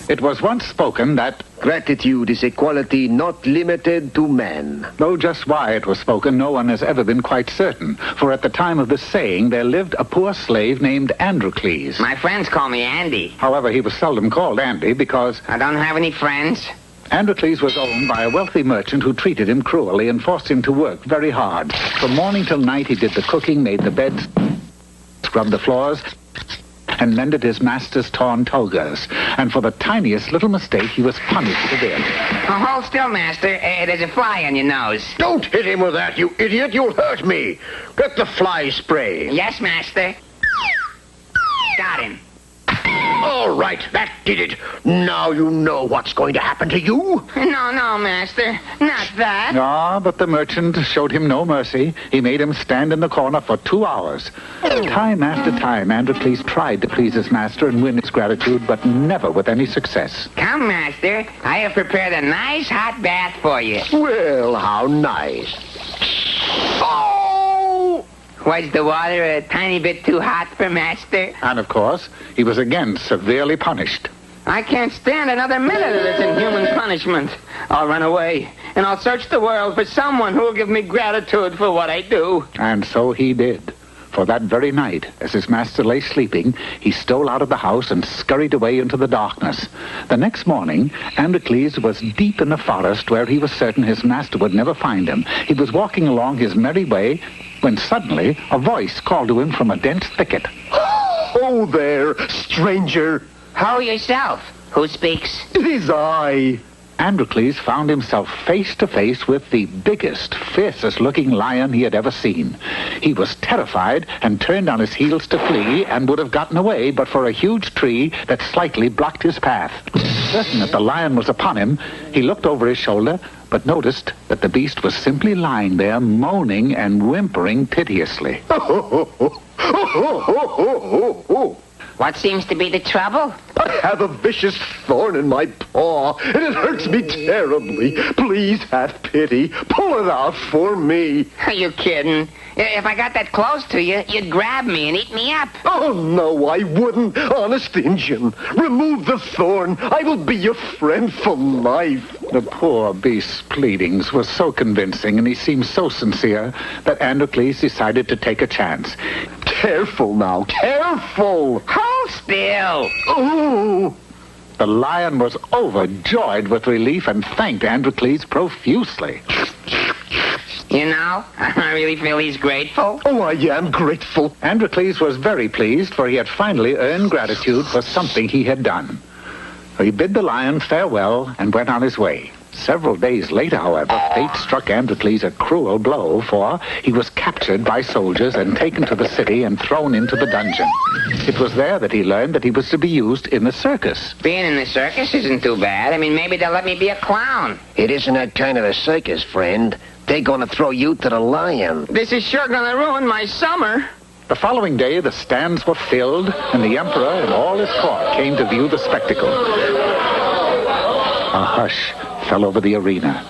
It was once spoken that gratitude is a quality not limited to man. though just why it was spoken, no one has ever been quite certain. For at the time of this saying, there lived a poor slave named Androcles. My friends call me Andy. However, he was seldom called Andy because I don't have any friends. Androcles was owned by a wealthy merchant who treated him cruelly and forced him to work very hard. From morning till night, he did the cooking, made the beds, scrubbed the floors, and mended his master's torn togas. And for the tiniest little mistake, he was punished severely. Oh, hold still, master. There's a fly on your nose. Don't hit him with that, you idiot. You'll hurt me. Get the fly spray. Yes, master. Got him. All right, that did it. Now you know what's going to happen to you. No, master. Not that. Ah, but the merchant showed him no mercy. He made him stand in the corner for 2 hours. Time after time, Androcles tried to please his master and win his gratitude, but never with any success. Come, master. I have prepared a nice hot bath for you. Well, how nice. Oh! Was the water a tiny bit too hot for master? And, of course, he was again severely punished. I can't stand another minute of this inhuman punishment. I'll run away, and I'll search the world for someone who will give me gratitude for what I do. And so he did. For that very night, as his master lay sleeping, he stole out of the house and scurried away into the darkness. The next morning, Androcles was deep in the forest where he was certain his master would never find him. He was walking along his merry way when suddenly a voice called to him from a dense thicket. Oh there, stranger. Ho yourself. Who speaks? It is I. Androcles found himself face to face with the biggest, fiercest-looking lion he had ever seen. He was terrified and turned on his heels to flee and would have gotten away but for a huge tree that slightly blocked his path. Certain that the lion was upon him, he looked over his shoulder but noticed that the beast was simply lying there, moaning and whimpering piteously. What seems to be the trouble? I have a vicious thorn in my paw, and it hurts me terribly. Please have pity. Pull it out for me. Are you kidding? If I got that close to you, you'd grab me and eat me up. Oh, no, I wouldn't. Honest Injun. Remove the thorn. I will be your friend for life. The poor beast's pleadings were so convincing and he seemed so sincere that Androcles decided to take a chance. Careful now, careful. Hold still. Oh. The lion was overjoyed with relief and thanked Androcles profusely. You know, I really feel he's grateful. Oh, I am grateful. Androcles was very pleased, for he had finally earned gratitude for something he had done. He bid the lion farewell and went on his way. Several days later, however, fate struck Androcles a cruel blow, for he was captured by soldiers and taken to the city and thrown into the dungeon. It was there that he learned that he was to be used in the circus. Being in the circus isn't too bad. I mean, maybe they'll let me be a clown. It isn't that kind of a circus, friend. They're going to throw you to the lion. This is sure going to ruin my summer. The following day, the stands were filled, and the emperor and all his court came to view the spectacle. A hush fell over the arena.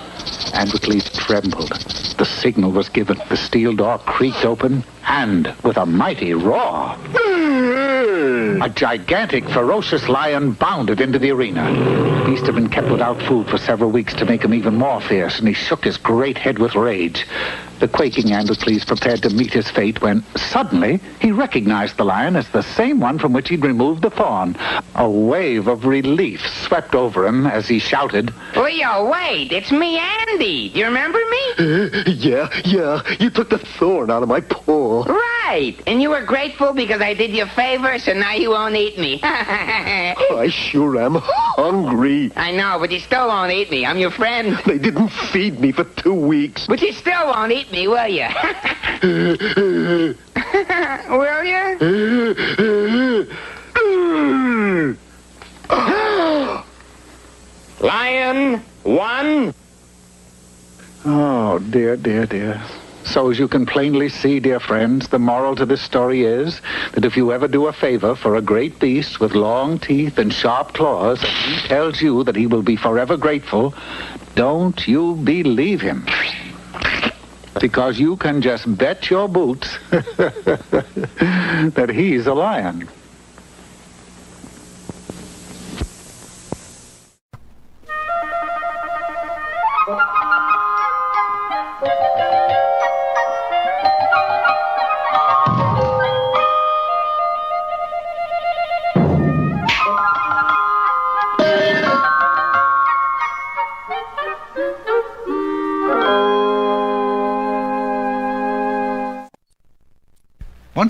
Androcles trembled. The signal was given. The steel door creaked open, and with a mighty roar, a gigantic, ferocious lion bounded into the arena. The beast had been kept without food for several weeks to make him even more fierce, and he shook his great head with rage. The quaking Androcles prepared to meet his fate when, suddenly, he recognized the lion as the same one from which he'd removed the thorn. A wave of relief swept over him as he shouted, Leo, wait, it's me, Andy. Do you remember me? Yeah. You took the thorn out of my paw. Right. And you were grateful because I did you a favor, so now you won't eat me. I sure am hungry. I know, but you still won't eat me. I'm your friend. They didn't feed me for 2 weeks. But you still won't eat me, will you? Will you? Lion, one. Oh, dear. So as you can plainly see, dear friends, the moral to this story is that if you ever do a favor for a great beast with long teeth and sharp claws, and he tells you that he will be forever grateful, don't you believe him. Because you can just bet your boots that he's a lion. Once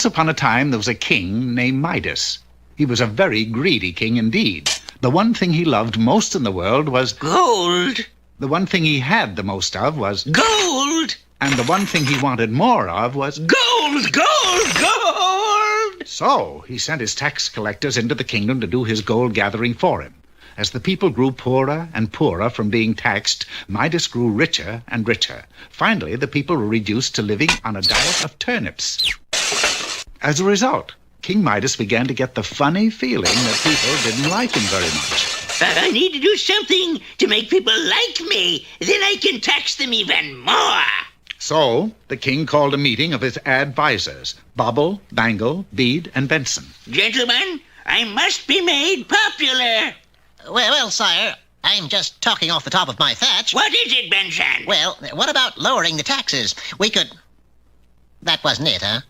upon a time, there was a king named Midas. He was a very greedy king indeed. The one thing he loved most in the world was gold. The one thing he had the most of was Gold! and the one thing he wanted more of was Gold! Gold! Gold! So he sent his tax collectors into the kingdom to do his gold gathering for him. As the people grew poorer and poorer from being taxed, Midas grew richer and richer. Finally, the people were reduced to living on a diet of turnips. As a result, King Midas began to get the funny feeling that people didn't like him very much. I need to do something to make people like me. Then I can tax them even more. So the king called a meeting of his advisors, Bobble, Bangle, Bead, and Benson. Gentlemen, I must be made popular. Well, sire, I'm just talking off the top of my thatch. What is it, Benson? Well, what about lowering the taxes? We could... That wasn't it, huh?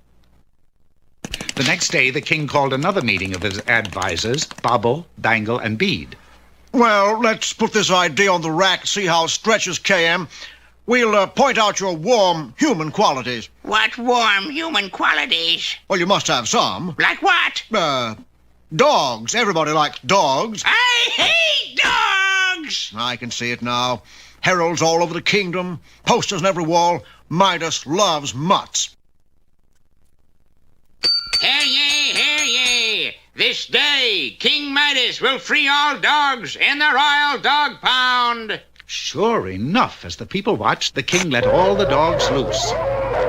The next day, the king called another meeting of his advisors, Bobble, Bangle, and Bead. Well, let's put this idea on the rack, see how it stretches, KM. We'll point out your warm human qualities. What warm human qualities? Well, you must have some. Like what? Dogs. Everybody likes dogs. I hate dogs! I can see it now. Heralds all over the kingdom, posters on every wall. Midas loves mutts. Hear ye, hear ye! This day, King Midas will free all dogs in the royal dog pound. Sure enough, as the people watched, the king let all the dogs loose.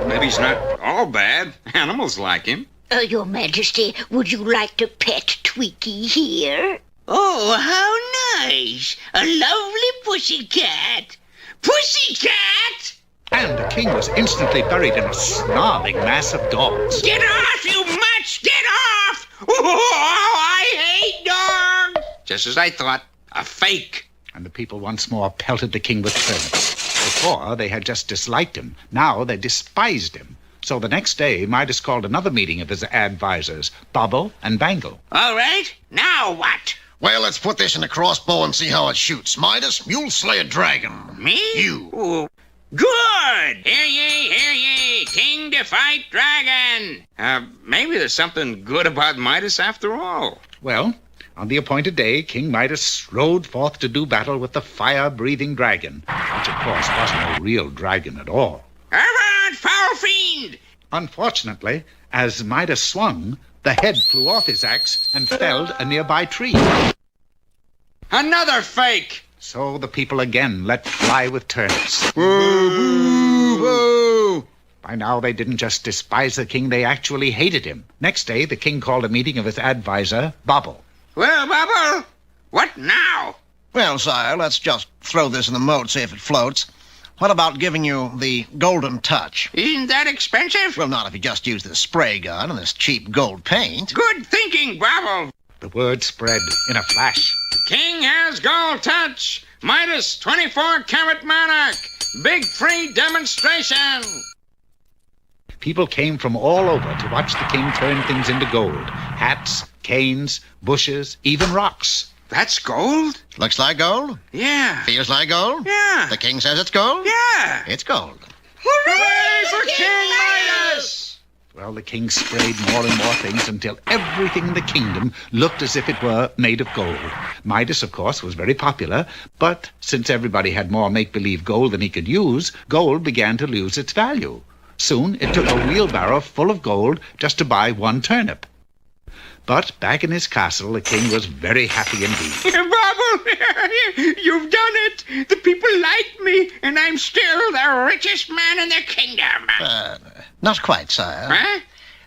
Maybe he's not all bad. Animals like him. Your Majesty, would you like to pet Tweaky here? Oh, how nice! A lovely pussycat! Pussycat! And the king was instantly buried in a snarling mass of dogs. Get off, you mutts! Get off! Oh, I hate dogs! Just as I thought. A fake. And the people once more pelted the king with turnips. Before, they had just disliked him. Now they despised him. So the next day, Midas called another meeting of his advisors, Bobble and Bangle. All right, now what? Well, let's put this in a crossbow and see how it shoots. Midas, you'll slay a dragon. Me? You. Oh, good! Hear ye, hear ye! King to fight dragon! Maybe there's something good about Midas after all. Well, on the appointed day, King Midas strode forth to do battle with the fire-breathing dragon, which, of course, wasn't a real dragon at all. Avaunt, foul fiend! Unfortunately, as Midas swung, the head flew off his axe and felled a nearby tree. Another fake! So the people again let fly with turnips. Woo! By now, they didn't just despise the king, they actually hated him. Next day, the king called a meeting of his advisor, Bobble. Well, Bubble, what now? Well, sire, let's just throw this in the moat, see if it floats. What about giving you the golden touch? Isn't that expensive? Well, not if you just use this spray gun and this cheap gold paint. Good thinking, Bubble. The word spread in a flash. King has gold touch! Midas 24-carat monarch! Big free demonstration! People came from all over to watch the king turn things into gold. Hats, canes, bushes, even rocks. That's gold? Looks like gold? Yeah. Feels like gold? Yeah. The king says it's gold? Yeah. It's gold. Hooray for King Midas! Well, the king sprayed more and more things until everything in the kingdom looked as if it were made of gold. Midas, of course, was very popular, but since everybody had more make-believe gold than he could use, gold began to lose its value. Soon it took a wheelbarrow full of gold just to buy one turnip. But back in his castle, the king was very happy indeed. Bubble, you've done it. The people like me, and I'm still the richest man in the kingdom. Not quite, sire. Huh?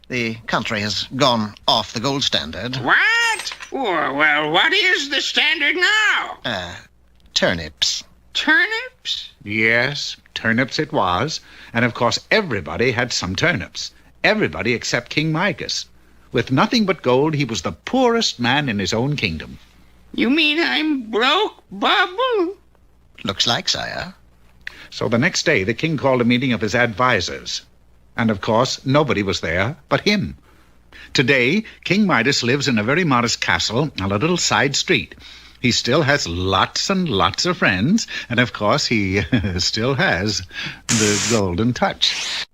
The country has gone off the gold standard. What? Well, what is the standard now? Turnips. Turnips? Yes, turnips it was. And of course, everybody had some turnips. Everybody except King Midas. With nothing but gold, he was the poorest man in his own kingdom. You mean I'm broke, Bubble? Looks like, sire. So the next day, the king called a meeting of his advisors. And of course, nobody was there but him. Today, King Midas lives in a very modest castle on a little side street. He still has lots and lots of friends, and of course, he still has the golden touch.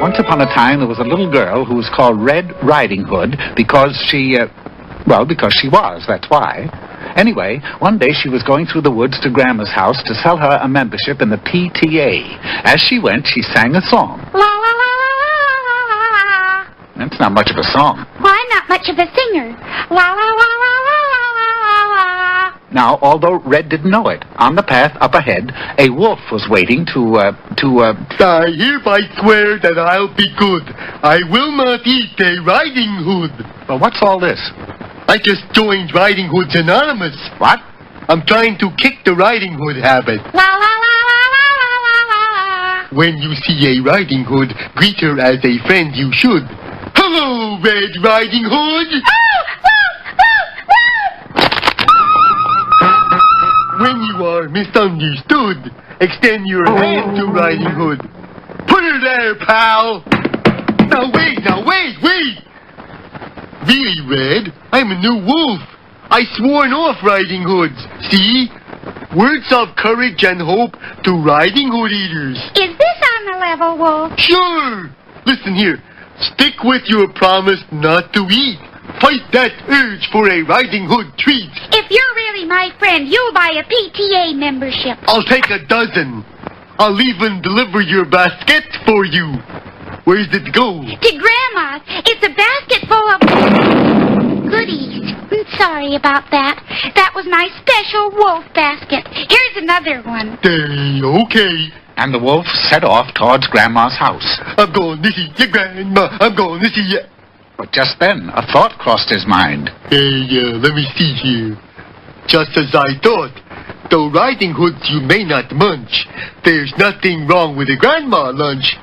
Once upon a time, there was a little girl who was called Red Riding Hood because because she was, that's why. Anyway, one day she was going through the woods to Grandma's house to sell her a membership in the PTA. As she went, she sang a song. La la la la la la la. That's not much of a song. Well, I'm not much of a singer. La la la la la la la la. Now, although Red didn't know it, on the path up ahead, a wolf was waiting to I hereby swear that I'll be good. I will not eat a Riding Hood. Well, what's all this? I just joined Riding Hoods Anonymous. What? I'm trying to kick the Riding Hood habit. La la la la la la la la. When you see a Riding Hood, greet her as a friend you should. Hello, Red Riding Hood! When you are misunderstood, extend your hand to Riding Hood. Put her there, pal! Now wait! Really, Red? I'm a new wolf. I sworn off Riding Hoods. See? Words of courage and hope to Riding Hood eaters. Is this on the level, Wolf? Sure! Listen here. Stick with your promise not to eat. Fight that urge for a Riding Hood treat. If you're really my friend, you'll buy a PTA membership. I'll take a dozen. I'll even deliver your basket for you. Where's it go? To Grandma's. It's a basket full of goodies. I'm sorry about that. That was my special wolf basket. Here's another one. Okay. And the wolf set off towards Grandma's house. I'm going to see your Grandma. I'm going to see you. But just then, a thought crossed his mind. Let me see here. Just as I thought. Though Riding Hoods you may not munch, there's nothing wrong with a Grandma lunch.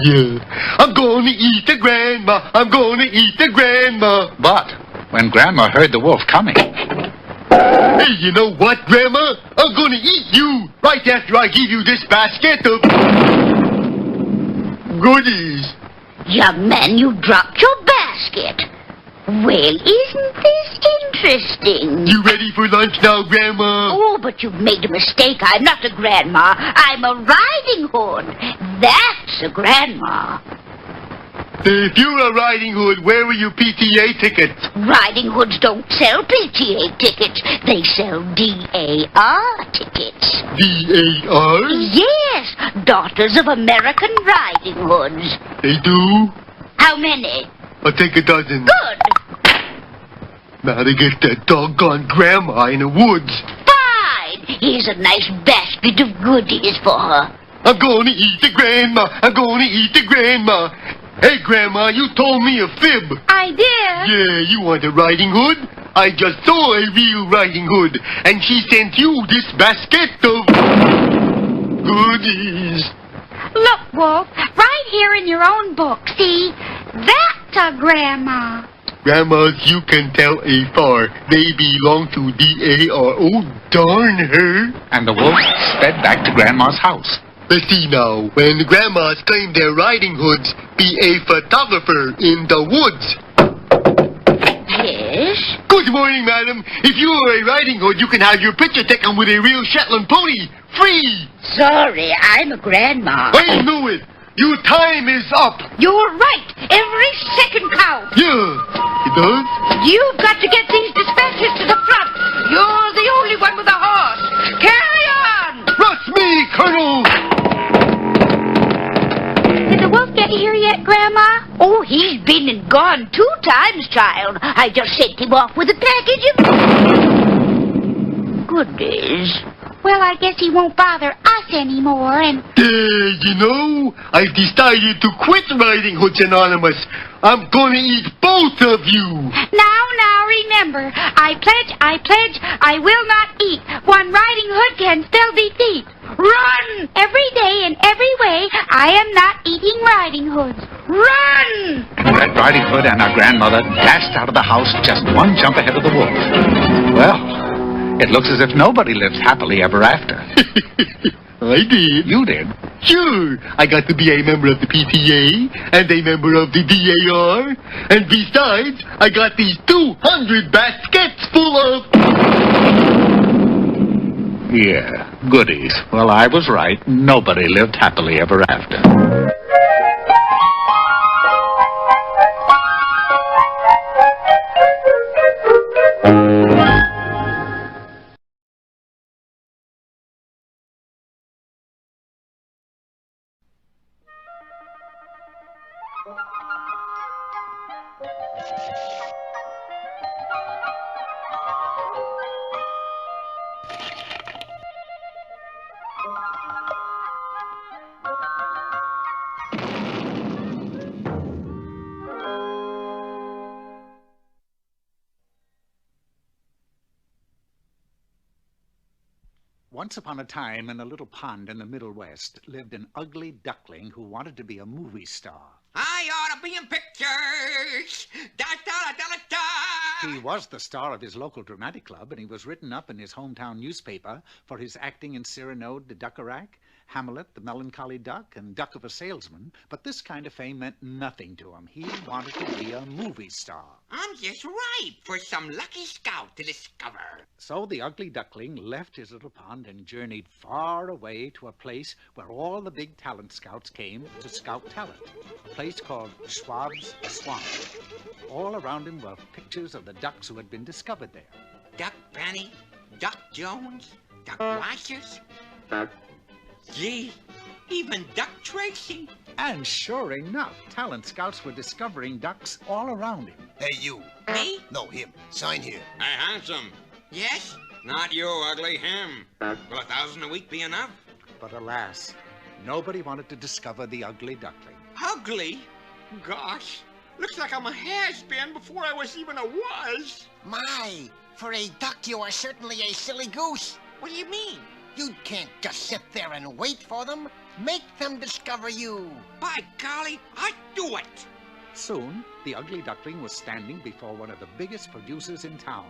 Yeah. I'm going to eat the Grandma. I'm going to eat the Grandma. But when Grandma heard the wolf coming... Hey, you know what, Grandma? I'm going to eat you right after I give you this basket of goodies. Young man, you dropped your basket. Well, isn't this interesting? You ready for lunch now, Grandma? Oh, but you've made a mistake. I'm not a grandma. I'm a Riding Hood. That's a grandma. If you're a Riding Hood, where were your PTA tickets? Riding Hoods don't sell PTA tickets. They sell DAR tickets. DAR? Yes, Daughters of American Riding Hoods. They do? How many? I'll take a dozen. Good. Now to get that doggone Grandma in the woods. Fine. Here's a nice basket of goodies for her. I'm going to eat the Grandma. I'm going to eat the Grandma. Hey, Grandma, you told me a fib. I did. Yeah, you want a Riding Hood? I just saw a real Riding Hood, and she sent you this basket of goodies. Look, Wolf, right here in your own book, see? That's a grandma. Grandmas, you can tell afar. They belong to DAR. Oh, darn her. And the wolf sped back to Grandma's house. Let's see now. When grandmas claim their Riding Hoods, be a photographer in the woods. Yes? Good morning, madam. If you are a Riding Hood, you can have your picture taken with a real Shetland pony. Free! Sorry, I'm a grandma. I knew it. Your time is up. You're right. Every second counts. Yeah, it does. You've got to get these dispatches to the front. You're the only one with a horse. Carry on! Rush me, Colonel! Did the wolf get here yet, Grandma? Oh, he's been and gone 2 times, child. I just sent him off with a package of goodies. Well, I guess he won't bother us anymore, and... You know, I've decided to quit Riding Hoods Anonymous. I'm gonna eat both of you. Now, remember, I pledge, I will not eat. One Riding Hood can still defeat. Run! Every day and every way, I am not eating Riding Hoods. Run! Red Riding Hood and her grandmother dashed out of the house just one jump ahead of the wolf. Well, it looks as if nobody lives happily ever after. I did. You did? Sure. I got to be a member of the PTA and a member of the DAR. And besides, I got these 200 baskets full of... Yeah, goodies. Well, I was right. Nobody lived happily ever after. Once upon a time, in a little pond in the Middle West, lived an ugly duckling who wanted to be a movie star. I ought to be in pictures. Da da da da da. He was the star of his local dramatic club, and he was written up in his hometown newspaper for his acting in Cyrano de Duckerac, Hamlet, the Melancholy Duck, and Duck of a Salesman. But this kind of fame meant nothing to him. He wanted to be a movie star. I'm just ripe for some lucky scout to discover. So the ugly duckling left his little pond and journeyed far away to a place where all the big talent scouts came to scout talent, a place called Schwab's Swamp. All around him were pictures of the ducks who had been discovered there. Duck Benny, Duck Jones, Duck Washers. Gee, even Duck Tracy. And sure enough, talent scouts were discovering ducks all around him. Hey, you. Me? No, him. Sign here. Hey, handsome. Yes? Not you, ugly, him. Will 1,000 a week be enough? But alas, nobody wanted to discover the ugly duckling. Ugly? Gosh, looks like I'm a has-been before I was even a was. My, for a duck you are certainly a silly goose. What do you mean? You can't just sit there and wait for them. Make them discover you. By golly, I'd do it. Soon, the ugly duckling was standing before one of the biggest producers in town,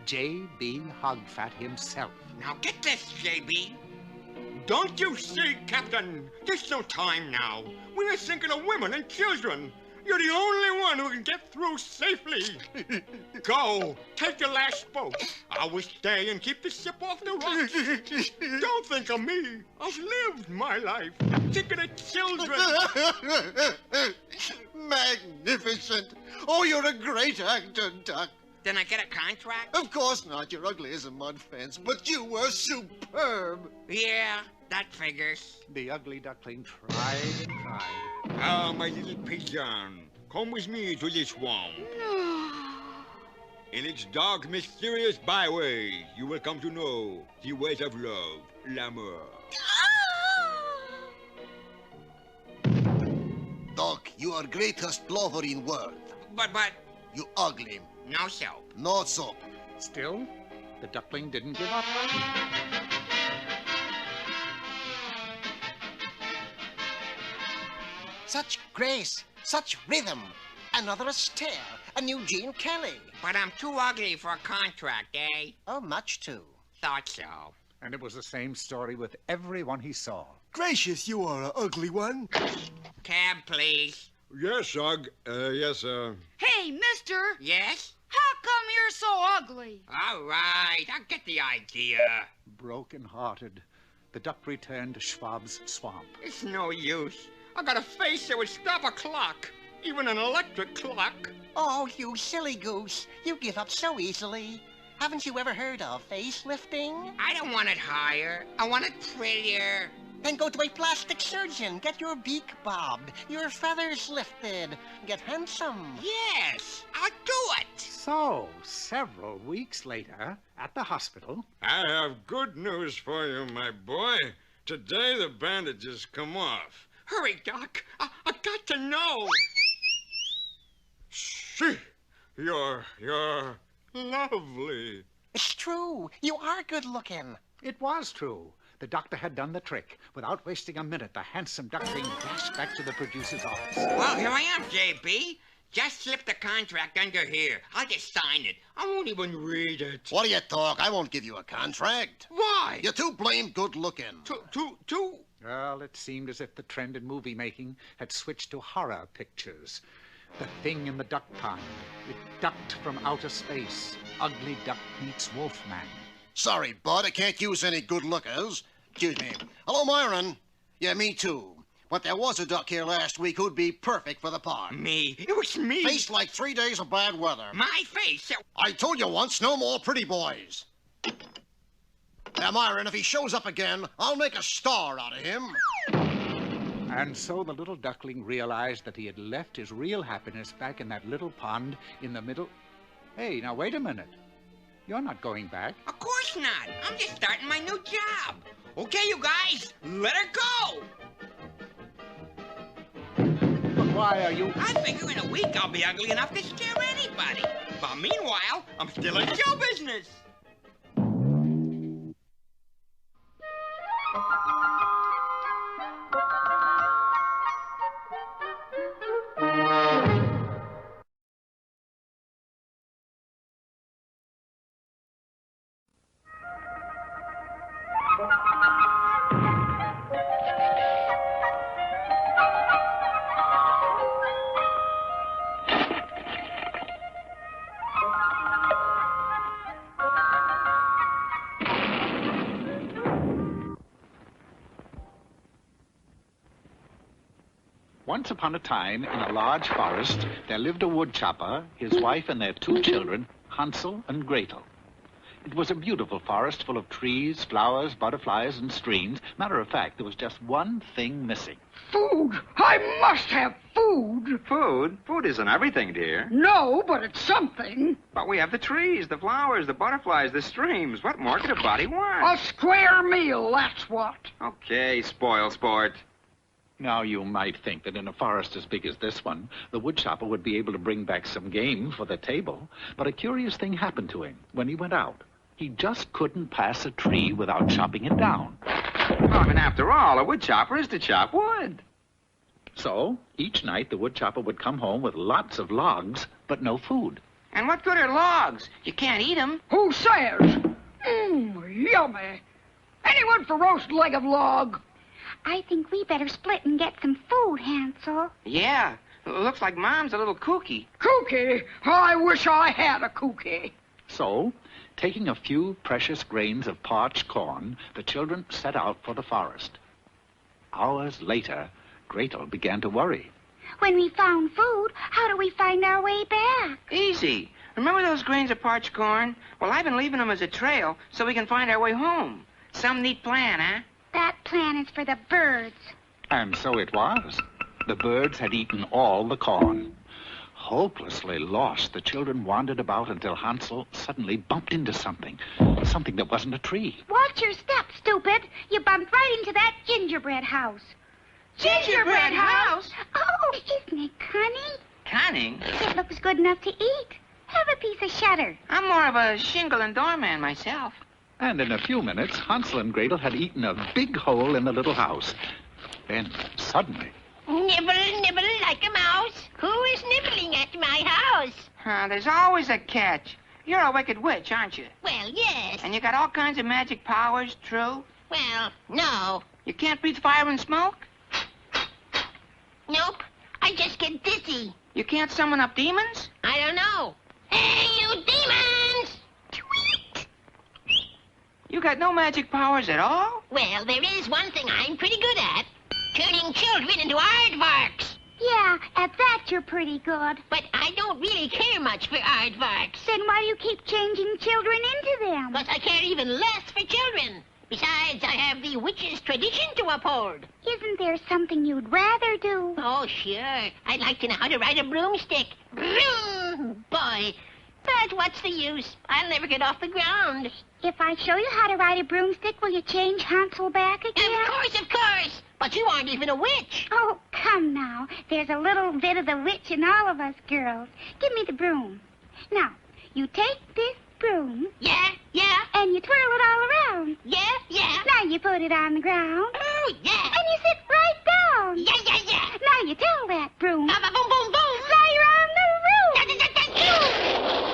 J.B. Hogfat himself. Now get this, J.B. Don't you see, Captain? There's no time now. We are thinking of women and children. You're the only one who can get through safely. Go, take the last boat. I will stay and keep the ship off the rocks. Don't think of me. I've lived my life. Think of the children. Magnificent. Oh, you're a great actor, Duck. Then I get a contract? Of course not. You're ugly as a mud fence, but you were superb. Yeah, that figures. The ugly duckling tried and tried. Ah, my little pigeon, come with me to this swamp. In its dark, mysterious byways, you will come to know the ways of love, l'amour. Duck, you are greatest lover in world. But, You ugly. no soap. No soap. Still, the duckling didn't give up. Such grace, such rhythm. Another Astaire, a new Gene Kelly. But I'm too ugly for a contract, eh? Oh, much too. Thought so. And it was the same story with everyone he saw. Gracious, you are an ugly one. Cab, please. Yes, yes, Hey, mister, Yes? how come you're so ugly? All right, I get the idea. Broken-hearted, the duck returned to Schwab's Swamp. It's no use. I got a face that would stop a clock. Even an electric clock. Oh, you silly goose. You give up so easily. Haven't you ever heard of facelifting? I don't want it higher. I want it prettier. Then go to a plastic surgeon. Get your beak bobbed, your feathers lifted. Get handsome. Yes, I'll do it. So, several weeks later, at the hospital... I have good news for you, my boy. Today the bandages come off. Hurry, Doc. I got to know. See, you're lovely. It's true. You are good looking. It was true. The doctor had done the trick. Without wasting a minute, the handsome duckling dashed back to the producer's office. Well, here I am, J.B. Just slip the contract under here. I'll just sign it. I won't even read it. What do you talk? I won't give you a contract. Why? You're too blamed good looking. Too? Well, it seemed as if the trend in movie making had switched to horror pictures. The thing in the duck pond. It ducked from outer space. Ugly Duck meets Wolfman. Sorry, Bud, I can't use any good lookers. Excuse me. Hello, Myron. Yeah, me too. But there was a duck here last week who'd be perfect for the part. Me? It was me. Faced like 3 days of bad weather. My face? I told you once, no more pretty boys. Now, Myron, if he shows up again, I'll make a star out of him. And so the little duckling realized that he had left his real happiness back in that little pond in the middle. Hey, now wait a minute. You're not going back. Of course not. I'm just starting my new job. Okay, you guys, let her go. But why are you... I figure in a week I'll be ugly enough to scare anybody. But meanwhile, I'm still in show business. Once upon a time, in a large forest, there lived a woodchopper, his wife, and their 2 children, Hansel and Gretel. It was a beautiful forest full of trees, flowers, butterflies, and streams. Matter of fact, there was just one thing missing. Food! I must have food! Food? Food isn't everything, dear. No, but it's something. But we have the trees, the flowers, the butterflies, the streams. What more could a body want? A square meal, that's what. Okay, spoil sport. Now, you might think that in a forest as big as this one, the woodchopper would be able to bring back some game for the table. But a curious thing happened to him when he went out. He just couldn't pass a tree without chopping it down. Well, I mean, after all, a woodchopper is to chop wood. So, each night the woodchopper would come home with lots of logs, but no food. And what good are logs? You can't eat them. Who says? Yummy. Anyone for roast leg of log? I think we better split and get some food, Hansel. Yeah. Looks like Mom's a little kooky. Kooky? I wish I had a kooky. So, taking a few precious grains of parched corn, the children set out for the forest. Hours later, Gretel began to worry. When we found food, how do we find our way back? Easy. Remember those grains of parched corn? Well, I've been leaving them as a trail so we can find our way home. Some neat plan, huh? That plan is for the birds. And so it was. The birds had eaten all the corn. Hopelessly lost, the children wandered about until Hansel suddenly bumped into something. Something that wasn't a tree. Watch your step, stupid. You bumped right into that gingerbread house. Gingerbread house? Oh, isn't it cunning? Cunning? It looks good enough to eat. Have a piece of shutter. I'm more of a shingle and doorman myself. And in a few minutes, Hansel and Gretel had eaten a big hole in the little house. Then, suddenly... Nibble, nibble like a mouse. Who is nibbling at my house? There's always a catch. You're a wicked witch, aren't you? Well, yes. And you got all kinds of magic powers, true? Well, no. You can't breathe fire and smoke? Nope. I just get dizzy. You can't summon up demons? I don't know. Hey, you demons! You got no magic powers at all? Well, there is one thing I'm pretty good at. Turning children into aardvarks. Yeah, at that you're pretty good. But I don't really care much for aardvarks. Then why do you keep changing children into them? Because I care even less for children. Besides, I have the witch's tradition to uphold. Isn't there something you'd rather do? Oh, sure. I'd like to know how to ride a broomstick. Broom, boy. But what's the use? I'll never get off the ground. If I show you how to ride a broomstick, will you change Hansel back again? Of course. But you aren't even a witch. Oh, come now. There's a little bit of the witch in all of us girls. Give me the broom. Now, you take this broom. Yeah, yeah. And you twirl it all around. Yeah, yeah. Now you put it on the ground. Oh, yeah. And you sit right down. Yeah, yeah, yeah. Now you tell that broom. Boom, boom, boom, boom. Fly around the room.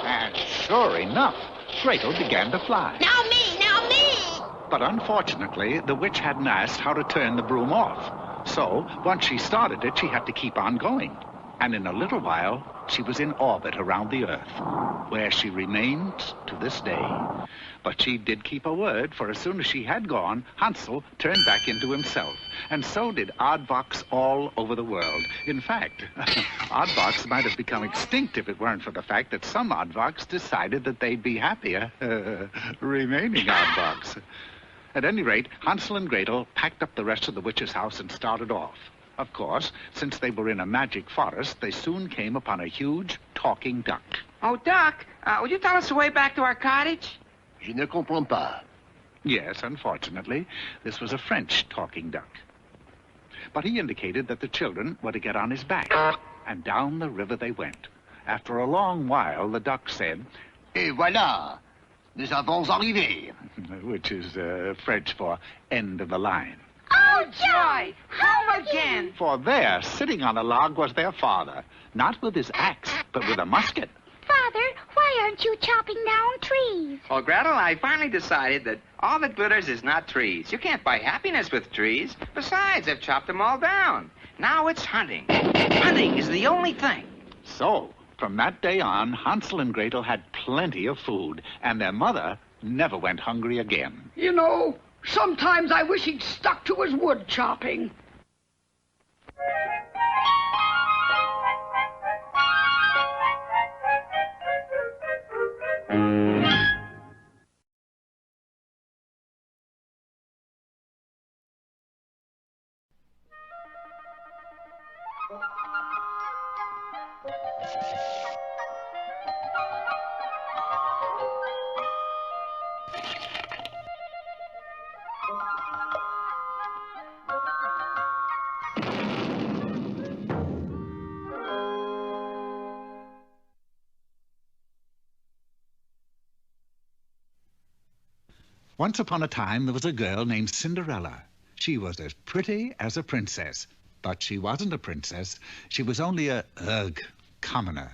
And sure enough, Gretel began to fly. Now me, now me. But unfortunately, the witch hadn't asked how to turn the broom off. So, once she started it, she had to keep on going. And in a little while, she was in orbit around the Earth, where she remained to this day. But she did keep her word, for as soon as she had gone, Hansel turned back into himself. And so did oddbox all over the world. In fact, oddbox might have become extinct if it weren't for the fact that some oddbox decided that they'd be happier remaining oddbox. At any rate, Hansel and Gretel packed up the rest of the witch's house and started off. Of course, since they were in a magic forest, they soon came upon a huge talking duck. Oh, Duck, would you tell us the way back to our cottage? Je ne comprends pas. Yes, unfortunately, this was a French talking duck. But he indicated that the children were to get on his back, and down the river they went. After a long while, the duck said, Et voilà, nous avons arrivé. which is French for end of the line. Oh, joy! Home again! For there, sitting on a log, was their father, not with his axe, but with a musket. Father, why aren't you chopping down trees? Well, Gretel, I finally decided that all that glitters is not trees. You can't buy happiness with trees. Besides, I've chopped them all down. Now it's hunting. Hunting is the only thing. So, from that day on, Hansel and Gretel had plenty of food, and their mother never went hungry again. You know, sometimes I wish he'd stuck to his wood chopping. Once upon a time, there was a girl named Cinderella. She was as pretty as a princess, but she wasn't a princess. She was only a, commoner.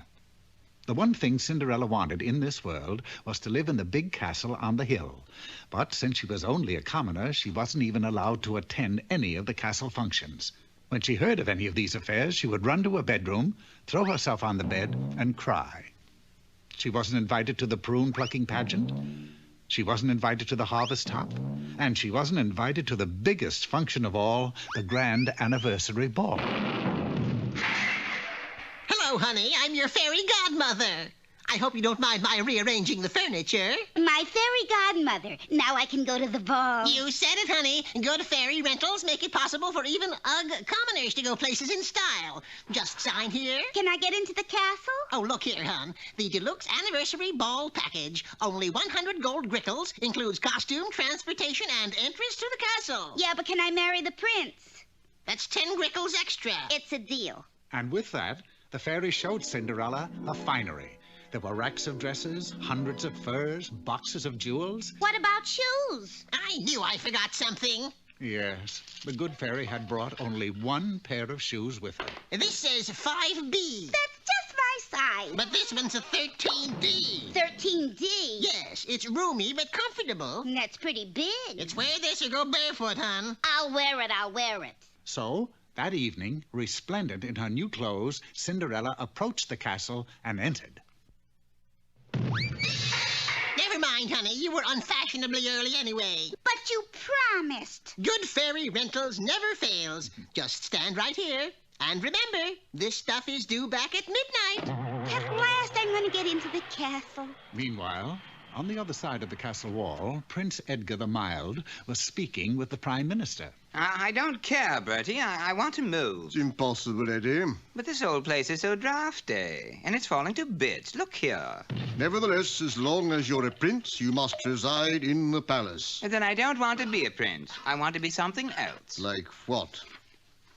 The one thing Cinderella wanted in this world was to live in the big castle on the hill. But since she was only a commoner, she wasn't even allowed to attend any of the castle functions. When she heard of any of these affairs, she would run to her bedroom, throw herself on the bed, and cry. She wasn't invited to the prune-plucking pageant. She wasn't invited to the harvest top, and she wasn't invited to the biggest function of all, the grand anniversary ball. Hello, honey. I'm your fairy godmother. I hope you don't mind my rearranging the furniture. My fairy godmother. Now I can go to the ball. You said it, honey. Go to Fairy Rentals. Make it possible for even commoners to go places in style. Just sign here. Can I get into the castle? Oh, look here, hon. The deluxe anniversary ball package. Only 100 gold grickles. Includes costume, transportation, and entrance to the castle. Yeah, but can I marry the prince? That's 10 grickles extra. It's a deal. And with that, the fairy showed Cinderella her finery. There were racks of dresses, hundreds of furs, boxes of jewels. What about shoes? I knew I forgot something. Yes, the good fairy had brought only one pair of shoes with her. This says 5B. That's just my size. But this one's a 13D. 13D? Yes, it's roomy but comfortable. That's pretty big. It's wear this or go barefoot, hon. I'll wear it. So, that evening, resplendent in her new clothes, Cinderella approached the castle and entered. Never mind, honey. You were unfashionably early anyway. But you promised. Good Fairy Rentals never fails. Just stand right here. And remember, this stuff is due back at midnight. At last I'm going to get into the castle. Meanwhile, on the other side of the castle wall, Prince Edgar the Mild was speaking with the Prime Minister. I don't care, Bertie. I want to move. It's impossible, Eddie. But this old place is so drafty, and it's falling to bits. Look here. Nevertheless, as long as you're a prince, you must reside in the palace. Then I don't want to be a prince. I want to be something else. Like what?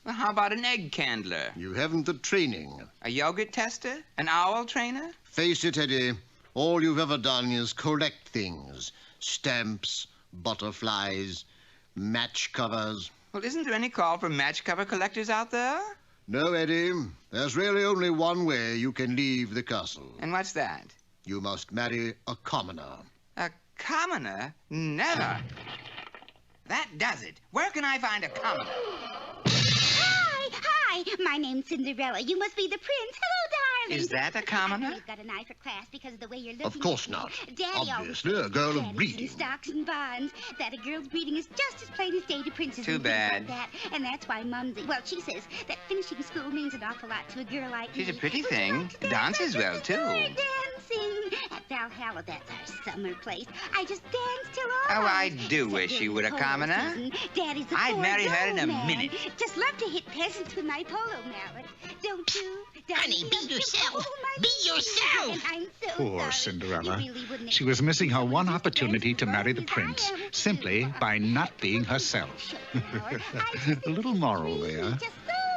Well, how about an egg candler? You haven't the training. A yogurt tester? An owl trainer? Face it, Eddie. All you've ever done is collect things. Stamps, butterflies, match covers. Well, isn't there any call for match cover collectors out there? No, Eddie. There's really only one way you can leave the castle. And what's that? You must marry a commoner. A commoner? Never. That does it. Where can I find a commoner? Hi, my name's Cinderella. You must be the prince. Hello, darling. Is that a commoner? You've got an eye for class because of the way you're looking. Of course not. Daddy Obviously, a girl of breeding. in stocks and bonds. That a girl's breeding is just as plain as day to princes. Too and things bad. Like that. And that's why Mumsy, well, she says that finishing school means an awful lot to a girl like She's me. a pretty Would you thing. like to dance? Dances well, too. Dancing at Valhalla, that's our summer place. I just dance till all Oh, I hours. do Except wish you during were a polo commoner. season. Daddy's a I'd marry her in a man. minute. Just love to hit peasants with my polo mallet. Don't you? Honey, be yourself. Be yourself. And I'm so Poor sorry. Cinderella. You really wouldn't She was missing her one expect opportunity to marry the as I prince, am. simply by not being herself. A little moral there. Just so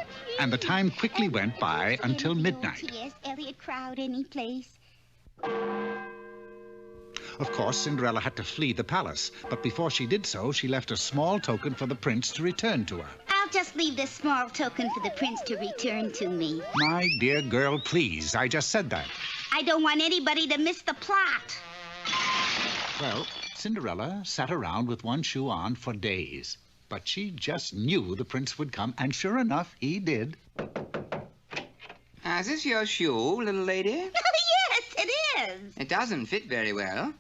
true. And the time quickly went by until midnight. T.S. Eliot crowd any place. Of course, Cinderella had to flee the palace, but before she did so, she left a small token for the prince to return to her. I'll just leave this small token for the prince to return to me. My dear girl, please, I just said that. I don't want anybody to miss the plot. Well, Cinderella sat around with one shoe on for days, but she just knew the prince would come, and sure enough, he did. Is this your shoe, little lady? Yes, it is. It doesn't fit very well.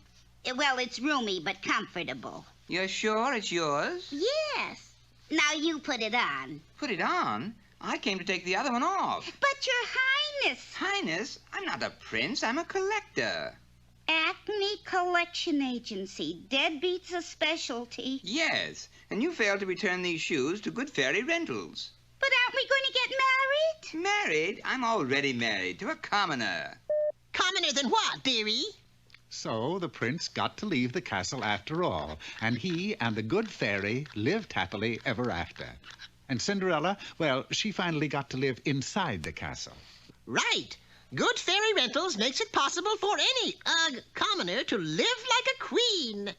Well, it's roomy but comfortable. You're sure it's yours? Yes. Now you put it on. Put it on? I came to take the other one off. But your highness. Highness, I'm not a prince. I'm a collector. Acme Collection Agency. Deadbeats a specialty. Yes, and you failed to return these shoes to Good Fairy Rentals. But aren't we going to get married? Married? I'm already married to a commoner. Commoner than what, dearie? So the prince got to leave the castle after all, and he and the good fairy lived happily ever after. And Cinderella, well, she finally got to live inside the castle. Right. Good Fairy Rentals makes it possible for any, commoner to live like a queen.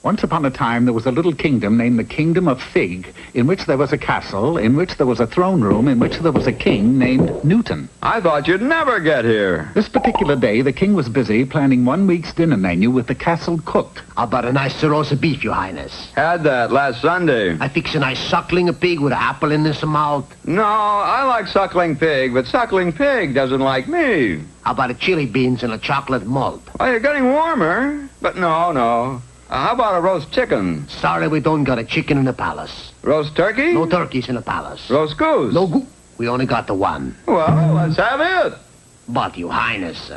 Once upon a time, there was a little kingdom named the Kingdom of Fig, in which there was a castle, in which there was a throne room, in which there was a king named Newton. I thought you'd never get here. This particular day, the king was busy planning 1 week's dinner menu with the castle cook. How about a nice roast beef, your highness? Had that last Sunday. I fix a nice suckling pig with an apple in his mouth. No, I like suckling pig, but suckling pig doesn't like me. How about a chili beans and a chocolate malt? Oh, you're getting warmer. But no. How about a roast chicken? Sorry, we don't got a chicken in the palace. Roast turkey? No turkeys in the palace. Roast goose? No goose. We only got the one. Well, let's have it. But, your highness,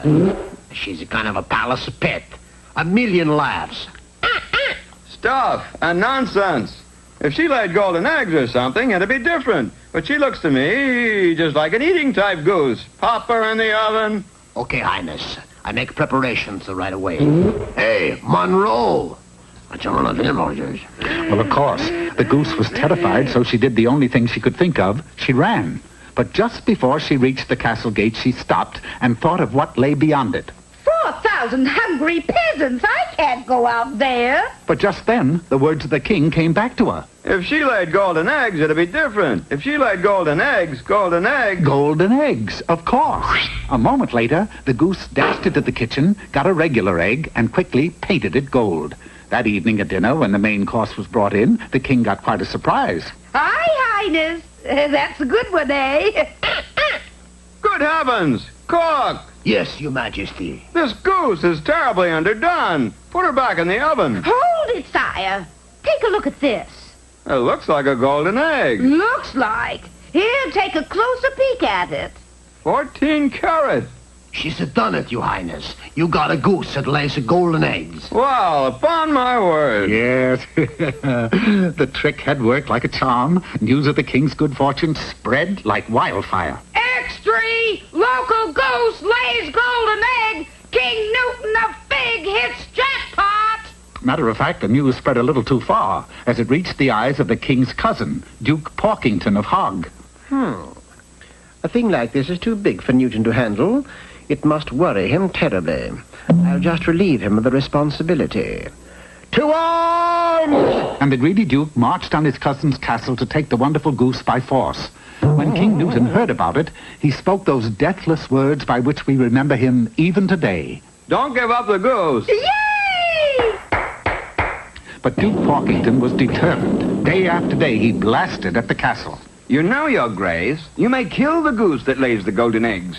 she's a kind of a palace pet. 1,000,000 laughs. Stuff and nonsense. If she laid golden eggs or something, it'd be different. But she looks to me just like an eating-type goose. Pop her in the oven. Okay, highness. I make preparations right away. Hey, Monroe! Well, of course, the goose was terrified, so she did the only thing she could think of. She ran. But just before she reached the castle gate, she stopped and thought of what lay beyond it. 4,000 hungry peasants. I can't go out there. But just then, the words of the king came back to her. If she laid golden eggs, it'd be different. If she laid golden eggs... Golden eggs, of course. A moment later, the goose dashed into the kitchen, got a regular egg, and quickly painted it gold. That evening at dinner, when the main course was brought in, the king got quite a surprise. Hi, Highness. That's a good one, eh? Good heavens! Cook! Yes, your majesty. This goose is terribly underdone. Put her back in the oven. Hold it, sire. Take a look at this. It looks like a golden egg. Looks like. Here, take a closer peek at it. 14 carat. She's done it, Your Highness. You got a goose that lays golden eggs. Well, upon my word. Yes. The trick had worked like a charm. News of the king's good fortune spread like wildfire. X3, local goose lays golden egg. King Newton of Fig hits jackpot. Matter of fact, the news spread a little too far as it reached the eyes of the king's cousin, Duke Porkington of Hogg. A thing like this is too big for Newton to handle. It must worry him terribly. I'll just relieve him of the responsibility. To arms! And the greedy duke marched on his cousin's castle to take the wonderful goose by force. When King Newton heard about it, he spoke those deathless words by which we remember him even today. Don't give up the goose. Yay! But Duke Porkington was determined. Day after day, he blasted at the castle. You know, Your Grace, you may kill the goose that lays the golden eggs.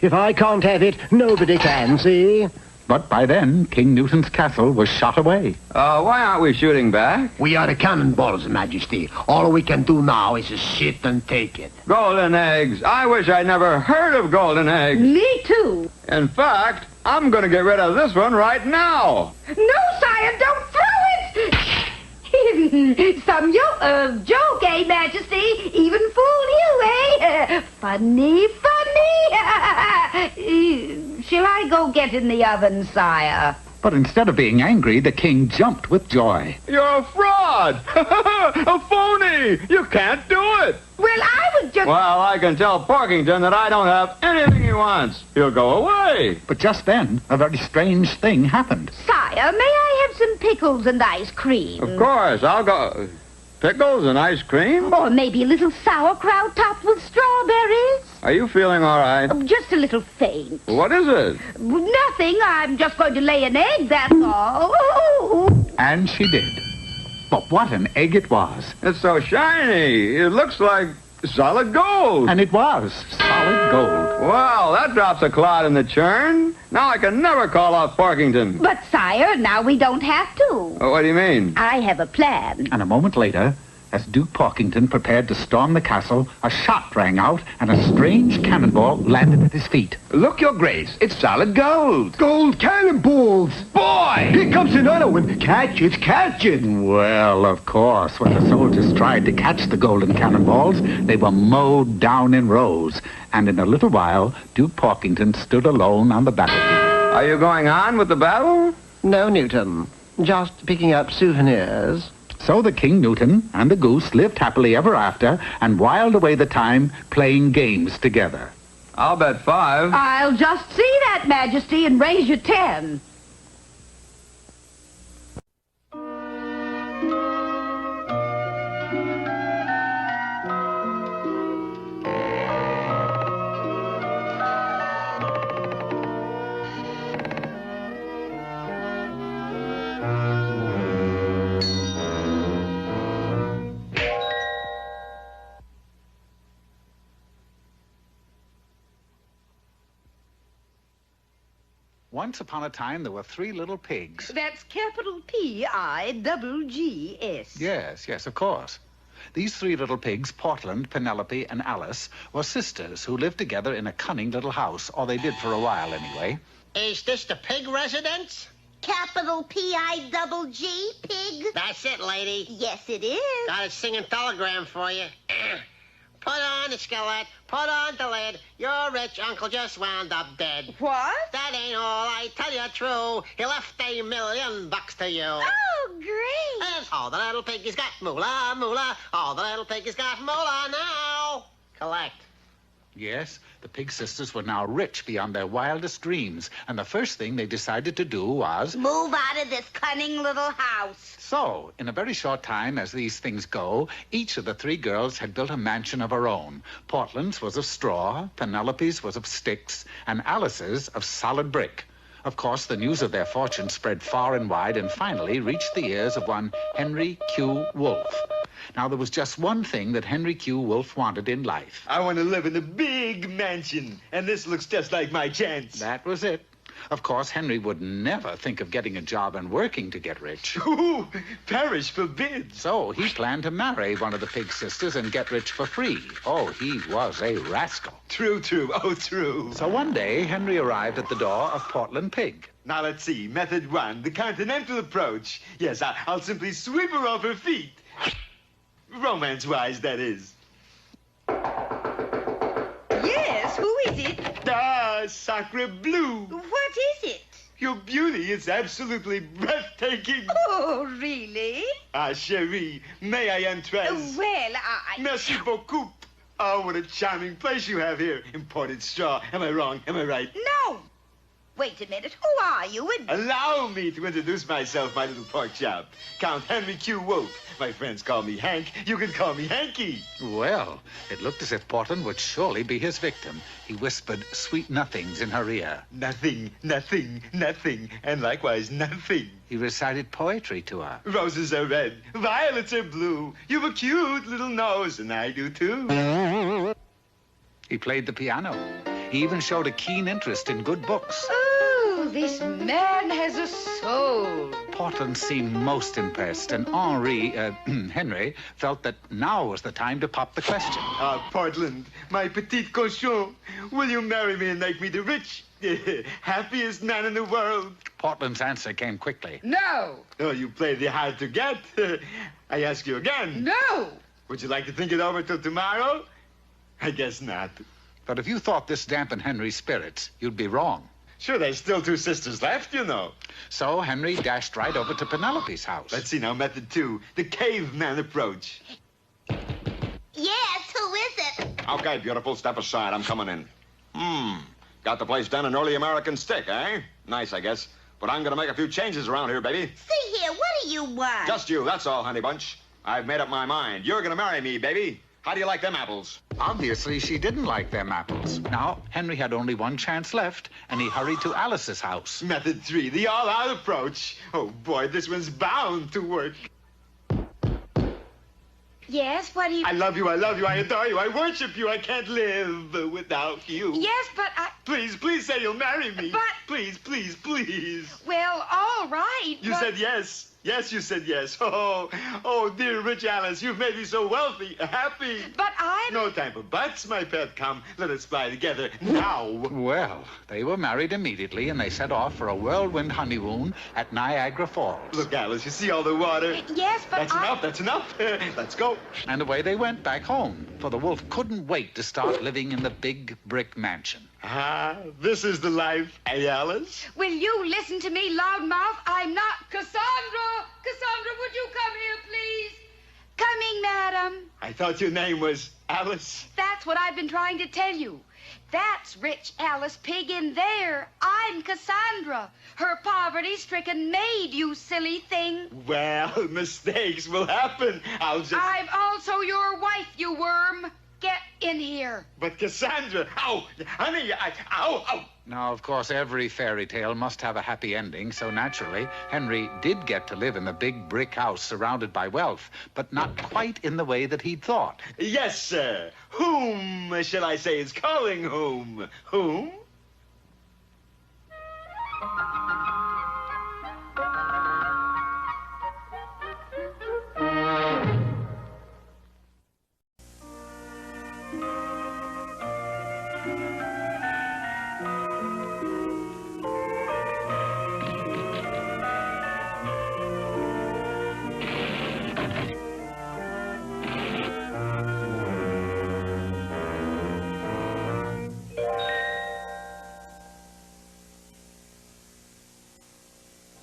If I can't have it, nobody can, see? But by then, King Newton's castle was shot away. Why aren't we shooting back? We are the cannonballs, Majesty. All we can do now is sit and take it. Golden eggs. I wish I'd never heard of golden eggs. Me too. In fact, I'm going to get rid of this one right now. No, sire, don't throw it. Some joke, eh, Majesty? Even fooled you, eh? Funny. Shall I go get in the oven, sire? But instead of being angry, the king jumped with joy. You're a fraud! A phony! You can't do it! Well, I was just... Well, I can tell Porkington that I don't have anything he wants. He'll go away. But just then, a very strange thing happened. Sire, may I have some pickles and ice cream? Of course, I'll go... Pickles and ice cream? Or maybe a little sauerkraut topped with strawberries? Are you feeling all right? Just a little faint. What is it? Nothing. I'm just going to lay an egg, that's all. And she did. But what an egg it was. It's so shiny. It looks like solid gold. And it was solid gold. Well, that drops a clod in the churn. Now I can never call off Porkington. But, sire, now we don't have to. What do you mean? I have a plan. And a moment later, as Duke Porkington prepared to storm the castle, a shot rang out and a strange cannonball landed at his feet. Look, Your Grace, it's solid gold. Gold cannonballs! Boy! Here comes another one. Catch it. Well, of course, when the soldiers tried to catch the golden cannonballs, they were mowed down in rows. And in a little while, Duke Porkington stood alone on the battlefield. Are you going on with the battle? No, Newton. Just picking up souvenirs. So the King Newton and the goose lived happily ever after and whiled away the time playing games together. I'll bet 5. I'll just see that, Majesty, and raise you 10. Once upon a time, there were 3 little pigs. That's capital P-I-double-G-S. Yes, of course. These 3 little pigs, Portland, Penelope, and Alice, were sisters who lived together in a cunning little house, or they did for a while anyway. Is this the pig residence? Capital P-I-double-G, pig? That's it, lady. Yes, it is. Got a singing telegram for you. Put on the skillet, put on the lid. Your rich uncle just wound up dead. What? That ain't all, I tell you true. He left $1 million to you. Oh, great. And all the little piggies got moolah, moolah. All the little piggies got moolah now. Collect. Yes, the pig sisters were now rich beyond their wildest dreams, and the first thing they decided to do was... move out of this cunning little house. So, in a very short time, as these things go, each of the 3 girls had built a mansion of her own. Portland's was of straw, Penelope's was of sticks, and Alice's of solid brick. Of course, the news of their fortune spread far and wide and finally reached the ears of one Henry Q. Wolfe. Now, there was just one thing that Henry Q. Wolfe wanted in life. I want to live in a big mansion, and this looks just like my chance. That was it. Of course, Henry would never think of getting a job and working to get rich. Ooh, perish forbid. So he planned to marry one of the pig sisters and get rich for free. Oh, he was a rascal. True, true. Oh, true. So one day, Henry arrived at the door of Portland Pig. Now, let's see. Method 1, the continental approach. Yes, I'll simply sweep her off her feet. Romance-wise, that is. Yes, who is it? Ah, sacre bleu. What is it? Your beauty is absolutely breathtaking. Oh, really? Ah, chérie, may I undress? Well, Merci beaucoup. Oh, what a charming place you have here. Imported straw. Am I wrong? Am I right? No. Wait a minute. Who are you? Allow me to introduce myself, my little pork chop. Count Henry Q. Wolfe. My friends call me Hank. You can call me Hanky. Well, it looked as if Portland would surely be his victim. He whispered sweet nothings in her ear. Nothing, nothing, nothing, and likewise nothing. He recited poetry to her. Roses are red, violets are blue. You've a cute little nose, and I do too. He played the piano. He even showed a keen interest in good books. Oh, this man has a soul. Portland seemed most impressed, and Henry, felt that now was the time to pop the question. Ah, Portland, my petite cochon, will you marry me and make me the rich, happiest man in the world? Portland's answer came quickly. No. Oh, you play the hard to get. I ask you again. No. Would you like to think it over till tomorrow? I guess not. But if you thought this dampened Henry's spirits, you'd be wrong. Sure, there's still 2 sisters left, you know. So Henry dashed right over to Penelope's house. Let's see now, method 2, the caveman approach. Yes, who is it? Okay, beautiful, step aside. I'm coming in. Got the place done in early American stick, eh? Nice, I guess. But I'm gonna make a few changes around here, baby. See here, what do you want? Just you, that's all, honey bunch. I've made up my mind. You're gonna marry me, baby. How do you like them apples? Obviously, she didn't like them apples. Now, Henry had only one chance left, and he hurried to Alice's house. Method 3, the all-out approach. Oh, boy, this one's bound to work. Yes, what do you... I love you, I adore you, I worship you, I can't live without you. Yes, but I... Please, please say you'll marry me. But... Please, please, please. Well, all right, You said yes. Yes, you said yes. Oh, dear rich Alice, you've made me so wealthy, happy. But I'm... No time for buts, my pet. Come, let us fly together now. Well, they were married immediately, and they set off for a whirlwind honeymoon at Niagara Falls. Look, Alice, you see all the water? Yes, but That's enough. Let's go. And away they went back home, for the wolf couldn't wait to start living in the big brick mansion. Ah, this is the life, eh, Alice? Will you listen to me, loudmouth? I'm not Cassandra. Cassandra, would you come here, please? Coming, madam. I thought your name was Alice. That's what I've been trying to tell you. That's rich Alice Pig in there. I'm Cassandra, her poverty-stricken maid, you silly thing. Well, mistakes will happen. I'm also your wife, you worm. Get in here. But Cassandra, ow, honey, ow. Now, of course, every fairy tale must have a happy ending, so naturally, Henry did get to live in the big brick house surrounded by wealth, but not quite in the way that he'd thought. Yes, sir. Whom shall I say is calling whom? Whom?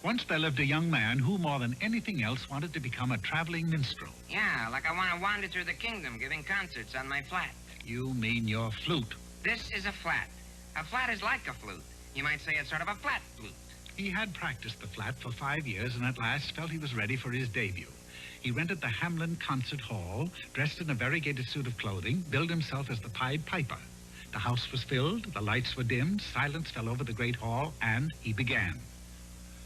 Once there lived a young man who, more than anything else, wanted to become a traveling minstrel. Yeah, like I want to wander through the kingdom giving concerts on my flat. You mean your flute. This is a flat. A flat is like a flute. You might say it's sort of a flat flute. He had practiced the flat for 5 years and at last felt he was ready for his debut. He rented the Hamlin Concert Hall, dressed in a variegated suit of clothing, billed himself as the Pied Piper. The house was filled, the lights were dimmed, silence fell over the great hall, and he began.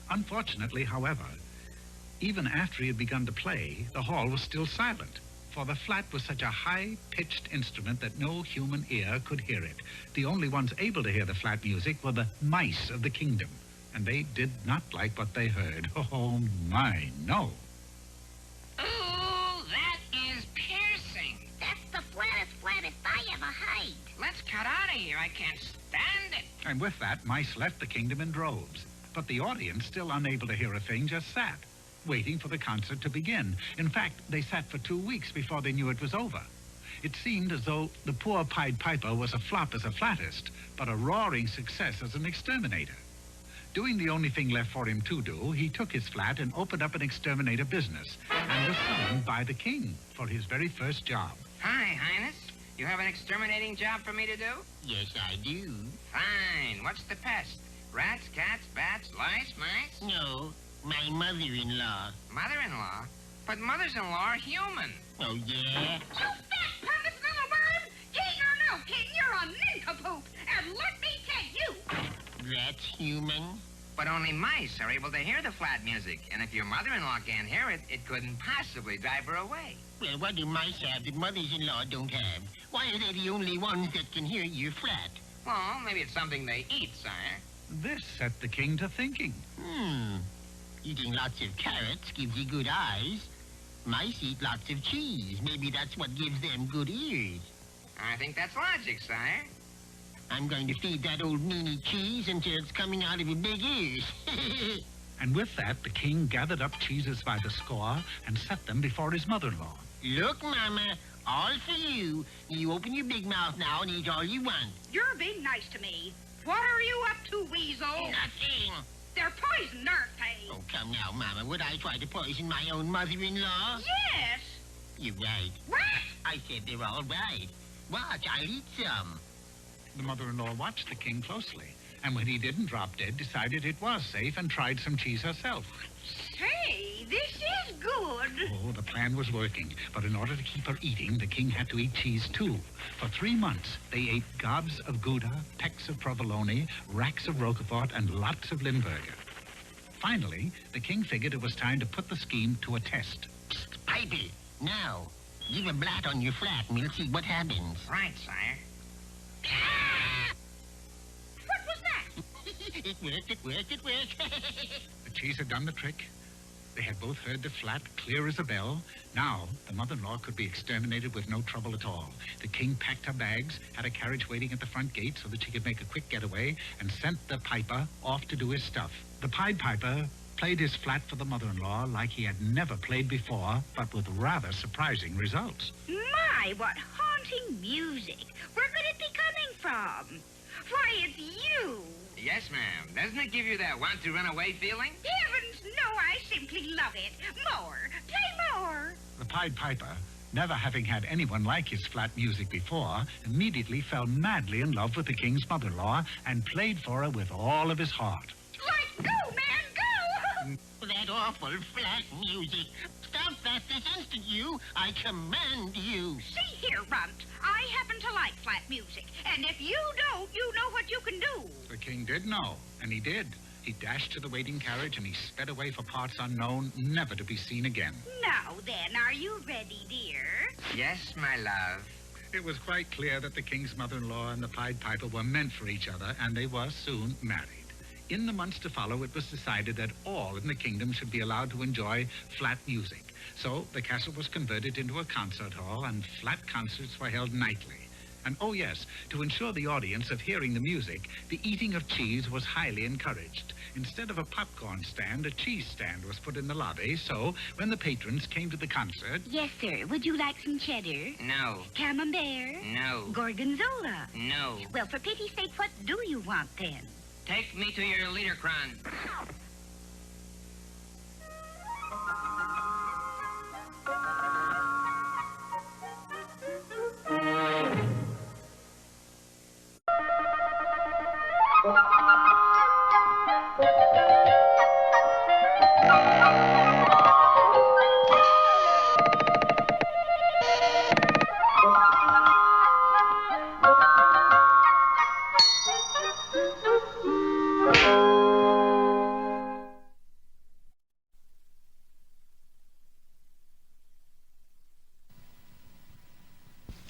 Unfortunately, however, even after he had begun to play, the hall was still silent. for the flat was such a high-pitched instrument that no human ear could hear it. The only ones able to hear the flat music were the mice of the kingdom, and they did not like what they heard. Oh, my, no. Oh, that is piercing. That's the flattest I ever heard. Let's cut out of here. I can't stand it. And with that, mice left the kingdom in droves. But the audience, still unable to hear a thing, just sat, waiting for the concert to begin. In fact, they sat for 2 weeks before they knew it was over. It seemed as though the poor Pied Piper was a flop as a flautist, but a roaring success as an exterminator. Doing the only thing left for him to do, he took his flat and opened up an exterminator business, and was summoned by the king for his very first job. Hi, Highness. You have an exterminating job for me to do? Yes, I do. Fine. What's the pest? Rats, cats, bats, lice, mice? No, my mother-in-law. Mother-in-law? But mothers-in-law are human. Oh, yeah? You fat purpose little worm! King or no king, you're a nincompoop! And let me tell you... That's human? But only mice are able to hear the flat music. And if your mother-in-law can't hear it, it couldn't possibly drive her away. Well, what do mice have that mothers-in-law don't have? Why are they the only ones that can hear you flat? Well, maybe it's something they eat, sire. This set the king to thinking. Eating lots of carrots gives you good eyes. Mice eat lots of cheese. Maybe that's what gives them good ears. I think that's logic, sire. I'm going to feed that old meanie cheese until it's coming out of your big ears. And with that, the king gathered up cheeses by the score and set them before his mother-in-law. Look, Mama, all for you. You open your big mouth now and eat all you want. You're being nice to me. What are you up to, Weasel? Nothing. They're poison, aren't they? Oh, come now, Mama. Would I try to poison my own mother-in-law? Yes. You're right. What? I said they're all right. Watch, I'll eat some. The mother-in-law watched the king closely, and when he didn't drop dead, decided it was safe and tried some cheese herself. Say, this is good. Oh, the plan was working, but in order to keep her eating, the king had to eat cheese too. For 3 months, they ate gobs of Gouda, pecks of provolone, racks of Roquefort, and lots of Limburger. Finally, the king figured it was time to put the scheme to a test. Psst, Pipey, now, give a blat on your flat and we'll see what happens. Right, sire. What was that? It worked. The cheese had done the trick. They had both heard the flat clear as a bell. Now, the mother-in-law could be exterminated with no trouble at all. The king packed her bags, had a carriage waiting at the front gate so that she could make a quick getaway, and sent the piper off to do his stuff. The Pied Piper played his flat for the mother-in-law like he had never played before, but with rather surprising results. My, what haunting music. Where could it be coming from? Why, it's you. Yes, ma'am. Doesn't it give you that want-to-run-away feeling? Heavens, no, I simply love it. More. Play more. The Pied Piper, never having had anyone like his flat music before, immediately fell madly in love with the king's mother-in-law and played for her with all of his heart. Like, go, man, go! That awful flat music. Stop that this instant, you. I command you. See here, Runt. I happen to like flat music, and if you don't, you know what you can do. The king did know, and he did. He dashed to the waiting carriage, and he sped away for parts unknown, never to be seen again. Now then, are you ready, dear? Yes, my love. It was quite clear that the king's mother-in-law and the Pied Piper were meant for each other, and they were soon married. In the months to follow, it was decided that all in the kingdom should be allowed to enjoy flat music. So the castle was converted into a concert hall, and flat concerts were held nightly. And oh yes, to ensure the audience of hearing the music, the eating of cheese was highly encouraged. Instead of a popcorn stand, a cheese stand was put in the lobby, so when the patrons came to the concert... Yes, sir. Would you like some cheddar? No. Camembert? No. Gorgonzola? No. Well, for pity's sake, what do you want, then? Take me to your liederkranz.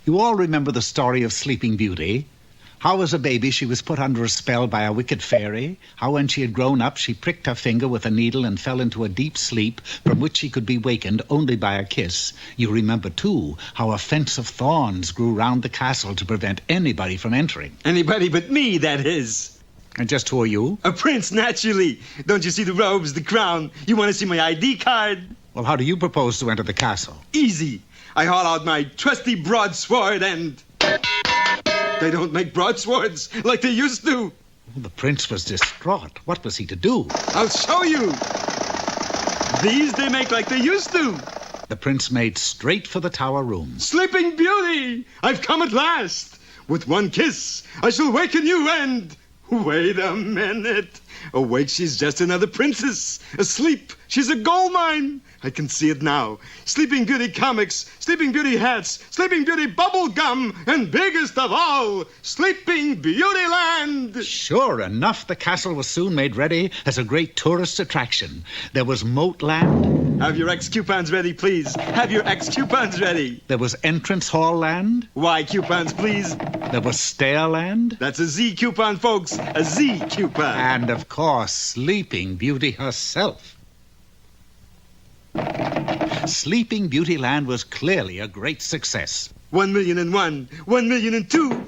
You all remember the story of Sleeping Beauty? How as a baby she was put under a spell by a wicked fairy, how when she had grown up she pricked her finger with a needle and fell into a deep sleep from which she could be wakened only by a kiss. You remember, too, how a fence of thorns grew round the castle to prevent anybody from entering. Anybody but me, that is. And just who are you? A prince, naturally. Don't you see the robes, the crown? You want to see my ID card? Well, how do you propose to enter the castle? Easy. I haul out my trusty broadsword and... They don't make broadswords like they used to. Well, the prince was distraught. What was he to do? I'll show you. These they make like they used to. The prince made straight for the tower room. Sleeping Beauty, I've come at last. With one kiss, I shall waken you and... Wait a minute. Awake, she's just another princess. Asleep, she's a gold mine. I can see it now. Sleeping Beauty comics, Sleeping Beauty hats, Sleeping Beauty bubble gum, and biggest of all, Sleeping Beauty Land. Sure enough, the castle was soon made ready as a great tourist attraction. There was Moat Land. Have your X-coupons ready, please. Have your X-coupons ready. There was Entrance Hall Land. Y coupons, please. There was Stair Land. That's a Z coupon, folks. A Z coupon. And, of course, Sleeping Beauty herself. Sleeping Beauty Land was clearly a great success. 1,000,001, 1,000,002.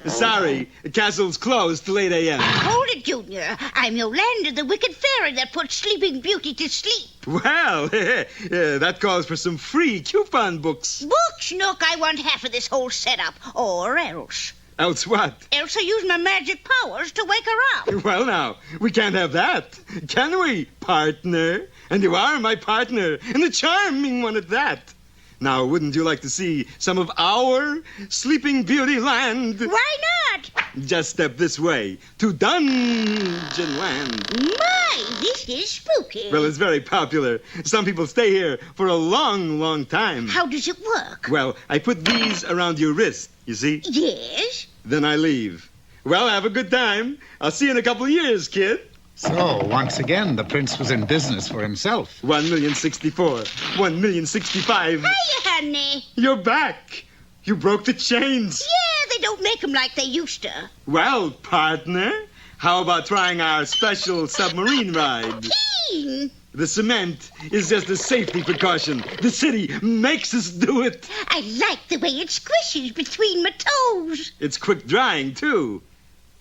Sorry, the castle's closed till 8 a.m. Hold it, Junior. I'm Yolanda, the wicked fairy that put Sleeping Beauty to sleep. Well, that calls for some free coupon books. Books? Look, I want half of this whole setup, or else. Else what? Else I use my magic powers to wake her up. Well, now, we can't have that, can we, partner? And you are my partner, and a charming one at that. Now, wouldn't you like to see some of our Sleeping Beauty Land? Why not? Just step this way to Dungeon Land. My, this is spooky. Well, it's very popular. Some people stay here for a long, long time. How does it work? Well, I put these around your wrist, you see? Yes. Then I leave. Well, have a good time. I'll see you in a couple of years, kid. So, once again, the prince was in business for himself. 1,064,000, 1,065,000. Hiya, honey. You're back. You broke the chains. Yeah, they don't make them like they used to. Well, partner, how about trying our special submarine ride? Keen. The cement is just a safety precaution. The city makes us do it. I like the way it squishes between my toes. It's quick drying, too.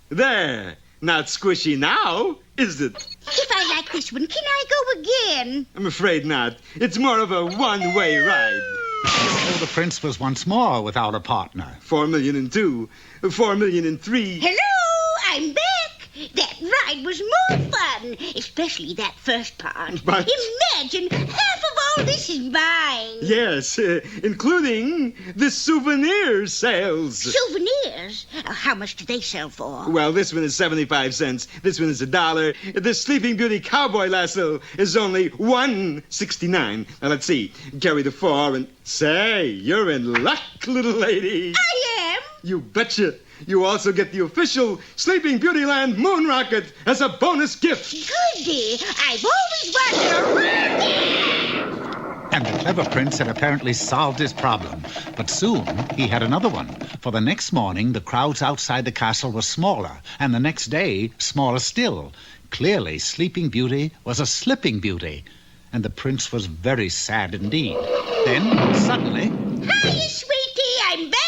There. Not squishy now, is it? If I like this one, can I go again? I'm afraid not. It's more of a one-way ride. So the prince was once more without a partner. 4,002,000, 4,003,000. Hello, I'm back. That ride was more fun, especially that first part. But... Imagine half of all this is mine. Yes, including the souvenir sales. Souvenirs? How much do they sell for? Well, this one is 75 cents. This one is $1. The Sleeping Beauty cowboy lasso is only $1.69. Now, let's see. Carry the 4 and... Say, you're in luck, little lady. I am. You betcha. You also get the official Sleeping Beauty Land moon rocket as a bonus gift. Goody. I've always wanted a... And the clever prince had apparently solved his problem. But soon he had another one. For the next morning, the crowds outside the castle were smaller, and the next day, smaller still. Clearly, Sleeping Beauty was a slipping beauty. And the prince was very sad indeed. Then, suddenly... Hiya, sweetie. I'm back.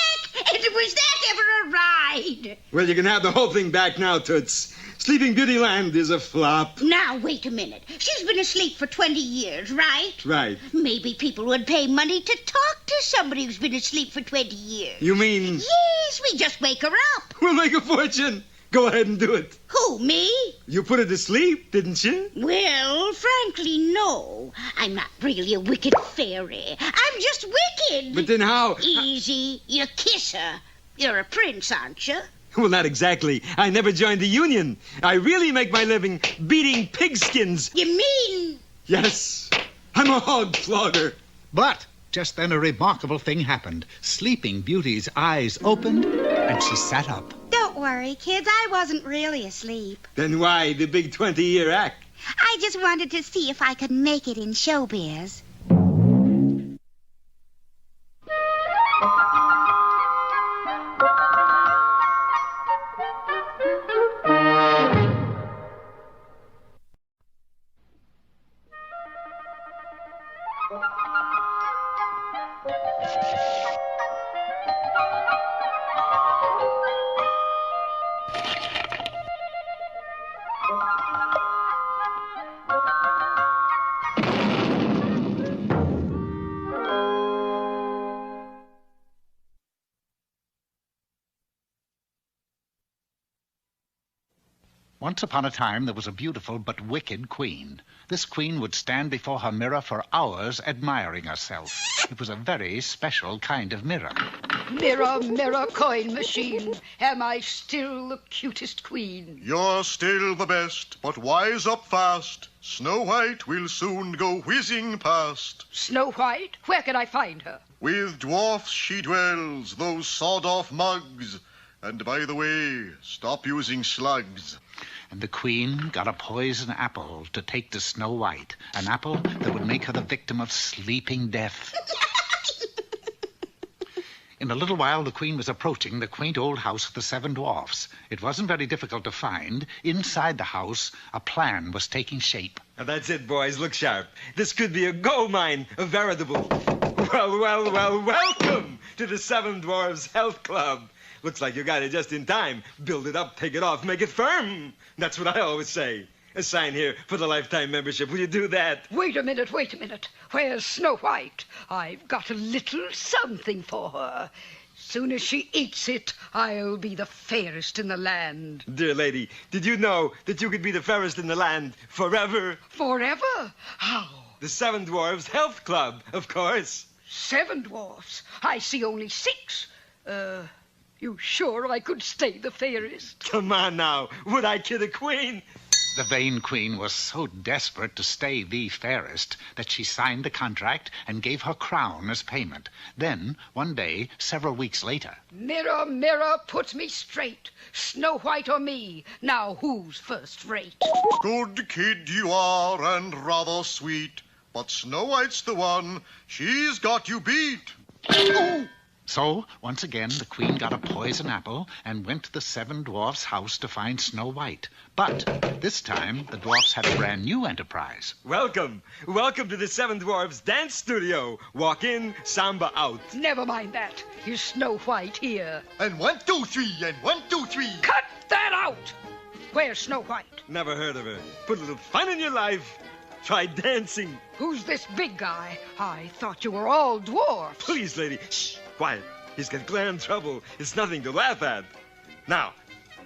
And was that ever a ride? Well, you can have the whole thing back now, Toots. Sleeping Beauty Land is a flop. Now, wait a minute. She's been asleep for 20 years, right? Right. Maybe people would pay money to talk to somebody who's been asleep for 20 years. You mean... Yes, we just wake her up. We'll make a fortune. Go ahead and do it. Who, me? You put her to sleep, didn't you? Well, frankly, no. I'm not really a wicked fairy. I'm just wicked. But then how... Easy. You kiss her. You're a prince, aren't you? Well, not exactly. I never joined the union. I really make my living beating pigskins. You mean... Yes. I'm a hog flogger. But just then a remarkable thing happened. Sleeping Beauty's eyes opened, and she sat up. Don't worry, kids. I wasn't really asleep. Then why the big 20-year act? I just wanted to see if I could make it in showbiz. Once upon a time, there was a beautiful but wicked queen. This queen would stand before her mirror for hours admiring herself. It was a very special kind of mirror. Mirror, mirror, coin machine, am I still the cutest queen? You're still the best, but wise up fast. Snow White will soon go whizzing past. Snow White? Where can I find her? With dwarfs she dwells, those sawed-off mugs. And by the way, stop using slugs. And the queen got a poison apple to take to Snow White, an apple that would make her the victim of sleeping death. In a little while, the queen was approaching the quaint old house of the 7 dwarfs. It wasn't very difficult to find. Inside the house, a plan was taking shape. Now that's it, boys. Look sharp. This could be a gold mine, a veritable... Well, welcome to the 7 Dwarfs Health Club. Looks like you got it just in time. Build it up, take it off, make it firm. That's what I always say. A sign here for the lifetime membership. Will you do that? Wait a minute. Where's Snow White? I've got a little something for her. Soon as she eats it, I'll be the fairest in the land. Dear lady, did you know that you could be the fairest in the land forever? Forever? How? The 7 Dwarfs Health Club, of course. 7 dwarfs? I see only 6. You sure I could stay the fairest? Come on now. Would I kid a queen? The vain queen was so desperate to stay the fairest that she signed the contract and gave her crown as payment. Then, one day, several weeks later... Mirror, mirror, put me straight. Snow White or me? Now who's first rate? Good kid you are and rather sweet. But Snow White's the one. She's got you beat. Oh! So, once again, the queen got a poison apple and went to the 7 dwarfs' house to find Snow White. But this time, the dwarfs had a brand new enterprise. Welcome to the 7 Dwarfs Dance Studio. Walk in, samba out. Never mind that. Here's Snow White here. And 1, 2, 3, and 1, 2, 3. Cut that out! Where's Snow White? Never heard of her. Put a little fun in your life. Try dancing. Who's this big guy? I thought you were all dwarfs. Please, lady. Shh, quiet. He's got grand trouble. It's nothing to laugh at. Now,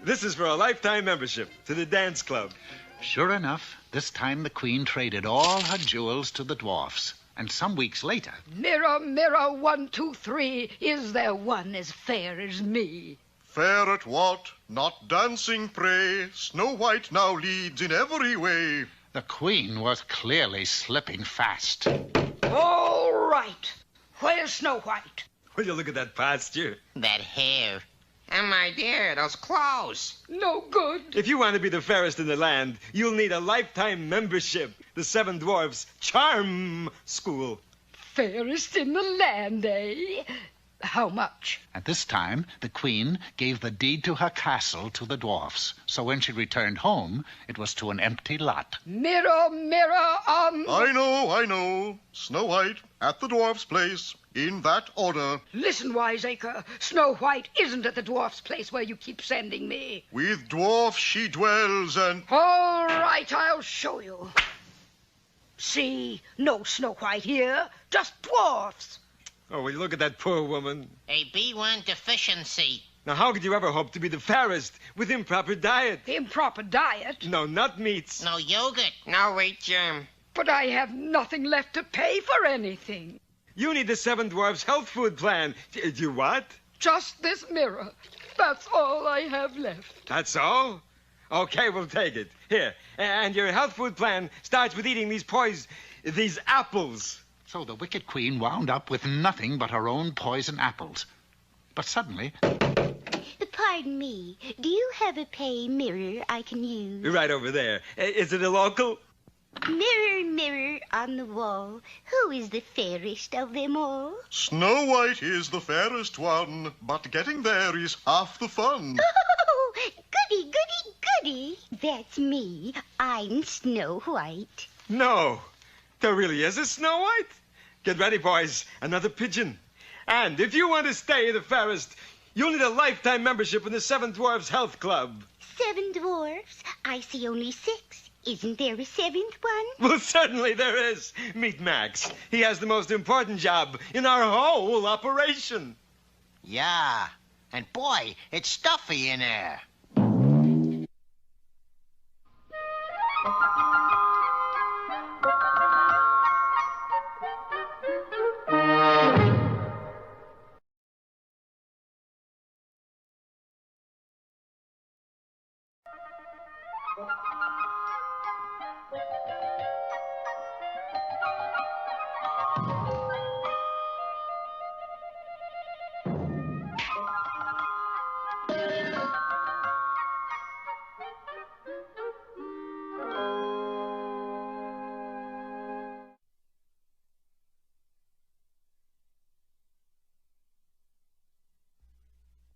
this is for a lifetime membership to the dance club. Sure enough, this time the queen traded all her jewels to the dwarfs. And some weeks later... Mirror, mirror, 1, 2, 3, is there one as fair as me? Fair at what? Not dancing, pray. Snow White now leads in every way. The queen was clearly slipping fast. All right. Where's Snow White? Will you look at that posture? That hair. And my dear, those clothes. No good. If you want to be the fairest in the land, you'll need a lifetime membership. The 7 Dwarfs Charm School. Fairest in the land, eh? How much? At this time, the queen gave the deed to her castle to the dwarfs. So when she returned home, it was to an empty lot. Mirror, mirror on... I know. Snow White at the dwarf's place, in that order. Listen, wiseacre. Snow White isn't at the dwarf's place where you keep sending me. With dwarfs she dwells and... All right, I'll show you. See, no Snow White here, just dwarfs. Oh, will you look at that poor woman? A B1 deficiency. Now, how could you ever hope to be the fairest with improper diet? Improper diet? No, not meats. No yogurt. No wheat germ. But I have nothing left to pay for anything. You need the 7 Dwarfs Health Food Plan. You what? Just this mirror. That's all I have left. That's all? Okay, we'll take it. Here. And your health food plan starts with eating these apples. So the wicked queen wound up with nothing but her own poison apples. But suddenly... Pardon me. Do you have a pay mirror I can use? Right over there. Is it a local? Mirror, mirror on the wall, who is the fairest of them all? Snow White is the fairest one, but getting there is half the fun. Oh, goody, goody, goody. That's me. I'm Snow White. No. There really is a Snow White? Get ready, boys. Another pigeon. And if you want to stay the fairest, you'll need a lifetime membership in the 7 Dwarfs Health Club. 7 dwarfs? I see only 6. Isn't there a 7th one? Well, certainly there is. Meet Max. He has the most important job in our whole operation. Yeah. And boy, it's stuffy in there.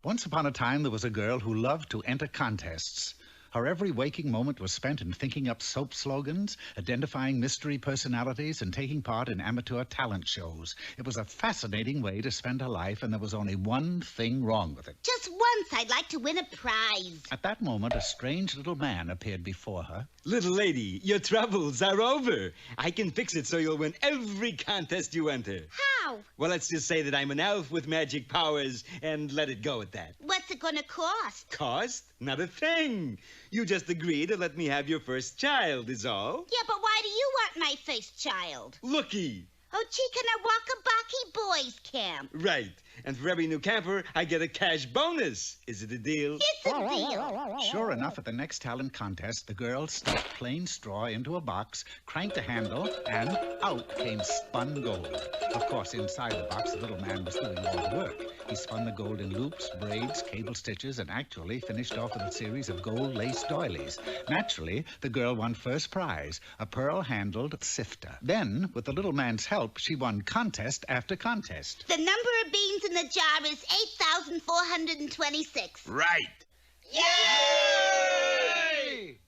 Once upon a time, there was a girl who loved to enter contests. Her every waking moment was spent in thinking up soap slogans, identifying mystery personalities, and taking part in amateur talent shows. It was a fascinating way to spend her life, and there was only one thing wrong with it. Just once I'd like to win a prize. At that moment, a strange little man appeared before her. Little lady, your troubles are over. I can fix it so you'll win every contest you enter. How? Well, let's just say that I'm an elf with magic powers, and let it go at that. What's it gonna cost? Cost? Not a thing. You just agree to let me have your first child, is all. Yeah, but why do you want my first child? Looky. Oh, Chikanawakabaki Boys Camp. Right. And for every new camper, I get a cash bonus. Is it a deal? It's a deal. Sure enough, at the next talent contest, the girl stuffed plain straw into a box, cranked a handle, and out came spun gold. Of course, inside the box, the little man was doing all the work. He spun the gold in loops, braids, cable stitches, and actually finished off with a series of gold lace doilies. Naturally, the girl won first prize, a pearl-handled sifter. Then, with the little man's help, she won contest after contest. The number of beans in the jar is 8,426. Right. Yay!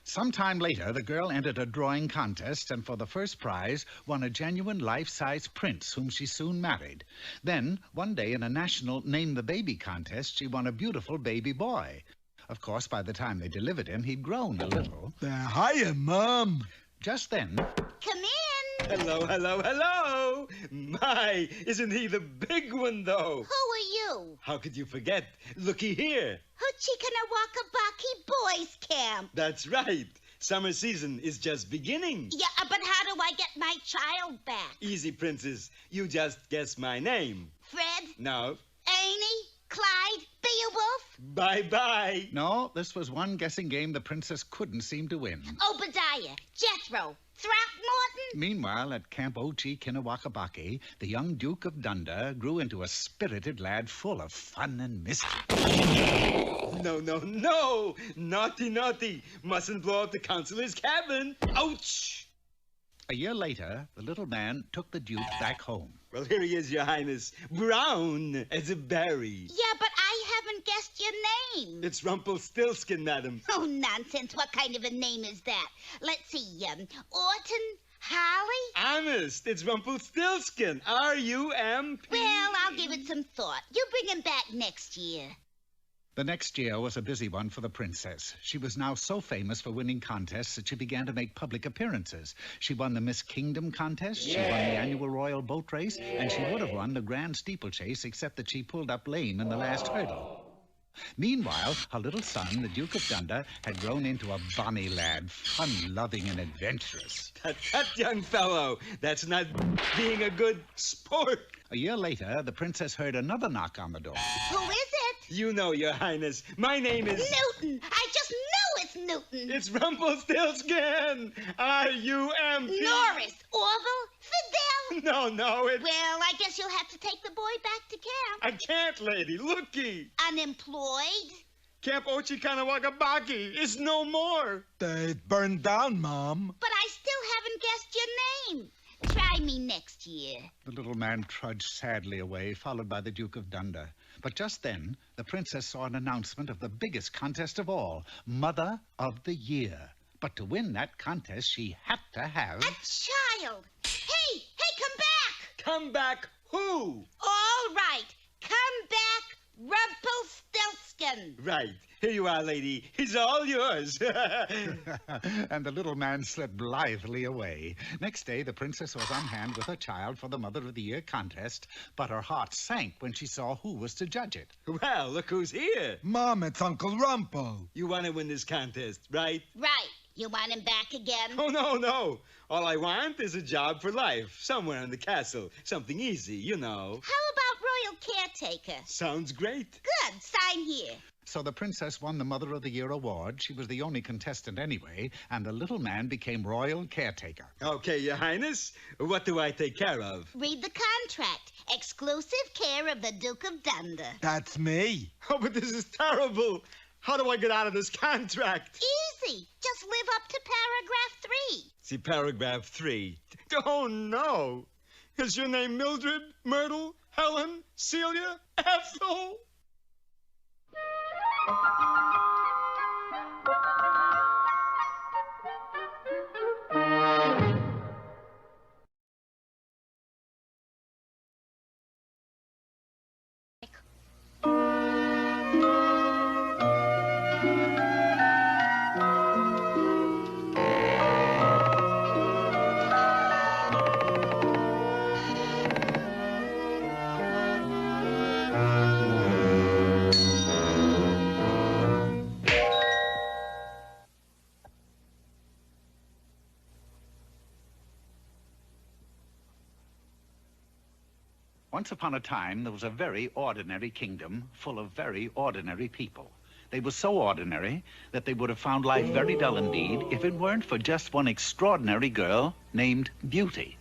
Sometime later, the girl entered a drawing contest and for the first prize won a genuine life-size prince whom she soon married. Then, one day in a national Name the Baby contest, she won a beautiful baby boy. Of course, by the time they delivered him, he'd grown a little. Hiya, Mom. Just then... Come in. Hello, hello, hello. My, isn't he the big one, though? Who are you? How could you forget? Looky here. Chikanawakabaki Boys Camp. That's right. Summer season is just beginning. Yeah, but how do I get my child back? Easy, princess. You just guess my name. Fred? No. Annie? Clyde? Beowulf? Bye-bye. No, this was one guessing game the princess couldn't seem to win. Obadiah? Jethro? Throckmorton? Meanwhile, at Camp Ochi-Kinawakabaki, the young Duke of Dunder grew into a spirited lad full of fun and mischief. No, no, no! Naughty, naughty! Mustn't blow up the counselor's cabin! Ouch! A year later, the little man took the Duke back home. Well, here he is, Your Highness. Brown as a berry. Yeah, but I haven't guessed your name. It's Rumpelstiltskin, madam. Oh, nonsense. What kind of a name is that? Let's see, Orton? Holly? Honest, it's Rumpelstiltskin. R-U-M-P... Well, I'll give it some thought. You bring him back next year. The next year was a busy one for the princess. She was now so famous for winning contests that she began to make public appearances. She won the Miss Kingdom contest, she won the annual royal boat race, and she would have won the grand steeplechase except that she pulled up lame in the last hurdle. Meanwhile, her little son, the Duke of Dunder, had grown into a bonny lad, fun-loving and adventurous. Tut, young fellow. That's not being a good sport. A year later, the princess heard another knock on the door. Who is it? You know, Your Highness. My name is... Newton. I just know it's Newton. It's Rumpelstiltskin. R-U-M-P... Norris. Orville. Fidel. No, it's... Well, I guess you'll have to take the boy back to camp. I can't, lady. Looky. Unemployed? Camp Ochi-Kinawakabaki is no more. It burned down, Mom. But I still haven't guessed your name. Try me next year. The little man trudged sadly away, followed by the Duke of Dunder. But just then, the princess saw an announcement of the biggest contest of all, Mother of the Year. But to win that contest, she had to have... A child! Hey, come back! Come back who? All right, come back, Rumpelstiltskin. Right. Here you are, lady. He's all yours. And the little man slipped blithely away. Next day, the princess was on hand with her child for the Mother of the Year contest, but her heart sank when she saw who was to judge it. Well, look who's here. Mom, it's Uncle Rumpo. You want to win this contest, right? Right. You want him back again? Oh, no. All I want is a job for life, somewhere in the castle. Something easy, you know. How about royal caretaker? Sounds great. Good. Sign here. So the princess won the Mother of the Year award. She was the only contestant anyway, and the little man became royal caretaker. Okay, Your Highness. What do I take care of? Read the contract. Exclusive care of the Duke of Dunder. That's me. Oh, but this is terrible. How do I get out of this contract? Easy. Just live up to paragraph 3. See, paragraph 3. Oh, no. Is your name Mildred, Myrtle, Helen, Celia, Ethel? Once upon a time, there was a very ordinary kingdom full of very ordinary people. They were so ordinary that they would have found life very dull indeed if it weren't for just one extraordinary girl named Beauty.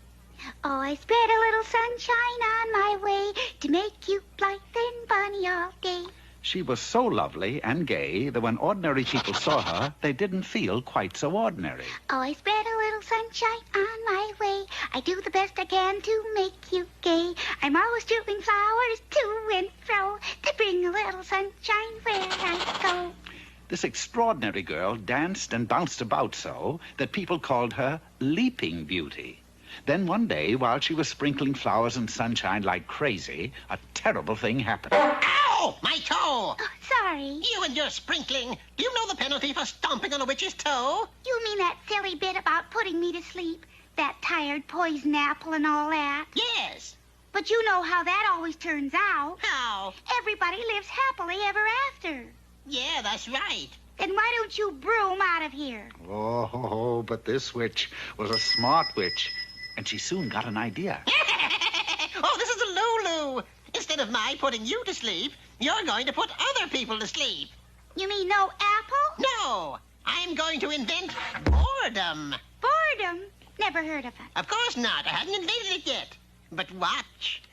Oh, I spread a little sunshine on my way to make you blithe and bonny all day. She was so lovely and gay that when ordinary people saw her, they didn't feel quite so ordinary. Oh, I spread a little sunshine on my way. I do the best I can to make you gay. I'm always strewn flowers to and fro to bring a little sunshine where I go. This extraordinary girl danced and bounced about so that people called her Leaping Beauty. Then one day, while she was sprinkling flowers and sunshine like crazy, a terrible thing happened. Ow! My toe! Oh, sorry. You and your sprinkling. Do you know the penalty for stomping on a witch's toe? You mean that silly bit about putting me to sleep? That tired poison apple and all that? Yes. But you know how that always turns out. How? Everybody lives happily ever after. Yeah, that's right. Then why don't you broom out of here? Oh, but this witch was a smart witch, and she soon got an idea. Oh, this is a Lulu. Instead of my putting you to sleep, you're going to put other people to sleep. You mean no apple? No, I'm going to invent boredom. Boredom? Never heard of it. Of course not. I haven't invented it yet. But watch.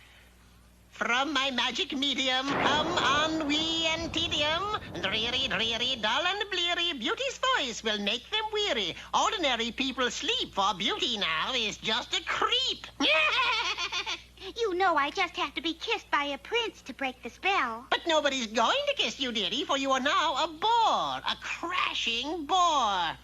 From my magic medium come ennui and tedium. Dreary, dreary, dull and bleary. Beauty's voice will make them weary. Ordinary people sleep, for beauty now is just a creep. You know I just have to be kissed by a prince to break the spell. But nobody's going to kiss you, dearie, for you are now a bore. A crashing bore.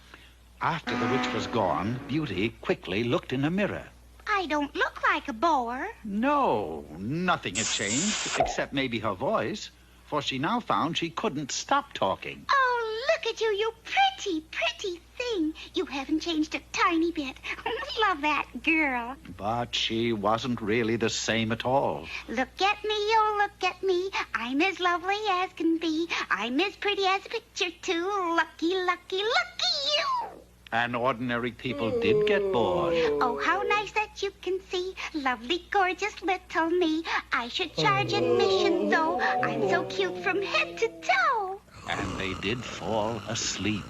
After the witch was gone, Beauty quickly looked in a mirror. I don't look like a bore. No, nothing had changed, except maybe her voice, for she now found she couldn't stop talking. Oh, look at you, you pretty, pretty thing. You haven't changed a tiny bit. Love that girl. But she wasn't really the same at all. Look at me, oh, look at me. I'm as lovely as can be. I'm as pretty as a picture, too. Lucky, lucky, lucky you. And ordinary people did get bored. Oh, how nice that you can see. Lovely, gorgeous little me. I should charge admission, though. I'm so cute from head to toe. And they did fall asleep.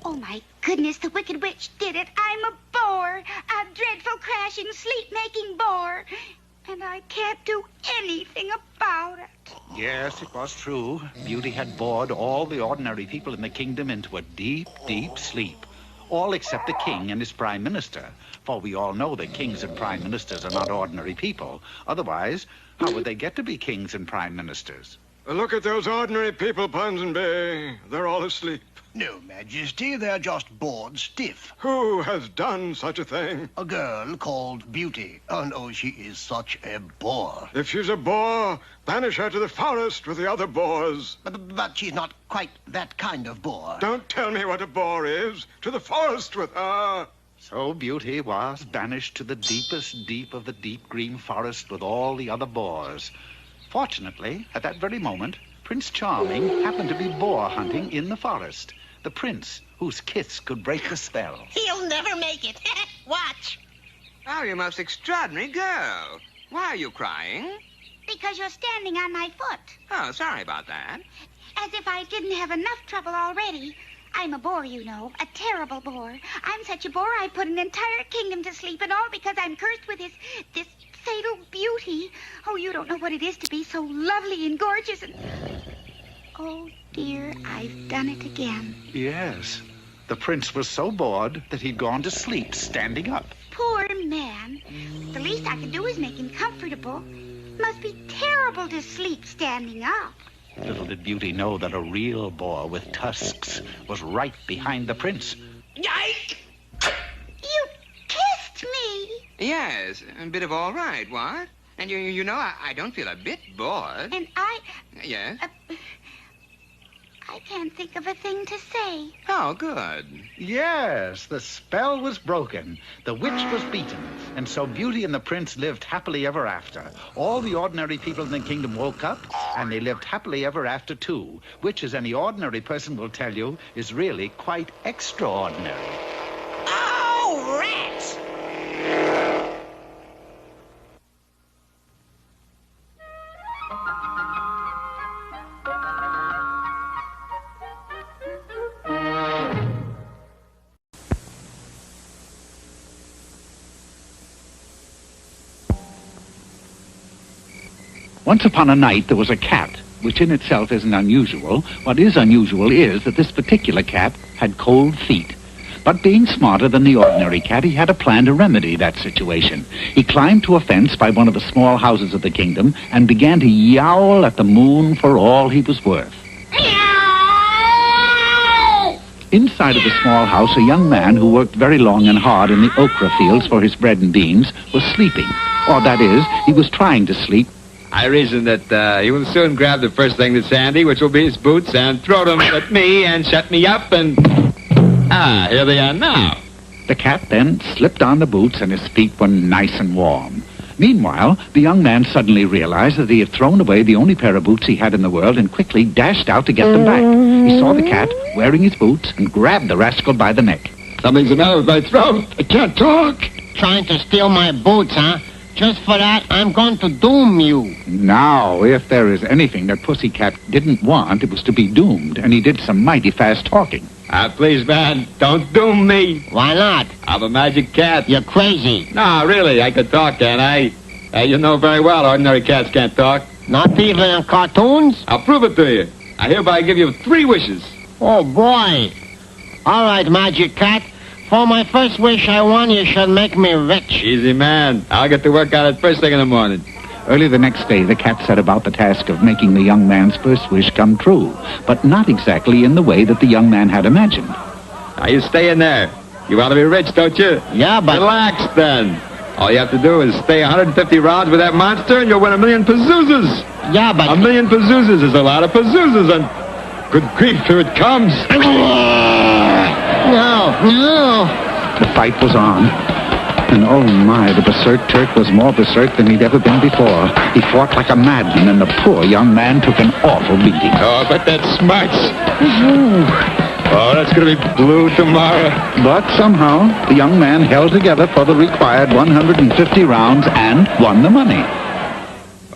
Oh, my goodness, the Wicked Witch did it. I'm a bore. A dreadful, crashing, sleep-making bore. And I can't do anything about it. Yes, it was true. Beauty had bored all the ordinary people in the kingdom into a deep, deep sleep. All except the king and his prime minister. For we all know that kings and prime ministers are not ordinary people. Otherwise, how would they get to be kings and prime ministers? Look at those ordinary people, Ponsonby. They're all asleep. No, Majesty, they're just bored stiff. Who has done such a thing? A girl called Beauty. Oh, no, she is such a bore. If she's a bore, banish her to the forest with the other boars. But she's not quite that kind of bore. Don't tell me what a bore is. To the forest with her. So Beauty was banished to the deepest deep of the deep green forest with all the other boars. Fortunately, at that very moment, Prince Charming happened to be boar hunting in the forest. The prince whose kiss could break the spell. He'll never make it. Watch. Oh, you most extraordinary girl. Why are you crying? Because you're standing on my foot. Oh, sorry about that. As if I didn't have enough trouble already. I'm a bore, you know, a terrible bore. I'm such a bore I put an entire kingdom to sleep, and all because I'm cursed with this fatal beauty. Oh, you don't know what it is to be so lovely and gorgeous and... Oh, dear, I've done it again. Yes. The prince was so bored that he'd gone to sleep standing up. Poor man. The least I can do is make him comfortable. Must be terrible to sleep standing up. Little did Beauty know that a real boar with tusks was right behind the prince. Yike! You kissed me. Yes, a bit of all right, what? And you know, I don't feel a bit bored. And I... Yes? I can't think of a thing to say. Oh, good. Yes, the spell was broken. The witch was beaten. And so Beauty and the prince lived happily ever after. All the ordinary people in the kingdom woke up, and they lived happily ever after, too. Which, as any ordinary person will tell you, is really quite extraordinary. Oh, rats! Once upon a night, there was a cat, which in itself isn't unusual. What is unusual is that this particular cat had cold feet. But being smarter than the ordinary cat, he had a plan to remedy that situation. He climbed to a fence by one of the small houses of the kingdom and began to yowl at the moon for all he was worth. Inside of the small house, a young man who worked very long and hard in the okra fields for his bread and beans was sleeping. Or that is, he was trying to sleep. I reason that he will soon grab the first thing that's handy, which will be his boots, and throw them at me and shut me up, and... here they are now. The cat then slipped on the boots, and his feet were nice and warm. Meanwhile, the young man suddenly realized that he had thrown away the only pair of boots he had in the world and quickly dashed out to get them back. He saw the cat wearing his boots and grabbed the rascal by the neck. Something's the matter with my throat. I can't talk. Trying to steal my boots, huh? Just for that, I'm going to doom you. Now, if there is anything that Pussycat didn't want, it was to be doomed, and he did some mighty fast talking. Please, man, don't doom me. Why not? I'm a magic cat. You're crazy. No, really, I could talk, can't I? You know very well ordinary cats can't talk. Not even in cartoons? I'll prove it to you. I hereby give you 3 wishes. Oh, boy. All right, magic cat. For my first wish, I want you should make me rich. Easy, man. I'll get to work on it first thing in the morning. Early the next day, the cat set about the task of making the young man's first wish come true, but not exactly in the way that the young man had imagined. Now, you stay in there. You want to be rich, don't you? Yeah, but... Relax, then. All you have to do is stay 150 rounds with that monster, and you'll win 1,000,000 pazoozas. Yeah, but... 1,000,000 pazoozas is a lot of pazoozas, and... Good grief, here it comes. No. The fight was on. And oh my, the berserk Turk was more berserk than he'd ever been before. He fought like a madman, and the poor young man took an awful beating. Oh, but that smarts. Oh, that's going to be blue tomorrow. But somehow, the young man held together for the required 150 rounds and won the money.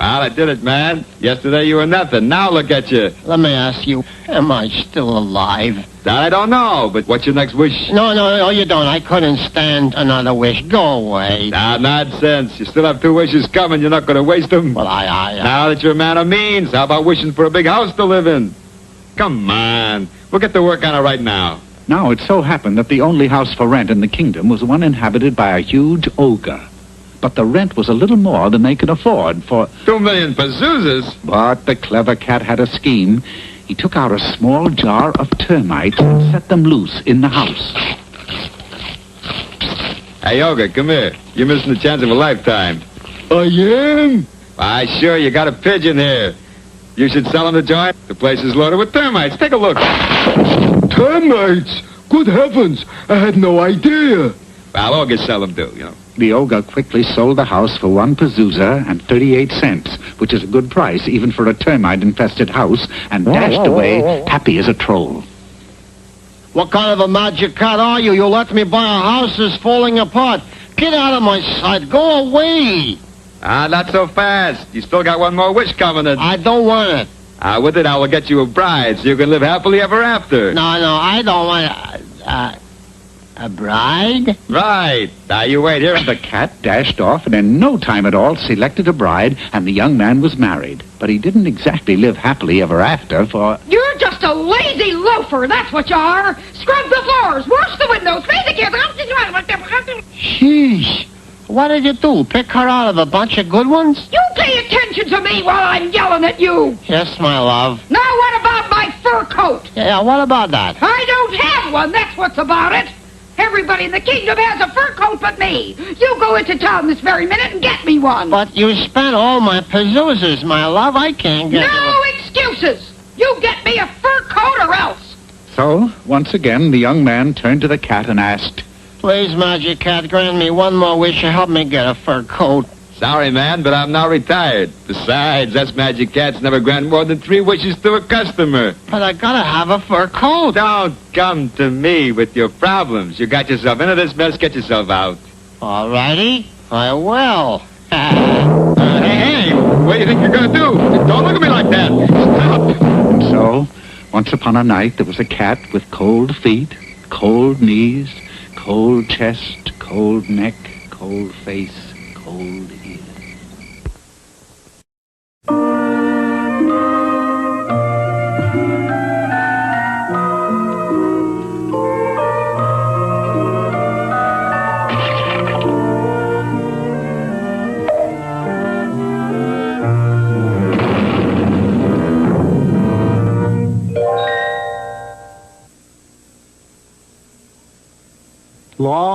Well, I did it, man. Yesterday you were nothing. Now look at you. Let me ask you, am I still alive? That I don't know, but what's your next wish? No, you don't. I couldn't stand another wish. Go away. Nah, nonsense. You still have 2 wishes coming. You're not going to waste them. Well, Now that you're a man of means, how about wishing for a big house to live in? Come on. We'll get to work on it right now. Now, it so happened that the only house for rent in the kingdom was one inhabited by a huge ogre. But the rent was a little more than they could afford for... 2,000,000 pazoozas? But the clever cat had a scheme. He took out a small jar of termites and set them loose in the house. Hey, Ogre, come here. You're missing the chance of a lifetime. I am? Why, sure, you got a pigeon here. You should sell him the joint. The place is loaded with termites. Take a look. Termites? Good heavens, I had no idea. Well, Ogres sell them too, you know. The ogre quickly sold the house for 1 pazooza and 38 cents, which is a good price even for a termite-infested house, and dashed away, happy as a troll. What kind of a magic cat are you? You let me buy a house that's falling apart. Get out of my sight. Go away. Not so fast. You still got 1 more wish coming in. I don't want it. With it, I will get you a bride so you can live happily ever after. No, I don't want a bride? Right. Now, you wait here. The cat dashed off and in no time at all selected a bride, and the young man was married. But he didn't exactly live happily ever after, for... You're just a lazy loafer, that's what you are. Scrub the floors, wash the windows, feed the kids. Sheesh. What did you do? Pick her out of a bunch of good ones? You pay attention to me while I'm yelling at you. Yes, my love. Now what about my fur coat? Yeah, what about that? I don't have one, that's what's about it. Everybody in the kingdom has a fur coat but me. You go into town this very minute and get me one. But you spent all my pezoozers, my love. I can't get No excuses. You get me a fur coat or else. So, once again, the young man turned to the cat and asked, Please, Magic Cat, grant me one more wish and help me get a fur coat. Sorry, man, but I'm now retired. Besides, us Magic Cats never grant more than 3 wishes to a customer. But I gotta have a fur coat. Don't come to me with your problems. You got yourself into this mess, get yourself out. All righty, I will. Hey, what do you think you're gonna do? Don't look at me like that. Stop. And so, once upon a night, there was a cat with cold feet, cold knees, cold chest, cold neck, cold face, cold ears.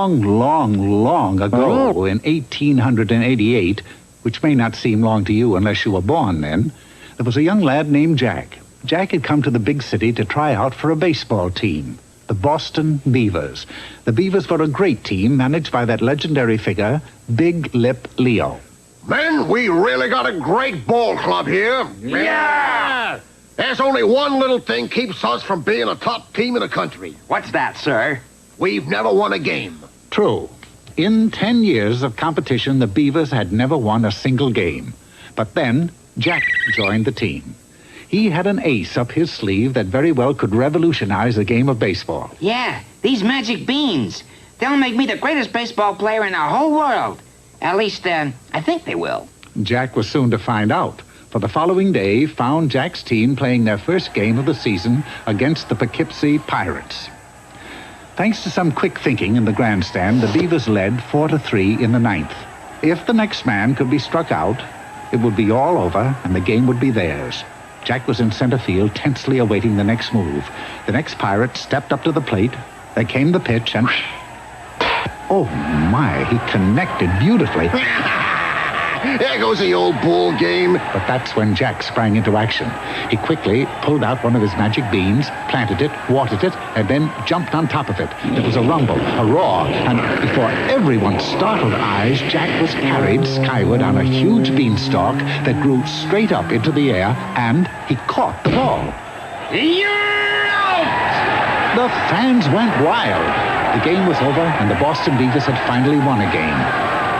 Long ago, in 1888, which may not seem long to you unless you were born then, there was a young lad named Jack. Jack had come to the big city to try out for a baseball team, the Boston Beavers. The Beavers were a great team managed by that legendary figure, Big Lip Leo. Men, we really got a great ball club here. Yeah! There's only one little thing keeps us from being a top team in the country. What's that, sir? We've never won a game. True. In 10 years of competition, the Beavers had never won a single game. But then, Jack joined the team. He had an ace up his sleeve that very well could revolutionize the game of baseball. Yeah, these magic beans. They'll make me the greatest baseball player in the whole world. At least, I think they will. Jack was soon to find out, for the following day found Jack's team playing their first game of the season against the Poughkeepsie Pirates. Thanks to some quick thinking in the grandstand, the Beavers led 4-3 in the 9th. If the next man could be struck out, it would be all over and the game would be theirs. Jack was in center field, tensely awaiting the next move. The next Pirate stepped up to the plate. There came the pitch and... Oh, my, he connected beautifully. There goes the old bull game. But that's when Jack sprang into action. He quickly pulled out one of his magic beans, planted it, watered it, and then jumped on top of it. There was a rumble, a roar, and before everyone's startled eyes, Jack was carried skyward on a huge beanstalk that grew straight up into the air, and he caught the ball. You're out! The fans went wild. The game was over, and the Boston Beavers had finally won a game.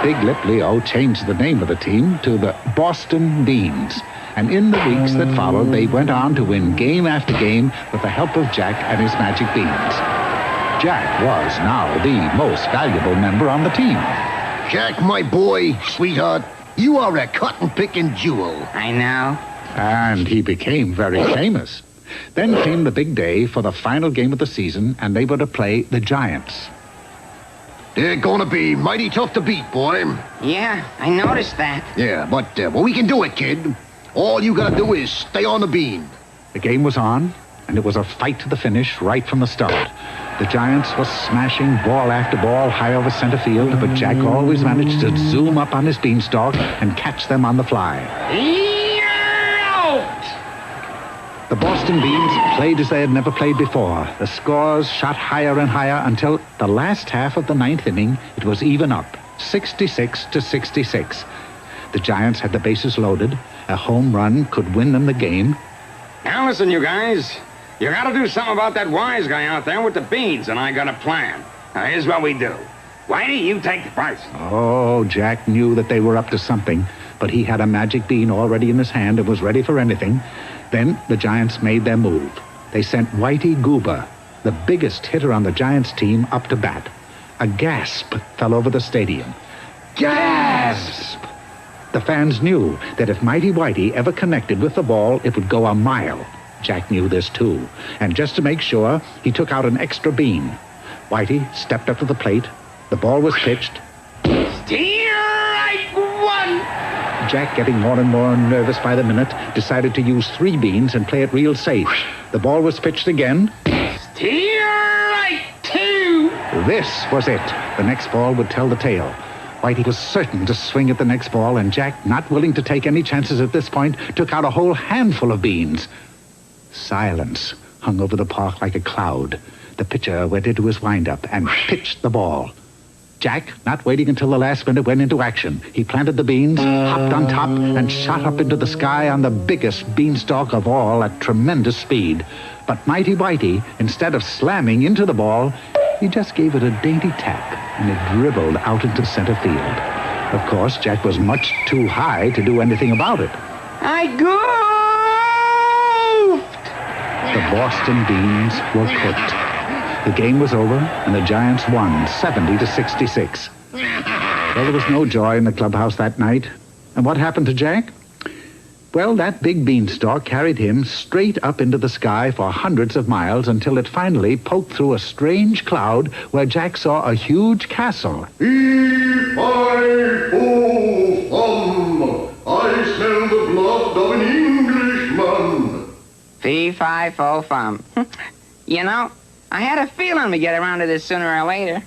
Big Lip Leo changed the name of the team to the Boston Beans. And in the weeks that followed, they went on to win game after game with the help of Jack and his magic beans. Jack was now the most valuable member on the team. Jack, my boy, sweetheart, you are a cotton-picking jewel. I know. And he became very famous. Then came the big day for the final game of the season, and they were to play the Giants. They're gonna be mighty tough to beat, boy. Yeah, I noticed that. Yeah, but we can do it, kid. All you gotta do is stay on the bean. The game was on, and it was a fight to the finish right from the start. The Giants were smashing ball after ball high over center field, but Jack always managed to zoom up on his beanstalk and catch them on the fly. You're out! The Boston Beans played as they had never played before. The scores shot higher and higher until the last half of the 9th inning, it was even up, 66-66. The Giants had the bases loaded. A home run could win them the game. Now listen, you guys. You gotta do something about that wise guy out there with the beans, and I got a plan. Now here's what we do. Whitey, you take the price. Oh, Jack knew that they were up to something, but he had a magic bean already in his hand and was ready for anything. Then the Giants made their move. They sent Whitey Goober, the biggest hitter on the Giants team, up to bat. A gasp fell over the stadium. Gasp! The fans knew that if Mighty Whitey ever connected with the ball, it would go a mile. Jack knew this too, and just to make sure, he took out an extra bean. Whitey stepped up to the plate. The ball was pitched. Strike one! Jack, getting more and more nervous by the minute, decided to use 3 beans and play it real safe. The ball was pitched again. Strike two! This was it. The next ball would tell the tale. Whitey was certain to swing at the next ball, and Jack, not willing to take any chances at this point, took out a whole handful of beans. Silence hung over the park like a cloud. The pitcher went into his windup and pitched the ball. Jack, not waiting until the last minute, went into action. He planted the beans, hopped on top, and shot up into the sky on the biggest beanstalk of all at tremendous speed. But Mighty Whitey, instead of slamming into the ball, he just gave it a dainty tap, and it dribbled out into center field. Of course, Jack was much too high to do anything about it. I goofed! The Boston beans were cooked. The game was over, and the Giants won 70-66. Well, there was no joy in the clubhouse that night. And what happened to Jack? Well, that big beanstalk carried him straight up into the sky for hundreds of miles until it finally poked through a strange cloud where Jack saw a huge castle. Fee-fi-fo-fum, I smell the blood of an Englishman. Fee-fi-fo-fum. You know, I had a feeling we'd get around to this sooner or later.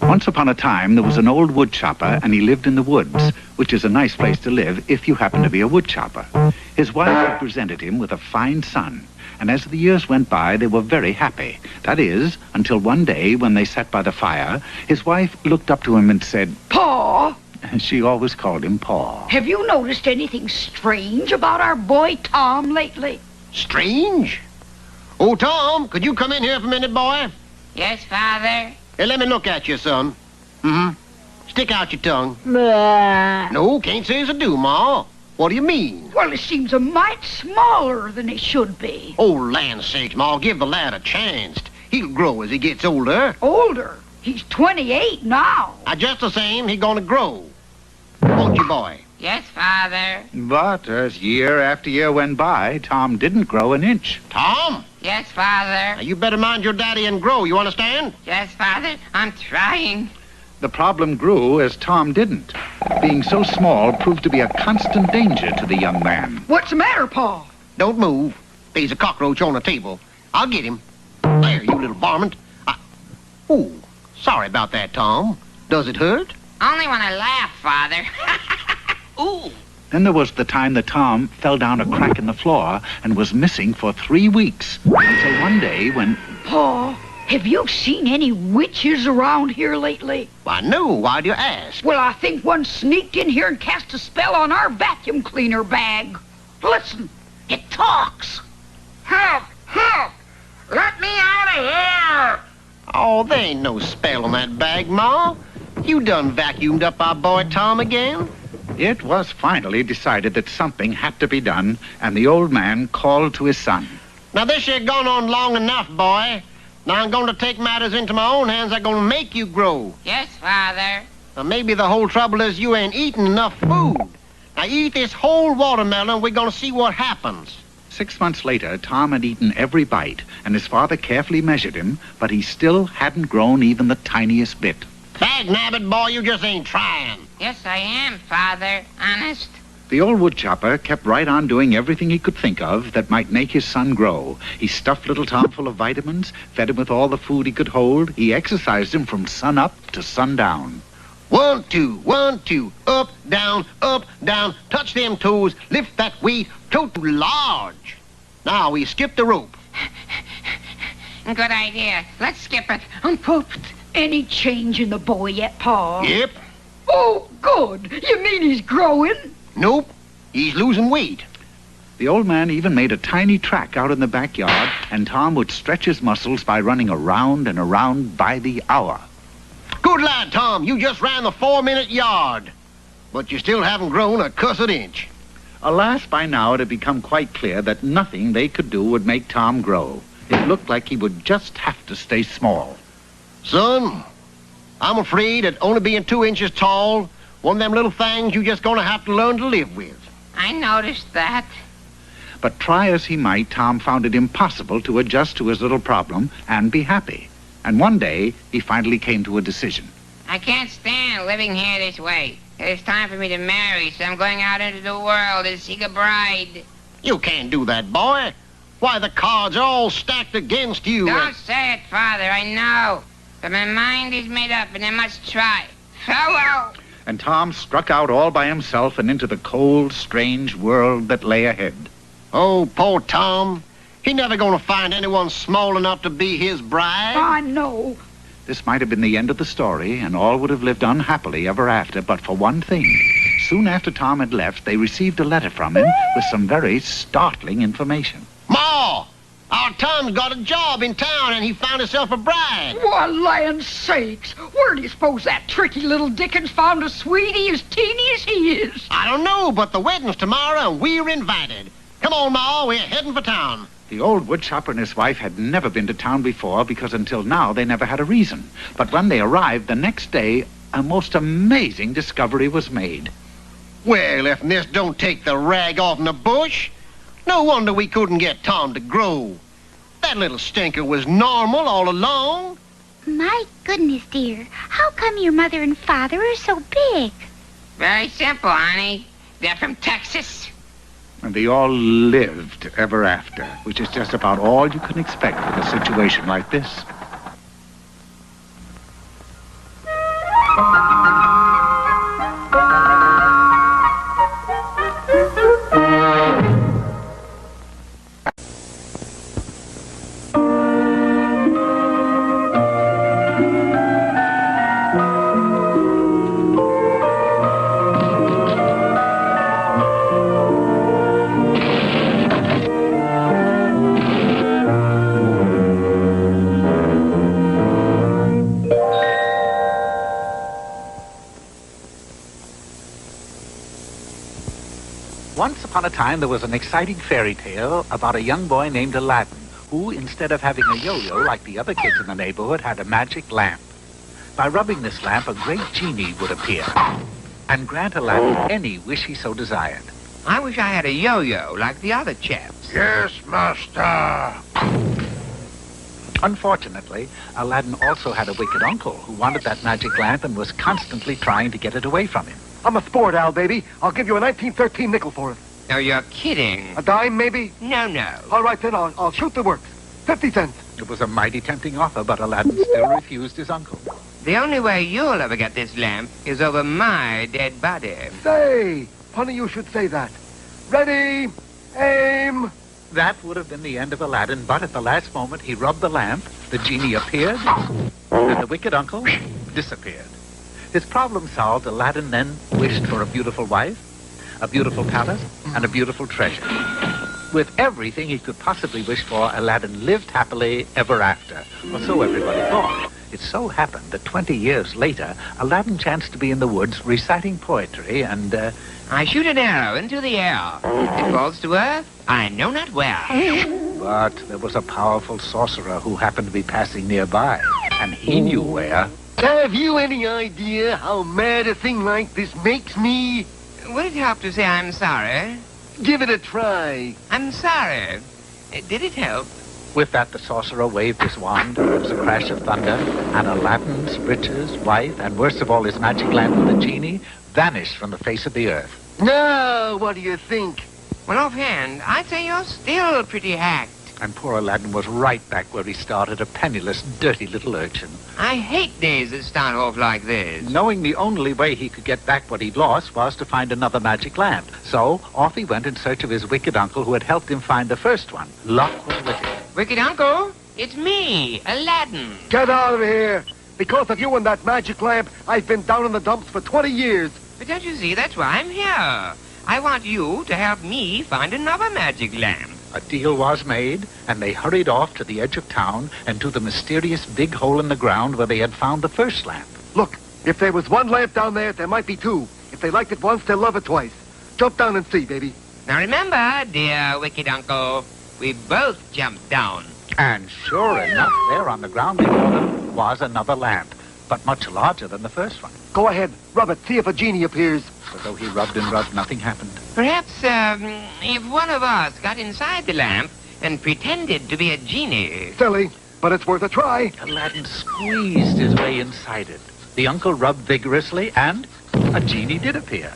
Once upon a time, there was an old wood chopper, and he lived in the woods, which is a nice place to live if you happen to be a wood chopper. His wife had presented him with a fine son, and as the years went by, they were very happy. That is, until one day, when they sat by the fire, his wife looked up to him and said, Pa, she always called him Pa. have you noticed anything strange about our boy Tom lately? Strange? Oh, Tom, could you come in here for a minute, boy? Yes, Father? Hey, let me look at you, son. Stick out your tongue. No, can't say as I do, Ma. What do you mean? Well, he seems a mite smaller than he should be. Oh, land sakes, Ma, give the lad a chance. He'll grow as he gets older. Older? He's 28 now. Just the same, he's gonna grow. Won't you, boy? Yes, Father. But as year after year went by, Tom didn't grow an inch. Tom? Yes, Father. Now, you better mind your daddy and grow, you understand? Yes, Father. I'm trying. The problem grew as Tom didn't. Being so small proved to be a constant danger to the young man. What's the matter, Pa? Don't move. There's a cockroach on the table. I'll get him. There, you little varmint. Oh, sorry about that, Tom. Does it hurt? Only when I laugh, Father. Ooh. Then there was the time that Tom fell down a crack in the floor and was missing for 3 weeks. Until one day when... Pa, have you seen any witches around here lately? Why, no. Why do you ask? Well, I think one sneaked in here and cast a spell on our vacuum cleaner bag. Listen, it talks. Help! Help! Let me out of here! Oh, there ain't no spell on that bag, Ma. You done vacuumed up our boy Tom again? It was finally decided that something had to be done, and the old man called to his son. Now, this here gone on long enough, boy. Now, I'm going to take matters into my own hands. I'm going to make you grow. Yes, Father. Now, maybe the whole trouble is you ain't eating enough food. Now, eat this whole watermelon, and we're going to see what happens. 6 months later, Tom had eaten every bite, and his father carefully measured him, but he still hadn't grown even the tiniest bit. Dag nabbit, boy, you just ain't trying. Yes, I am, Father. Honest. The old woodchopper kept right on doing everything he could think of that might make his son grow. He stuffed little Tom full of vitamins, fed him with all the food he could hold. He exercised him from sun up to sundown. 1, 2, 1, 2, up, down, touch them toes, lift that weight, toe to large. Now we skip the rope. Good idea. Let's skip it. I'm pooped. Any change in the boy yet, Pa? Yep. Oh, good. You mean he's growing? Nope, he's losing weight. The old man even made a tiny track out in the backyard, and Tom would stretch his muscles by running around and around by the hour. Good lad, Tom. You just ran the 4-minute yard. But you still haven't grown a cussed inch. Alas, by now it had become quite clear that nothing they could do would make Tom grow. It looked like he would just have to stay small. Son, I'm afraid that only being 2 inches tall, one of them little things you just gonna have to learn to live with. I noticed that. But try as he might, Tom found it impossible to adjust to his little problem and be happy. And one day, he finally came to a decision. I can't stand living here this way. It's time for me to marry, so I'm going out into the world to seek a bride. You can't do that, boy. Why, the cards are all stacked against you. Don't say it, Father, I know. But my mind is made up, and I must try. Farewell! And Tom struck out all by himself and into the cold, strange world that lay ahead. Oh, poor Tom. He never gonna find anyone small enough to be his bride. I know. This might have been the end of the story, and all would have lived unhappily ever after, but for one thing. Soon after Tom had left, they received a letter from him with some very startling information. Ma! Our Tom's got a job in town, and he found himself a bride. Why, land sakes. Where do you suppose that tricky little Dickens found a sweetie as teeny as he is? I don't know, but the wedding's tomorrow, and we're invited. Come on, Ma, we're heading for town. The old woodchopper and his wife had never been to town before because until now they never had a reason. But when they arrived the next day, a most amazing discovery was made. Well, if this don't take the rag off in the bush, no wonder we couldn't get Tom to grow. That little stinker was normal all along. My goodness, dear. How come your mother and father are so big? Very simple, honey. They're from Texas. And they all lived ever after, which is just about all you can expect with a situation like this. Once upon a time, there was an exciting fairy tale about a young boy named Aladdin, who, instead of having a yo-yo like the other kids in the neighborhood, had a magic lamp. By rubbing this lamp, a great genie would appear and grant Aladdin any wish he so desired. I wish I had a yo-yo like the other chaps. Yes, master. Unfortunately, Aladdin also had a wicked uncle who wanted that magic lamp and was constantly trying to get it away from him. I'm a sport, Al, baby. I'll give you a 1913 nickel for it. No, you're kidding. A dime, maybe? No. All right, then, I'll shoot the works. 50 cents. It was a mighty tempting offer, but Aladdin still refused his uncle. The only way you'll ever get this lamp is over my dead body. Say, funny you should say that. Ready, aim. That would have been the end of Aladdin, but at the last moment he rubbed the lamp, the genie appeared, and the wicked uncle disappeared. His problem solved, Aladdin then wished for a beautiful wife, a beautiful palace, and a beautiful treasure. With everything he could possibly wish for, Aladdin lived happily ever after. Or so everybody thought. It so happened that 20 years later, Aladdin chanced to be in the woods reciting poetry and, I shoot an arrow into the air. It falls to earth, I know not where. But there was a powerful sorcerer who happened to be passing nearby, and he knew where. Have you any idea how mad a thing like this makes me? Would it help to say I'm sorry? Give it a try. I'm sorry. Did it help? With that, the sorcerer waved his wand, there was a crash of thunder, and Aladdin's riches, wife, and worst of all, his magic lamp with the genie, vanished from the face of the earth. No, what do you think? Well, offhand, I'd say you're still pretty hacked. And poor Aladdin was right back where he started, a penniless, dirty little urchin. I hate days that start off like this. Knowing the only way he could get back what he'd lost was to find another magic lamp. So off he went in search of his wicked uncle who had helped him find the first one. Luck was with him. Wicked uncle, it's me, Aladdin. Get out of here. Because of you and that magic lamp, I've been down in the dumps for 20 years. But don't you see, that's why I'm here. I want you to help me find another magic lamp. A deal was made, and they hurried off to the edge of town and to the mysterious big hole in the ground where they had found the first lamp. Look, if there was one lamp down there might be two. If they liked it once, they'll love it twice. Jump down and see, baby. Now remember, dear wicked uncle, we both jumped down. And sure enough, there on the ground before them was another lamp, but much larger than the first one. Go ahead, rub it, see if a genie appears. But though he rubbed and rubbed, nothing happened. Perhaps, if one of us got inside the lamp and pretended to be a genie. Silly, but it's worth a try. Aladdin squeezed his way inside it. The uncle rubbed vigorously, and a genie did appear.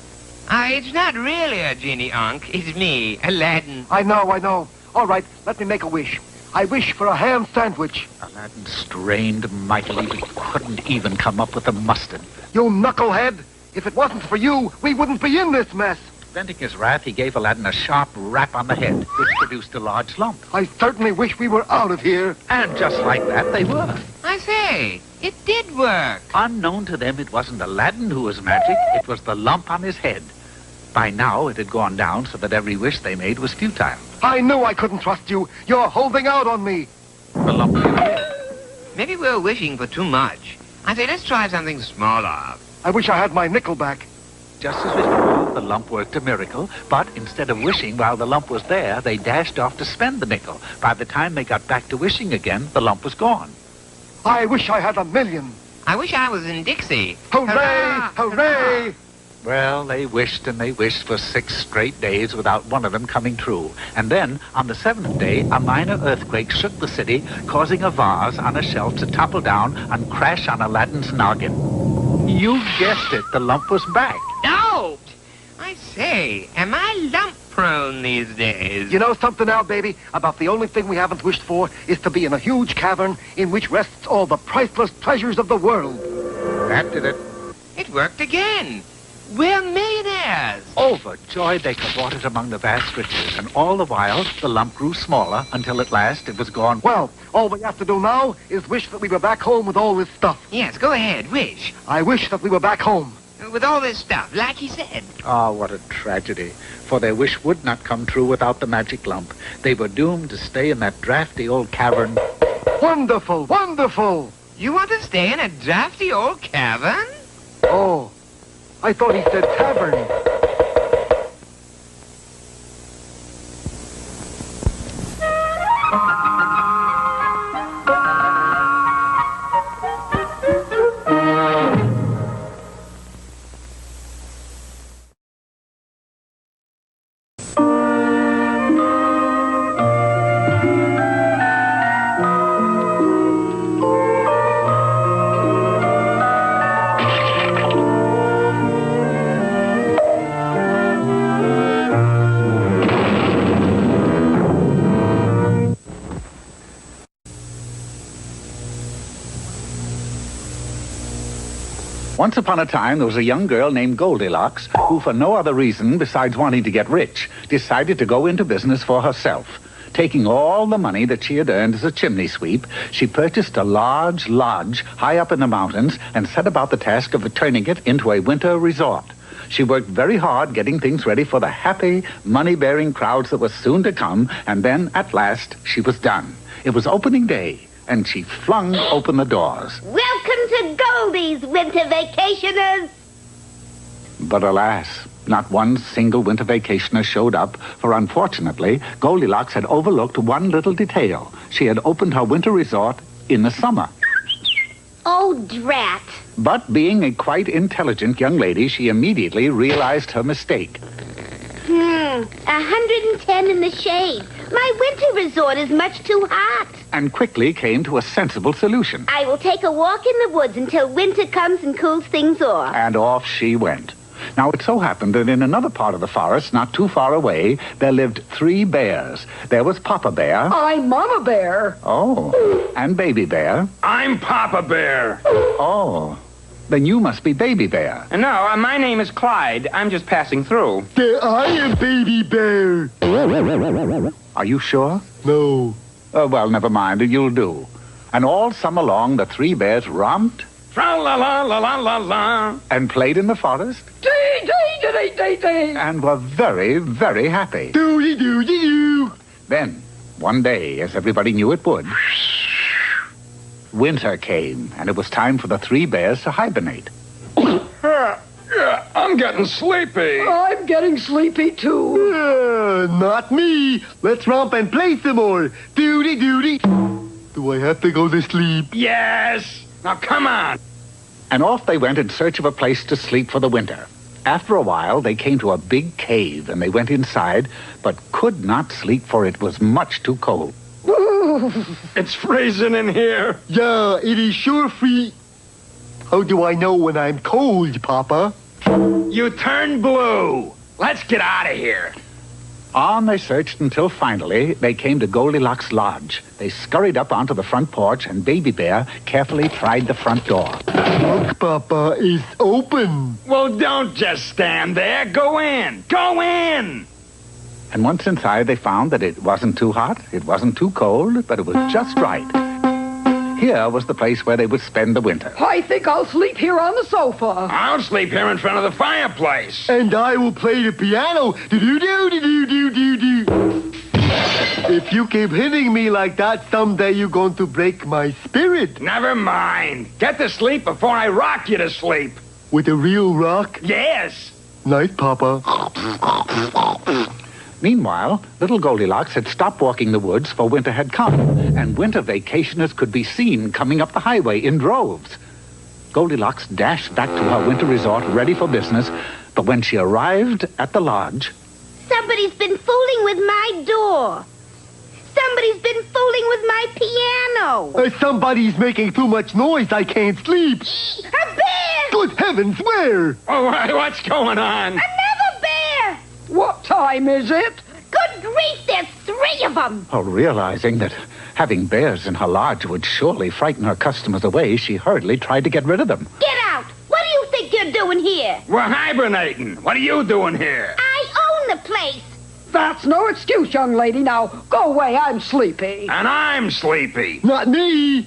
It's not really a genie, Unc. It's me, Aladdin. I know. All right, let me make a wish. I wish for a ham sandwich. Aladdin strained mightily, but couldn't even come up with the mustard. You knucklehead! If it wasn't for you, we wouldn't be in this mess. Venting his wrath, he gave Aladdin a sharp rap on the head, which produced a large lump. I certainly wish we were out of here. And just like that, they were. I say, it did work. Unknown to them, it wasn't Aladdin who was magic, it was the lump on his head. By now, it had gone down so that every wish they made was futile. I knew I couldn't trust you. You're holding out on me. The lump disappeared. Maybe we're wishing for too much. I say, let's try something smaller. I wish I had my nickel back. Just as before, the lump worked a miracle, but instead of wishing while the lump was there, they dashed off to spend the nickel. By the time they got back to wishing again, the lump was gone. I wish I had $1 million. I wish I was in Dixie. Hooray! Hurrah! Hooray! Well, they wished and they wished for 6 straight days without one of them coming true. And then, on the 7th day, a minor earthquake shook the city, causing a vase on a shelf to topple down and crash on Aladdin's noggin. You guessed it, the lump was back. No! I say, am I lump-prone these days? You know something now, baby? About the only thing we haven't wished for is to be in a huge cavern in which rests all the priceless treasures of the world. That did it. It worked again. We're millionaires. Overjoyed, they cavorted among the vast riches, and all the while, the lump grew smaller until at last it was gone. Well, all we have to do now is wish that we were back home with all this stuff. Yes, go ahead, wish. I wish that we were back home. With all this stuff, like he said. Oh, what a tragedy. For their wish would not come true without the magic lump. They were doomed to stay in that drafty old cavern. Wonderful, wonderful. You want to stay in a drafty old cavern? Oh, I thought he said tavern. Once upon a time, there was a young girl named Goldilocks who, for no other reason besides wanting to get rich, decided to go into business for herself. Taking all the money that she had earned as a chimney sweep, she purchased a large lodge high up in the mountains and set about the task of turning it into a winter resort. She worked very hard getting things ready for the happy, money-bearing crowds that were soon to come, and then, at last, she was done. It was opening day, and she flung open the doors. Welcome to Goldie's, winter vacationers. But alas, not one single winter vacationer showed up, for unfortunately, Goldilocks had overlooked one little detail. She had opened her winter resort in the summer. Oh, drat. But being a quite intelligent young lady, she immediately realized her mistake. 110 in the shade. My winter resort is much too hot. And quickly came to a sensible solution. I will take a walk in the woods until winter comes and cools things off. And off she went. Now, it so happened that in another part of the forest, not too far away, there lived 3 bears. There was Papa Bear. I'm Mama Bear. Oh. And Baby Bear. I'm Papa Bear. Oh. Then you must be Baby Bear. No, my name is Clyde. I'm just passing through. I am Baby Bear. Are you sure? No. Oh, well, never mind. You'll do. And all summer long, the 3 bears romped. Tra-la-la-la-la-la-la. And played in the forest. Dee-dee-dee-dee-dee. And were very, very happy. Doody-doody-doo. Then, one day, as everybody knew it would, winter came, and it was time for the 3 bears to hibernate. I'm getting sleepy. I'm getting sleepy, too. Not me. Let's romp and play some more. Doody-doody. Do I have to go to sleep? Yes. Now, come on. And off they went in search of a place to sleep for the winter. After a while, they came to a big cave, and they went inside, but could not sleep, for it was much too cold. It's freezing in here. Yeah, it is sure free. How do I know when I'm cold, Papa? You turn blue. Let's get out of here. On they searched until finally they came to Goldilocks' lodge. They scurried up onto the front porch, and Baby Bear carefully tried the front door. Look, Papa, it's open. Well, don't just stand there. Go in. Go in. And once inside, they found that it wasn't too hot, it wasn't too cold, but it was just right. Here was the place where they would spend the winter. I think I'll sleep here on the sofa. I'll sleep here in front of the fireplace. And I will play the piano. Do-do-do-do-do-do-do. If you keep hitting me like that, someday you're going to break my spirit. Never mind. Get to sleep before I rock you to sleep. With a real rock? Yes. Night, Papa. Meanwhile, little Goldilocks had stopped walking the woods, for winter had come, and winter vacationers could be seen coming up the highway in droves. Goldilocks dashed back to her winter resort, ready for business, but when she arrived at the lodge... Somebody's been fooling with my door. Somebody's been fooling with my piano. Somebody's making too much noise. I can't sleep. A bear! Good heavens, where? Oh, what's going on? Another bear! What time is it? Good grief, there's 3 of them. Oh, realizing that having bears in her lodge would surely frighten her customers away, she hurriedly tried to get rid of them. Get out! What do you think you're doing here? We're hibernating. What are you doing here? I own the place. That's no excuse, young lady. Now, go away. I'm sleepy. And I'm sleepy. Not me.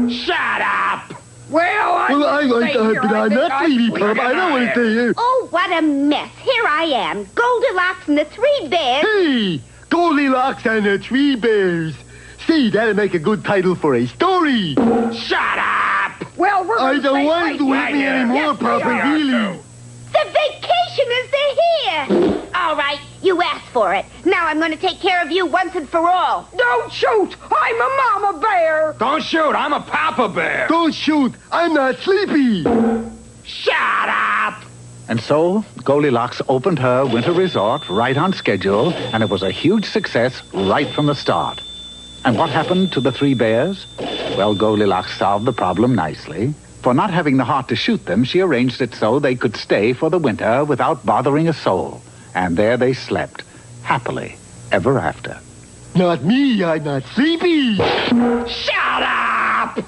Shut up. Well, I'm not sleepy, Papa. I don't want to stay here. Oh, what a mess. Here I am, Goldilocks and the 3 bears. Hey, Goldilocks and the 3 bears. See, that'll make a good title for a story. Shut up. Well, we're I don't want you with me anymore, Papa, really. The vacationers are here. All right, you asked for it. Now I'm going to take care of you once and for all. Don't shoot. I'm a mama bear. Don't shoot. I'm a papa bear. Don't shoot. I'm not sleepy. Shut up. And so, Goldilocks opened her winter resort right on schedule, and it was a huge success right from the start. And what happened to the 3 bears? Well, Goldilocks solved the problem nicely. For not having the heart to shoot them, she arranged it so they could stay for the winter without bothering a soul. And there they slept, happily, ever after. Not me, I'm not sleepy. Shut up!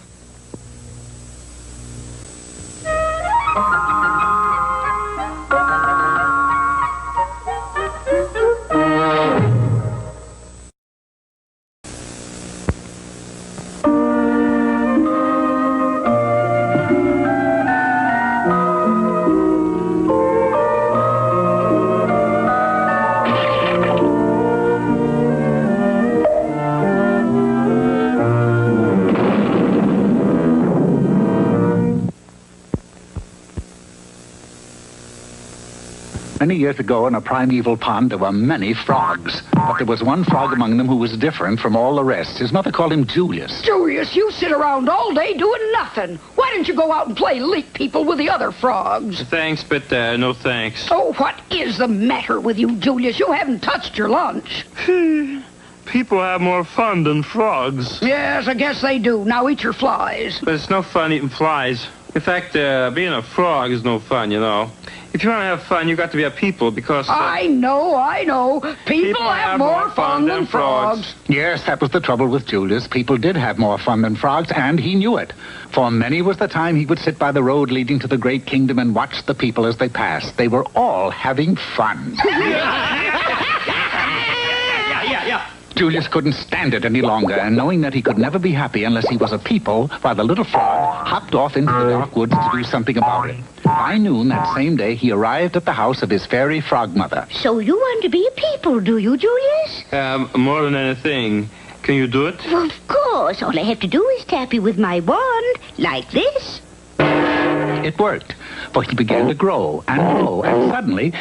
Many years ago in a primeval pond, there were many frogs. But there was one frog among them who was different from all the rest. His mother called him Julius. Julius, you sit around all day doing nothing. Why don't you go out and play leap people with the other frogs? Thanks, but no thanks. Oh, what is the matter with you, Julius? You haven't touched your lunch. People have more fun than frogs. Yes, I guess they do. Now eat your flies. But it's no fun eating flies. In fact, being a frog is no fun, you know. If you want to have fun, you got to be a people because... I know. People have more fun than frogs. Yes, that was the trouble with Julius. People did have more fun than frogs, and he knew it. For many was the time he would sit by the road leading to the great kingdom and watch the people as they passed. They were all having fun. Julius couldn't stand it any longer, and knowing that he could never be happy unless he was a people, while the little frog hopped off into the dark woods to do something about it. By noon that same day, he arrived at the house of his fairy frog mother. So you want to be a people, do you, Julius? More than anything. Can you do it? Well, of course. All I have to do is tap you with my wand, like this. It worked, for he began to grow, and suddenly...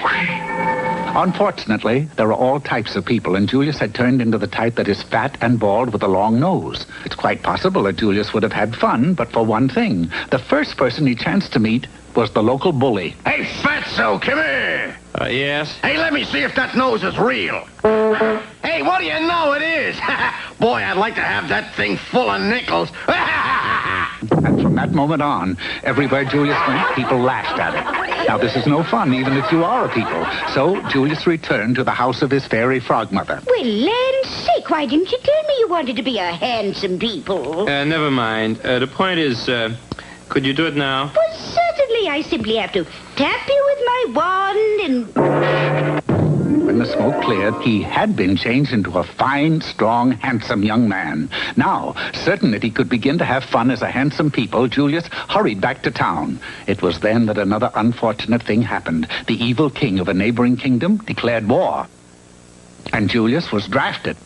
Unfortunately, there are all types of people, and Julius had turned into the type that is fat and bald with a long nose. It's quite possible that Julius would have had fun, but for one thing. The first person he chanced to meet was the local bully. Hey, Fatso, come here. Yes? Hey, let me see if that nose is real. Hey, what do you know it is? Boy, I'd like to have that thing full of nickels. And from that moment on, everywhere Julius went, people laughed at it. Now, this is no fun, even if you are a people. So, Julius returned to the house of his fairy frog mother. Well, land's sake, why didn't you tell me you wanted to be a handsome people? Never mind. The point is, could you do it now? Well, certainly. I simply have to tap you with my wand and... When the smoke cleared, he had been changed into a fine, strong, handsome young man. Now, certain that he could begin to have fun as a handsome people, Julius hurried back to town. It was then that another unfortunate thing happened. The evil king of a neighboring kingdom declared war. And Julius was drafted.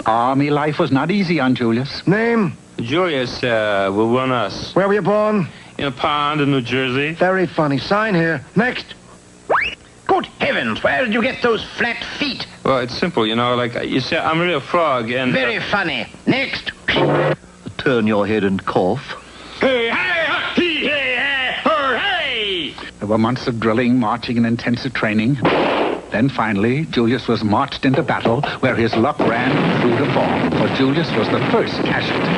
Army life was not easy on Julius. Name? Julius will run us. Where were you born? In a pond in New Jersey. Very funny. Sign here. Next. Good heavens, where did you get those flat feet? Well, it's simple, you know, like you said, I'm really a frog and... Very funny. Next. Turn your head and cough. Hey, hey, hey, hey, hey! There were months of drilling, marching, and intensive training. Then finally, Julius was marched into battle where his luck ran true to form, for Julius was the first casualty.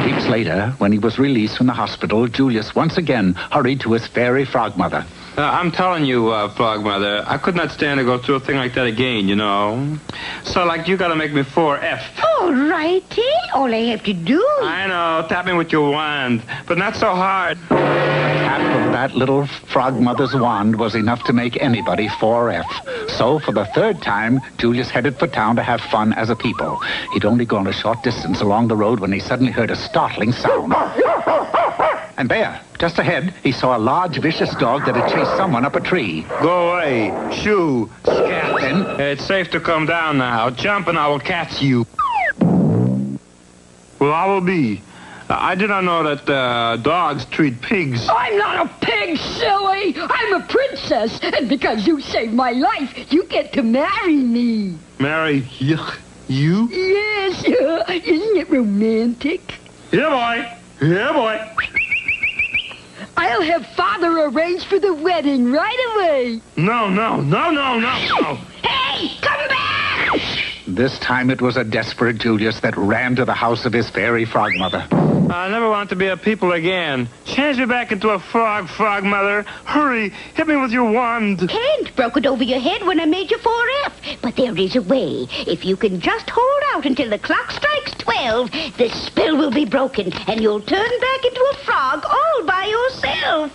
Weeks later, when he was released from the hospital, Julius once again hurried to his fairy frog mother. I'm telling you, Frog Mother, I could not stand to go through a thing like that again, you know. So, like, you gotta make me 4F. All righty. All I have to do... I know, tap me with your wand, but not so hard. The tap of that little frog mother's wand was enough to make anybody 4F. So, for the third time, Julius headed for town to have fun as a people. He'd only gone a short distance along the road when he suddenly heard a startling sound. And there, just ahead, he saw a large, vicious dog that had chased someone up a tree. Go away, shoo, scat. Then it's safe to come down now. Jump and I will catch you. Well, I will be. I did not know that dogs treat pigs. I'm not a pig, silly. I'm a princess. And because you saved my life, you get to marry me. Marry you? Yes. Isn't it romantic? Yeah, boy. Yeah, boy. I'll have Father arrange for the wedding right away. No. Hey, come back! This time it was a desperate Julius that ran to the house of his fairy frog mother. I never want to be a people again. Change me back into a frog, Frog Mother. Hurry, hit me with your wand. Can't. Broke it over your head when I made you 4F. But there is a way. If you can just hold out until the clock strikes 12, the spell will be broken, and you'll turn back into a frog all by yourself.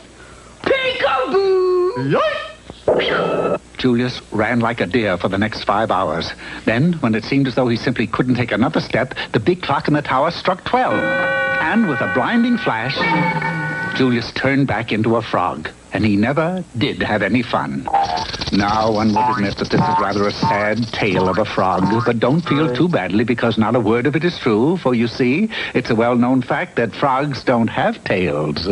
Peekaboo! Julius ran like a deer for the next 5 hours. Then, when it seemed as though he simply couldn't take another step, the big clock in the tower struck 12. And with a blinding flash, Julius turned back into a frog. And he never did have any fun. Now, one would admit that this is rather a sad tale of a frog, but don't feel too badly because not a word of it is true, for you see, it's a well-known fact that frogs don't have tails.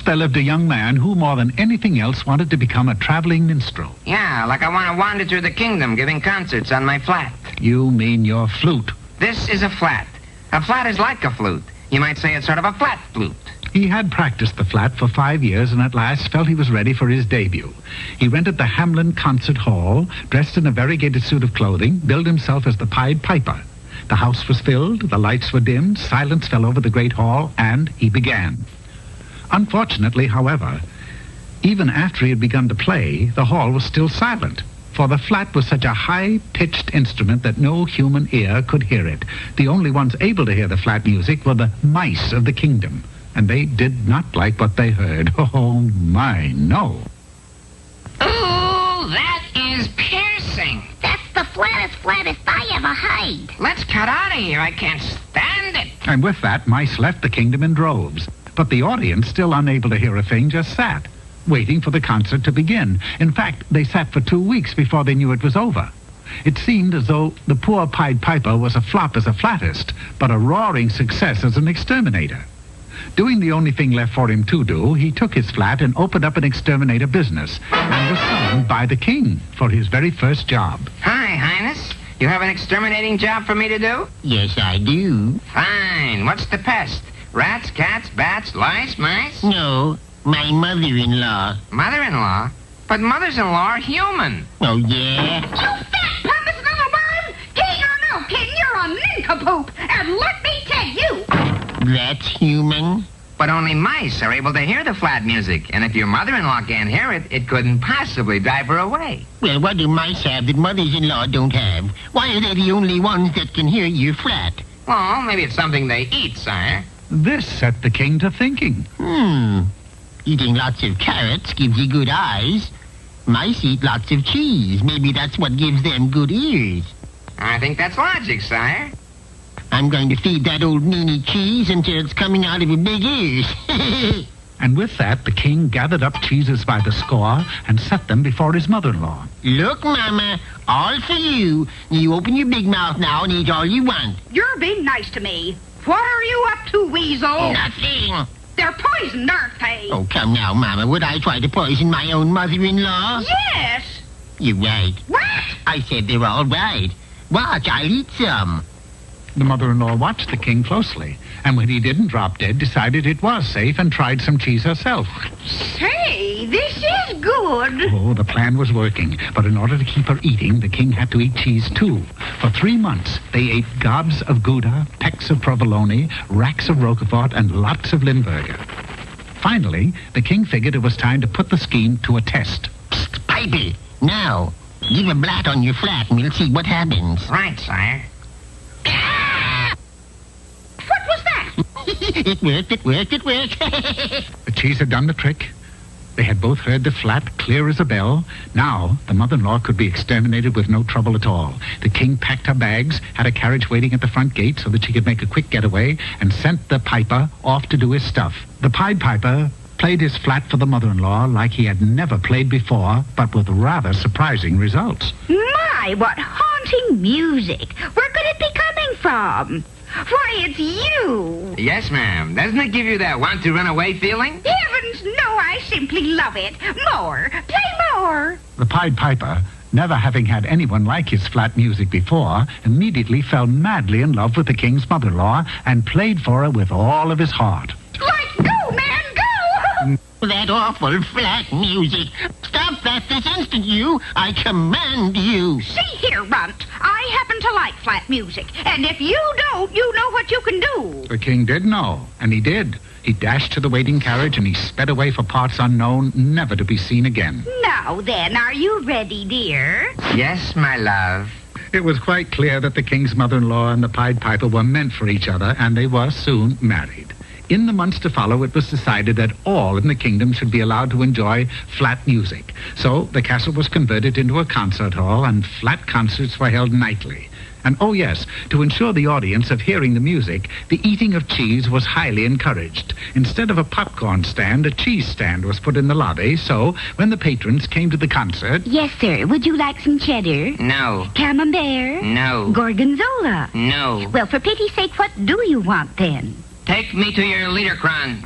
there lived a young man who, more than anything else, wanted to become a traveling minstrel. Yeah, like I want to wander through the kingdom giving concerts on my flat. You mean your flute? This is a flat. A flat is like a flute. You might say it's sort of a flat flute. He had practiced the flat for 5 years and at last felt he was ready for his debut. He rented the Hamelin Concert Hall, dressed in a variegated suit of clothing, billed himself as the Pied Piper. The house was filled, the lights were dimmed, silence fell over the great hall, and he began. Unfortunately, however, even after he had begun to play, the hall was still silent, for the flat was such a high-pitched instrument that no human ear could hear it. The only ones able to hear the flat music were the mice of the kingdom, and they did not like what they heard. Oh, my, no. Ooh, that is piercing. That's the flattest I ever heard. Let's cut out of here. I can't stand it. And with that, mice left the kingdom in droves. But the audience, still unable to hear a thing, just sat, waiting for the concert to begin. In fact, they sat for 2 weeks before they knew it was over. It seemed as though the poor Pied Piper was a flop as a flautist, but a roaring success as an exterminator. Doing the only thing left for him to do, he took his flat and opened up an exterminator business, and was summoned by the king for his very first job. Hi, Highness. You have an exterminating job for me to do? Yes, I do. Fine. What's the pest? Rats, cats, bats, lice, mice? No, my mother-in-law. Mother-in-law? But mothers-in-law are human. Oh, yeah? You fat pompous little worm! King or no king, you're a nincompoop! And let me tell you... That's human? But only mice are able to hear the flat music. And if your mother-in-law can't hear it, it couldn't possibly drive her away. Well, what do mice have that mothers-in-law don't have? Why are they the only ones that can hear your flat? Well, maybe it's something they eat, sire. This set the king to thinking. Eating lots of carrots gives you good eyes. Mice eat lots of cheese. Maybe that's what gives them good ears. I think that's logic, sire. I'm going to feed that old meanie cheese until it's coming out of her big ears. And with that, the king gathered up cheeses by the score and set them before his mother-in-law. Look, Mama, all for you. You open your big mouth now and eat all you want. You're being nice to me. What are you up to, Weasel? Nothing. They're poisoned, aren't they? Oh, come now, Mama. Would I try to poison my own mother-in-law? Yes. You're right. What? I said they're all right. Watch, I'll eat some. The mother-in-law watched the king closely, and when he didn't drop dead, decided it was safe and tried some cheese herself. Say, this is good. Oh, the plan was working, but in order to keep her eating, the king had to eat cheese too. For 3 months, they ate gobs of Gouda, pecks of provolone, racks of Roquefort, and lots of Limburger. Finally, the king figured it was time to put the scheme to a test. Psst, Pipey, now, give a blat on your flat and we'll see what happens. Right, sire. What was that? It worked. The cheese had done the trick. They had both heard the flat clear as a bell. Now, the mother-in-law could be exterminated with no trouble at all. The king packed her bags, had a carriage waiting at the front gate so that she could make a quick getaway, and sent the piper off to do his stuff. The Pied Piper played his flat for the mother-in-law like he had never played before, but with rather surprising results. My, what haunting music! Where could it be coming from? Why, it's you! Yes, ma'am. Doesn't it give you that want-to-run-away feeling? Heavens, no, I simply love it. More. Play more. The Pied Piper, never having had anyone like his flat music before, immediately fell madly in love with the king's mother-in-law and played for her with all of his heart. Like, go, man, go! That awful flat music. Stop that this instant, you. I command you. See here, Runt. I happen to like flat music, and if you don't, you know what you can do. The king did know, and he did. He dashed to the waiting carriage and he sped away for parts unknown, never to be seen again. Now then, are you ready, dear? Yes, my love. It was quite clear that the king's mother-in-law and the Pied Piper were meant for each other, and they were soon married. In the months to follow, it was decided that all in the kingdom should be allowed to enjoy flat music. So the castle was converted into a concert hall, and flat concerts were held nightly. And oh yes, to ensure the audience of hearing the music, the eating of cheese was highly encouraged. Instead of a popcorn stand, a cheese stand was put in the lobby, so when the patrons came to the concert... Yes, sir. Would you like some cheddar? No. Camembert? No. Gorgonzola? No. Well, for pity's sake, what do you want then? Take me to your Liederkranz.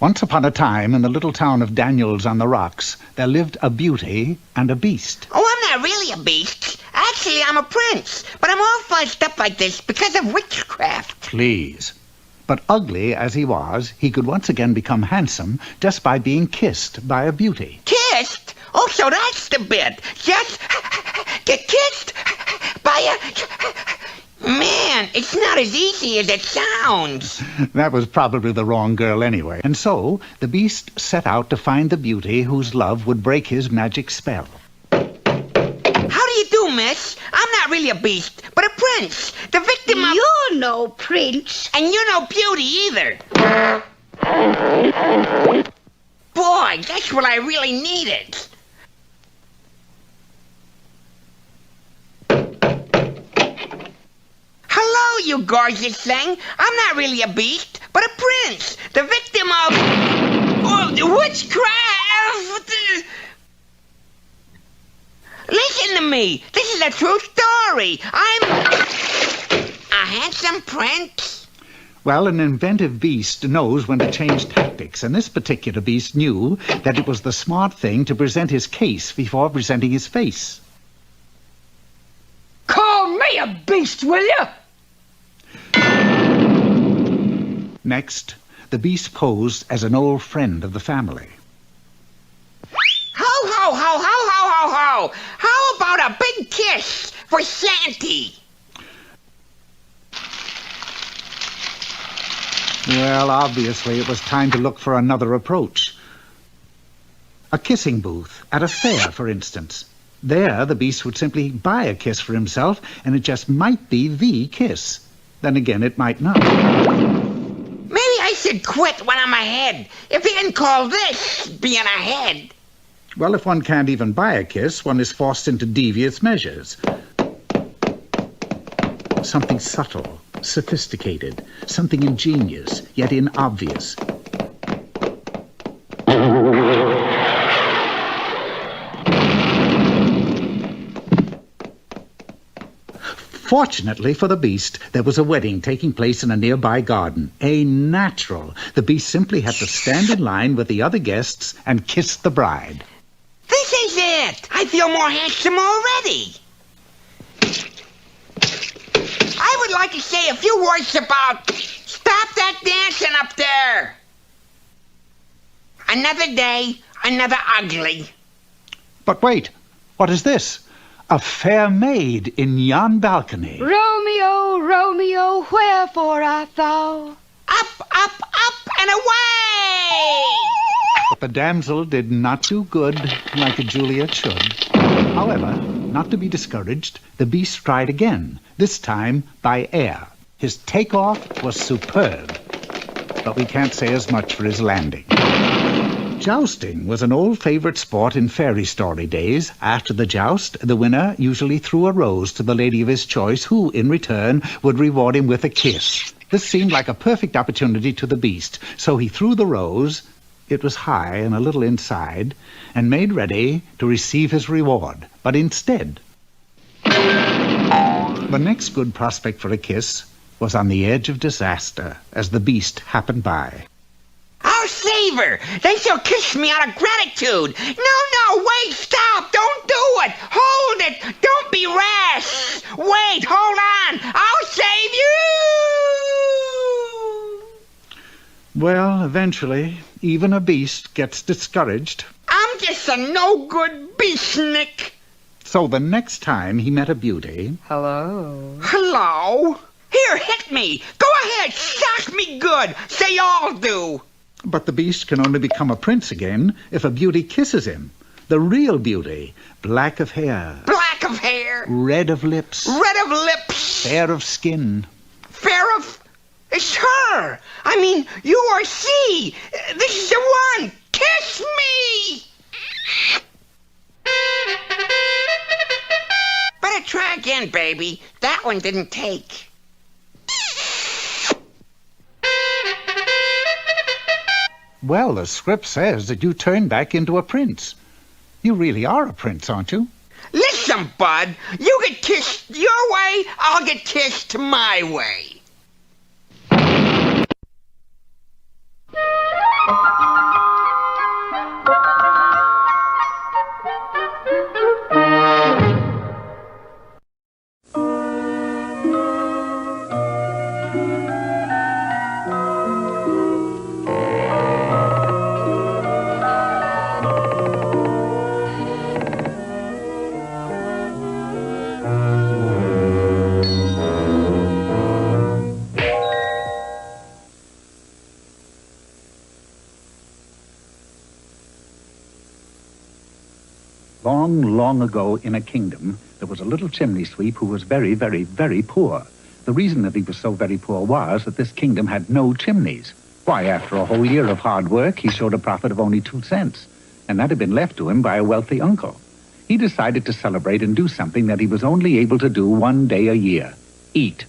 Once upon a time, in the little town of Daniels on the Rocks, there lived a beauty and a beast. Oh, I'm not really a beast. Actually, I'm a prince. But I'm all fussed up like this because of witchcraft. Please. But ugly as he was, he could once again become handsome just by being kissed by a beauty. Kissed? Oh, so that's the bit. Just get kissed by a... Man, it's not as easy as it sounds. That was probably the wrong girl anyway. And so, the beast set out to find the beauty whose love would break his magic spell. How do you do, miss? I'm not really a beast, but a prince. The victim of... You're no prince. And you're no beauty either. Boy, that's what I really needed. Hello, you gorgeous thing. I'm not really a beast, but a prince. The victim of... witchcraft. Listen to me. This is a true story. I'm a handsome prince. Well, an inventive beast knows when to change tactics, and this particular beast knew that it was the smart thing to present his case before presenting his face. Call me a beast, will you? Next, the beast posed as an old friend of the family. Ho, ho, ho, ho, ho, ho, ho. How about a big kiss for Santy? Well, obviously, it was time to look for another approach. A kissing booth at a fair, for instance. There, the beast would simply buy a kiss for himself, and it just might be the kiss. Then again, it might not. Maybe I should quit when I'm ahead. If you can call this being ahead. Well, if one can't even buy a kiss, one is forced into devious measures. Something subtle, sophisticated, something ingenious, yet inobvious. Fortunately for the beast, there was a wedding taking place in a nearby garden. A natural. The beast simply had to stand in line with the other guests and kiss the bride. This is it. I feel more handsome already. I would like to say a few words about... Stop that dancing up there. Another day, another ugly. But wait, what is this? A fair maid in yon balcony. Romeo, Romeo, wherefore art thou? Up, up, up, and away! But the damsel did not do good like a Juliet should. However, not to be discouraged, the beast tried again, this time by air. His takeoff was superb, but we can't say as much for his landing. Jousting was an old favorite sport in fairy story days. After the joust, the winner usually threw a rose to the lady of his choice, who, in return, would reward him with a kiss. This seemed like a perfect opportunity to the beast, so he threw the rose, it was high and a little inside, and made ready to receive his reward. But instead, the next good prospect for a kiss was on the edge of disaster as the beast happened by. I'll save her. Then she'll kiss me out of gratitude. No, wait, stop. Don't do it. Hold it. Don't be rash. Wait, hold on. I'll save you. Well, eventually, even a beast gets discouraged. I'm just a no-good beastnik. So the next time he met a beauty... Hello? Hello? Here, hit me. Go ahead, shock me good. Say all do. But the beast can only become a prince again if a beauty kisses him. The real beauty. Black of hair. Black of hair. Red of lips. Red of lips. Fair of skin. Fair of... It's her. I mean, you or she. This is the one. Kiss me. Better try again, baby. That one didn't take. Well, the script says that you turn back into a prince. You really are a prince, aren't you? Listen, bud. You get kissed your way, I'll get kissed my way. Long, long ago in a kingdom, there was a little chimney sweep who was very, very, very poor. The reason that he was so very poor was that this kingdom had no chimneys. Why, after a whole year of hard work, he showed a profit of only 2 cents, and that had been left to him by a wealthy uncle. He decided to celebrate and do something that he was only able to do 1 day a year: eat.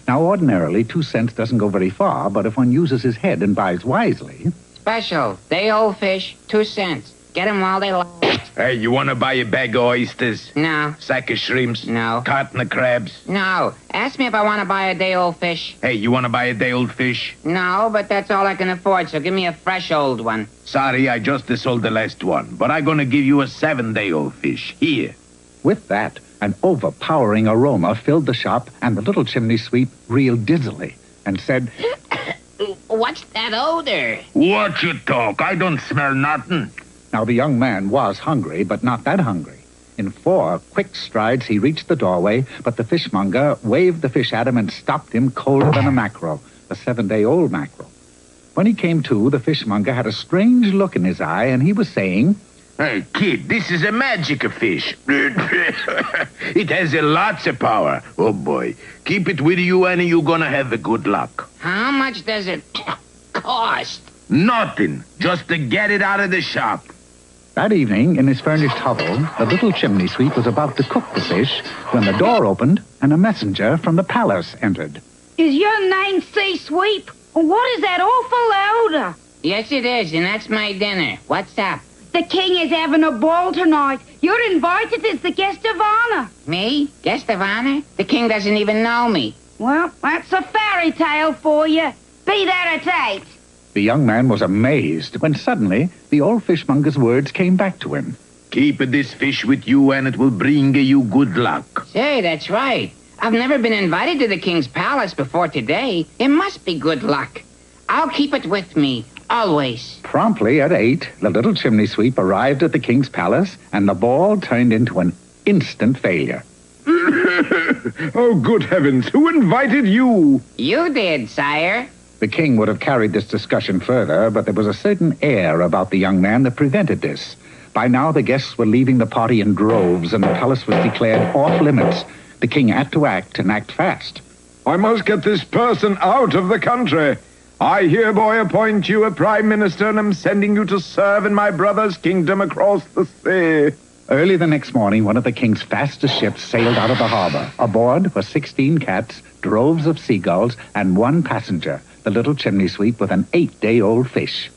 Now, ordinarily, 2 cents doesn't go very far, but if one uses his head and buys wisely... Special, day-old fish, 2 cents. Get 'em while they last. Hey, you want to buy a bag of oysters? No. Sack of shrimps? No. Carton of crabs? No. Ask me if I want to buy a day-old fish. Hey, you want to buy a day-old fish? No, but that's all I can afford, so give me a fresh old one. Sorry, I just sold the last one, but I'm going to give you a 7-day-old fish. Here. With that, an overpowering aroma filled the shop, and the little chimney sweep reeled dizzily and said, What's that odor? Watch you talk. I don't smell nothing. Now, the young man was hungry, but not that hungry. In 4 quick strides, he reached the doorway, but the fishmonger waved the fish at him and stopped him colder than a mackerel, a 7-day-old mackerel. When he came to, the fishmonger had a strange look in his eye, and he was saying, Hey, kid, this is a magic fish. It has lots of power. Oh, boy. Keep it with you, and you're gonna have a good luck. How much does it cost? Nothing. Just to get it out of the shop. That evening, in his furnished hovel, the little chimney sweep was about to cook the fish when the door opened and a messenger from the palace entered. Is your name C-Sweep? What is that awful odor? Yes, it is, and that's my dinner. What's up? The king is having a ball tonight. You're invited as the guest of honor. Me? Guest of honor? The king doesn't even know me. Well, that's a fairy tale for you. Be that it ain't. The young man was amazed when suddenly the old fishmonger's words came back to him. Keep this fish with you and it will bring you good luck. Say, that's right. I've never been invited to the king's palace before today. It must be good luck. I'll keep it with me, always. Promptly at 8, the little chimney sweep arrived at the king's palace, and the ball turned into an instant failure. Oh, good heavens, who invited you? You did, sire. The king would have carried this discussion further, but there was a certain air about the young man that prevented this. By now, the guests were leaving the party in droves, and the palace was declared off limits. The king had to act, and act fast. I must get this person out of the country. I hereby appoint you a prime minister, and am sending you to serve in my brother's kingdom across the sea. Early the next morning, one of the king's fastest ships sailed out of the harbor. Aboard were 16 cats, droves of seagulls, and 1 passenger, the little chimney sweep with an 8-day-old fish.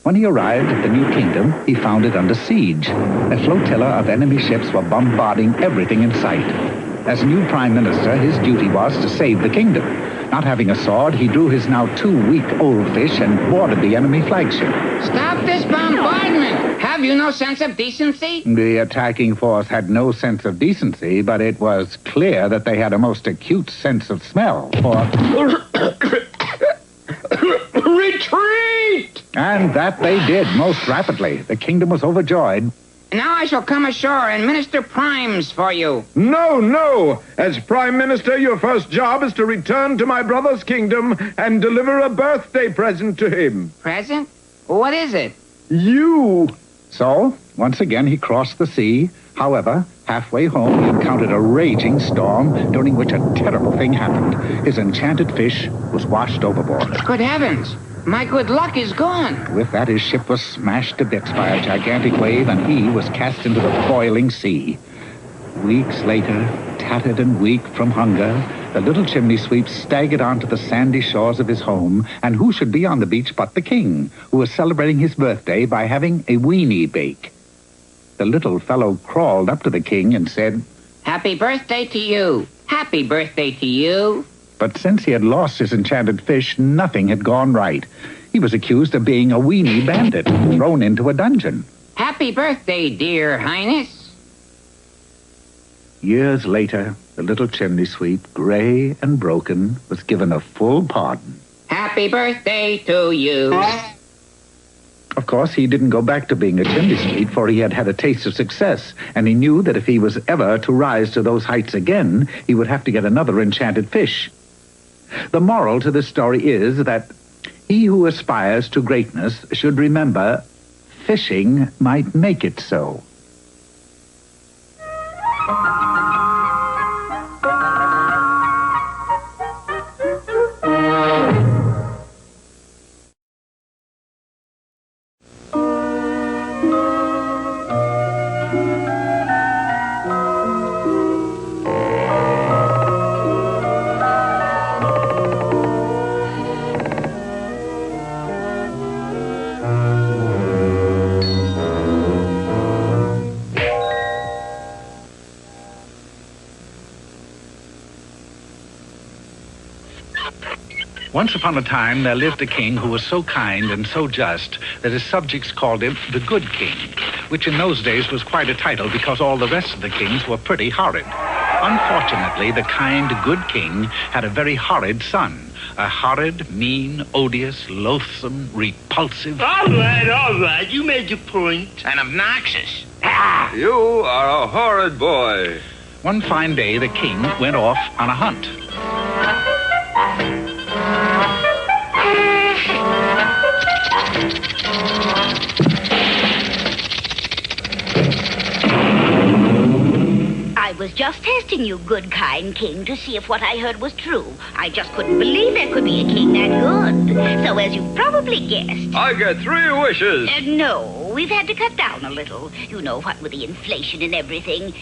When he arrived at the new kingdom, he found it under siege. A flotilla of enemy ships were bombarding everything in sight. As new prime minister, his duty was to save the kingdom. Not having a sword, he drew his now 2-week-old fish and boarded the enemy flagship. Stop this bombardment! Have you no sense of decency? The attacking force had no sense of decency, but it was clear that they had a most acute sense of smell, for... Retreat! And that they did most rapidly. The kingdom was overjoyed. Now I shall come ashore and minister primes for you. No, no. As prime minister, your first job is to return to my brother's kingdom and deliver a birthday present to him. Present? What is it? You. So, once again, he crossed the sea. However, halfway home, he encountered a raging storm, during which a terrible thing happened. His enchanted fish was washed overboard. Good heavens! My good luck is gone. With that, his ship was smashed to bits by a gigantic wave, and he was cast into the boiling sea. Weeks later, tattered and weak from hunger, the little chimney sweep staggered onto the sandy shores of his home, and who should be on the beach but the king, who was celebrating his birthday by having a weenie bake. The little fellow crawled up to the king and said, Happy birthday to you. Happy birthday to you. But since he had lost his enchanted fish, nothing had gone right. He was accused of being a weenie bandit, thrown into a dungeon. Happy birthday, dear highness. Years later, the little chimney sweep, gray and broken, was given a full pardon. Happy birthday to you. Of course, he didn't go back to being a chimney sweep, for he had had a taste of success, and he knew that if he was ever to rise to those heights again, he would have to get another enchanted fish. The moral to this story is that he who aspires to greatness should remember fishing might make it so. Once upon a time, there lived a king who was so kind and so just that his subjects called him the Good King, which in those days was quite a title because all the rest of the kings were pretty horrid. Unfortunately, the kind, good king had a very horrid son. A horrid, mean, odious, loathsome, repulsive... All right. You made your point. And obnoxious. You are a horrid boy. One fine day, the king went off on a hunt. I was just testing you, good, kind king, to see if what I heard was true. I just couldn't believe there could be a king that good. So as you've probably guessed... I get 3 wishes. No, we've had to cut down a little. You know, what with the inflation and everything.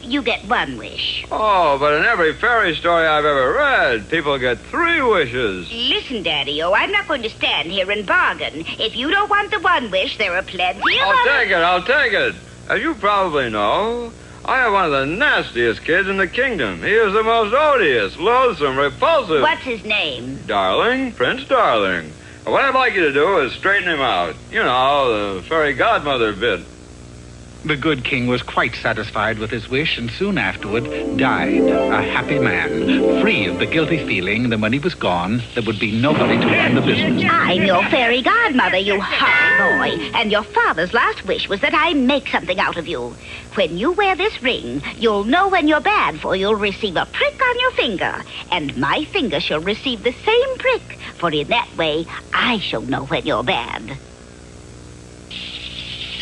You get 1 wish. Oh, but in every fairy story I've ever read, people get 3 wishes. Listen, Daddy-O, I'm not going to stand here and bargain. If you don't want the 1 wish, there are plenty of I'll take it. As you probably know, I have one of the nastiest kids in the kingdom. He is the most odious, loathsome, repulsive... What's his name? Darling, Prince Darling. What I'd like you to do is straighten him out. You know, the fairy godmother bit. The good king was quite satisfied with his wish and soon afterward died a happy man, free of the guilty feeling that when he was gone, there would be nobody to run the business. I'm your fairy godmother, you horrid boy. And your father's last wish was that I make something out of you. When you wear this ring, you'll know when you're bad, for you'll receive a prick on your finger. And my finger shall receive the same prick, for in that way, I shall know when you're bad.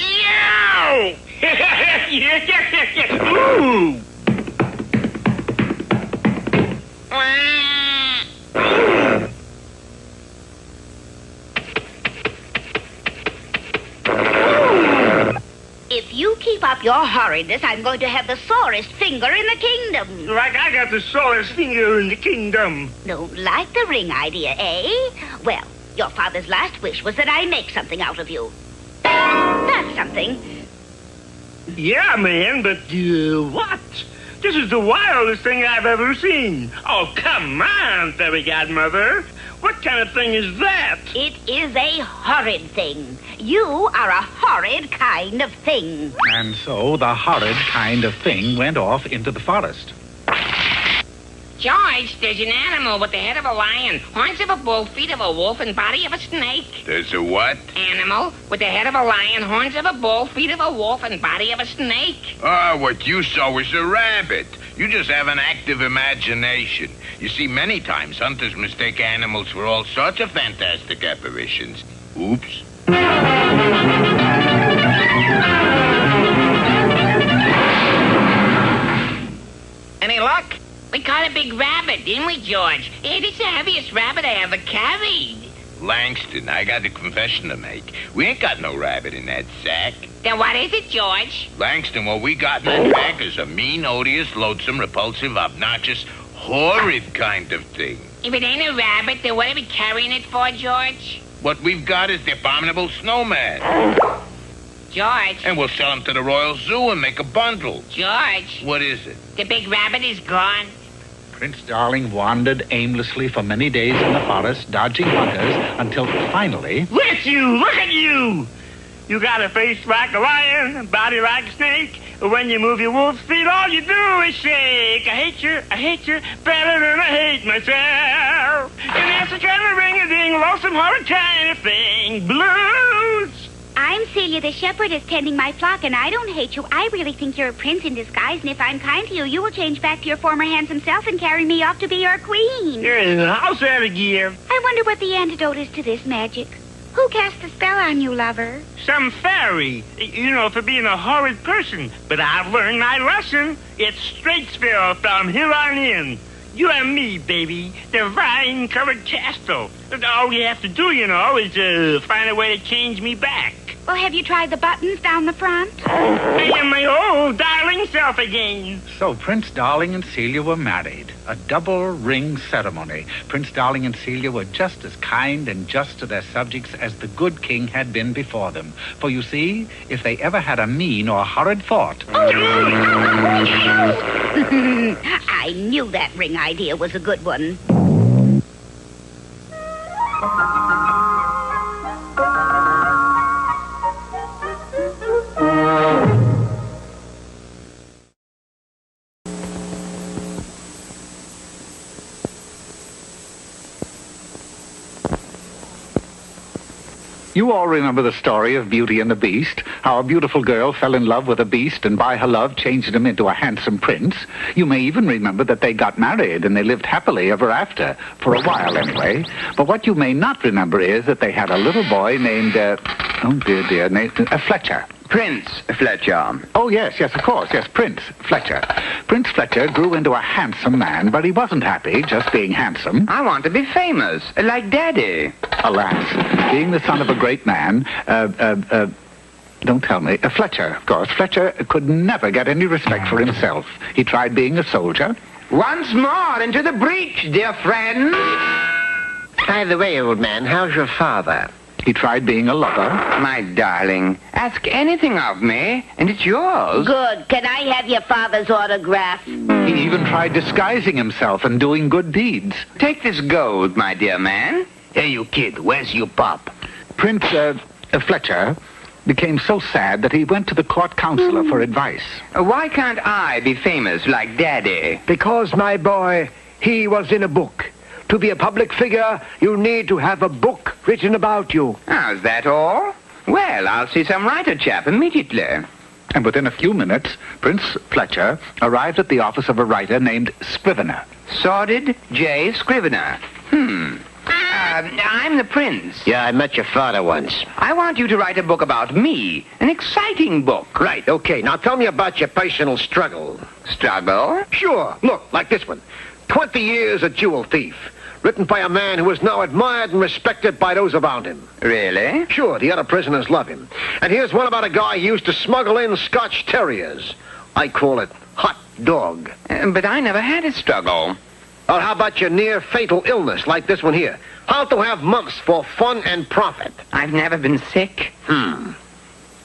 No! Ooh! If you keep up your horridness, I'm going to have the sorest finger in the kingdom. Like I got the sorest finger in the kingdom. Don't like the ring idea, eh? Well, your father's last wish was that I make something out of you. That's something. Yeah, man, but what? This is the wildest thing I've ever seen. Oh, come on, fairy godmother. What kind of thing is that? It is a horrid thing. You are a horrid kind of thing. And so the horrid kind of thing went off into the forest. George, there's an animal with the head of a lion, horns of a bull, feet of a wolf, and body of a snake. There's a what? Animal with the head of a lion, horns of a bull, feet of a wolf, and body of a snake. What you saw was a rabbit. You just have an active imagination. You see, many times hunters mistake animals for all sorts of fantastic apparitions. Oops. Any luck? We caught a big rabbit, didn't we, George? It is the heaviest rabbit I ever carried. Langston, I got a confession to make. We ain't got no rabbit in that sack. Then what is it, George? Langston, what we got in that sack is a mean, odious, loathsome, repulsive, obnoxious, horrid kind of thing. If it ain't a rabbit, then what are we carrying it for, George? What we've got is the abominable snowman. George. And we'll sell him to the Royal Zoo and make a bundle. George. What is it? The big rabbit is gone. Prince Darling wandered aimlessly for many days in the forest, dodging hunters, until finally... Look at you! You got a face like a lion, a body like a snake. When you move your wolf's feet, all you do is shake. I hate you, better than I hate myself. And that's the kind of ring-a-ding, lonesome, horrid kind of thing. Blues! I'm Celia the shepherd is tending my flock, and I don't hate you. I really think you're a prince in disguise, and if I'm kind to you, you will change back to your former handsome self and carry me off to be your queen. How's that a gear? I wonder what the antidote is to this magic. Who cast a spell on you, lover? Some fairy, you know, for being a horrid person. But I've learned my lesson. It's straight spell from here on in. You and me, baby. The vine-covered castle. All you have to do, you know, is find a way to change me back. Well, have you tried the buttons down the front? I am my old darling self again. So Prince Darling and Celia were married. A double ring ceremony. Prince Darling and Celia were just as kind and just to their subjects as the good king had been before them. For you see, if they ever had a mean or horrid thought... I knew that ring idea was a good one. You all remember the story of Beauty and the Beast, how a beautiful girl fell in love with a beast and by her love changed him into a handsome prince. You may even remember that they got married and they lived happily ever after, for a while anyway. But what you may not remember is that they had a little boy named, Fletcher. Prince Fletcher. Oh, yes, of course, yes, Prince Fletcher. Prince Fletcher grew into a handsome man, but he wasn't happy just being handsome. I want to be famous, like Daddy. Alas, being the son of a great man, don't tell me, Fletcher, of course, Fletcher could never get any respect for himself. He tried being a soldier. Once more into the breach, dear friend. By the way, old man, how's your father? He tried being a lover. My darling, ask anything of me, and it's yours. Good. Can I have your father's autograph? He even tried disguising himself and doing good deeds. Take this gold, my dear man. Hey, you kid, where's your pop? Prince Fletcher became so sad that he went to the court counselor for advice. Why can't I be famous like Daddy? Because, my boy, he was in a book. To be a public figure, you need to have a book written about you. Oh, is that all? Well, I'll see some writer chap immediately. And within a few minutes, Prince Fletcher arrived at the office of a writer named Scrivener. Sordid J. Scrivener. I'm the prince. Yeah, I met your father once. I want you to write a book about me. An exciting book. Right, okay. Now tell me about your personal struggle. Struggle? Sure. Look, like this one. 20 years a jewel thief. Written by a man who is now admired and respected by those around him. Really? Sure, the other prisoners love him. And here's one about a guy who used to smuggle in Scotch terriers. I call it hot dog. But I never had a struggle. Or how about your near fatal illness, like this one here? How to have mumps for fun and profit. I've never been sick.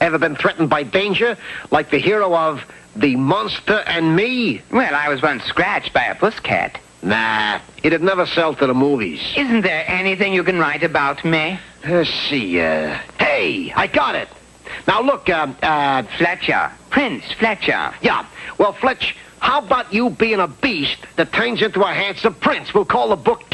Ever been threatened by danger, like the hero of The Monster and Me? Well, I was once scratched by a pusscat. Nah, it'd never sell to the movies. Isn't there anything you can write about me? Let's see, hey, I got it. Now look, Fletcher. Prince Fletcher. Yeah, well, Fletch, how about you being a beast that turns into a handsome prince? We'll call the book,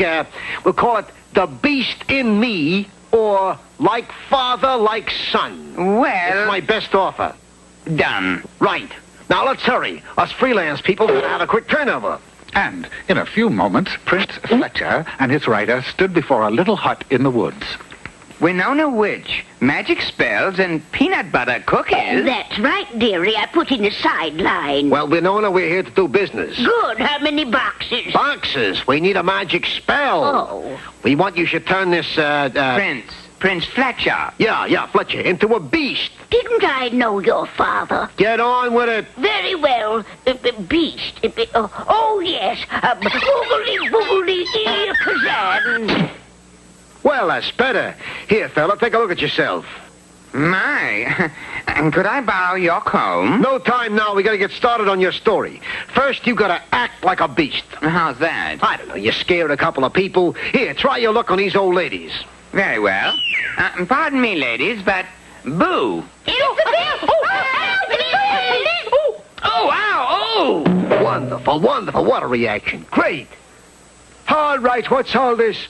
we'll call it The Beast in Me, or Like Father, Like Son. Well... It's my best offer. Done. Right. Now let's hurry. Us freelance people have a quick turnover. And in a few moments, Prince Fletcher and his writer stood before a little hut in the woods. Winona Witch, magic spells, and peanut butter cookies. That's right, dearie. I put in a sideline. Well, Winona, we're here to do business. Good. How many boxes? Boxes? We need a magic spell. Oh. We want you should turn this, Prince Fletcher. Yeah, Fletcher, into a beast. Didn't I know your father? Get on with it. Very well. Beast. Oh, yes. Boogly, boogly, ear, kazan. Well, that's better. Here, fella, take a look at yourself. My. Could I borrow your comb? No time now. We gotta get started on your story. First, you gotta act like a beast. How's that? I don't know. You scared a couple of people. Here, try your luck on these old ladies. Very well. Pardon me, ladies, but boo. Oh, ow, oh! Wonderful. What a reaction. Great. All right, what's all this?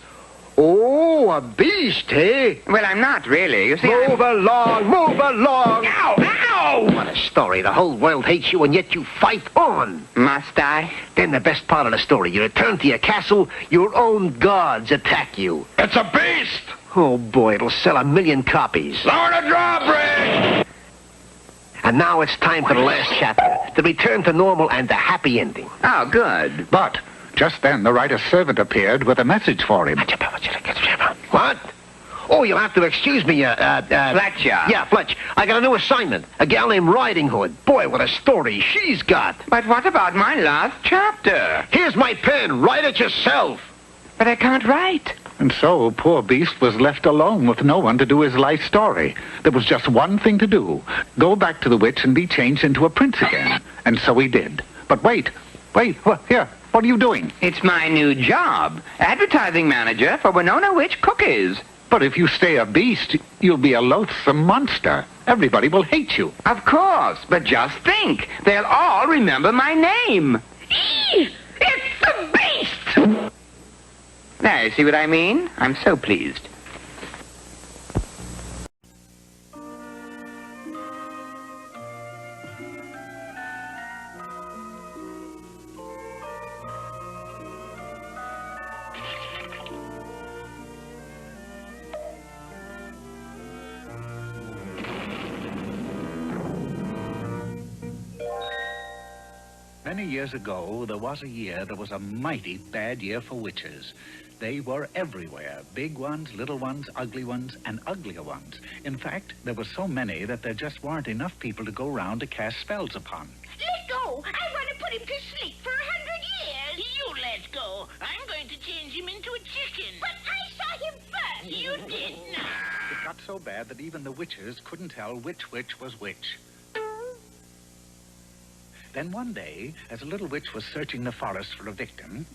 Oh, a beast, eh? Well, I'm not really. You see, Move along. Ow, ow! Oh, what a story. The whole world hates you, and yet you fight on. Must I? Then the best part of the story. You return to your castle, your own gods attack you. It's a beast! Oh, boy, it'll sell 1 million copies. Lower the drawbridge! And now it's time for the last chapter, the return to normal and the happy ending. Oh, good. But just then the writer's servant appeared with a message for him. What? Oh, you'll have to excuse me, Fletcher. Yeah, Fletch. I got a new assignment. A gal named Riding Hood. Boy, what a story she's got. But what about my last chapter? Here's my pen. Write it yourself. But I can't write. And so poor Beast was left alone with no one to do his life story. There was just one thing to do. Go back to the witch and be changed into a prince again. And so he did. But wait. Here. What are you doing? It's my new job. Advertising manager for Winona Witch Cookies. But if you stay a beast, you'll be a loathsome monster. Everybody will hate you. Of course, but just think. They'll all remember my name. It's the Beast! Now, you see what I mean? I'm so pleased. Many years ago, there was a year that was a mighty bad year for witches. They were everywhere, big ones, little ones, ugly ones, and uglier ones. In fact, there were so many that there just weren't enough people to go round to cast spells upon. Let go! I want to put him to sleep for 100 years. You let go. I'm going to change him into a chicken. But I saw him first. You did not. It got so bad that even the witches couldn't tell which witch was which. Then one day, as a little witch was searching the forest for a victim...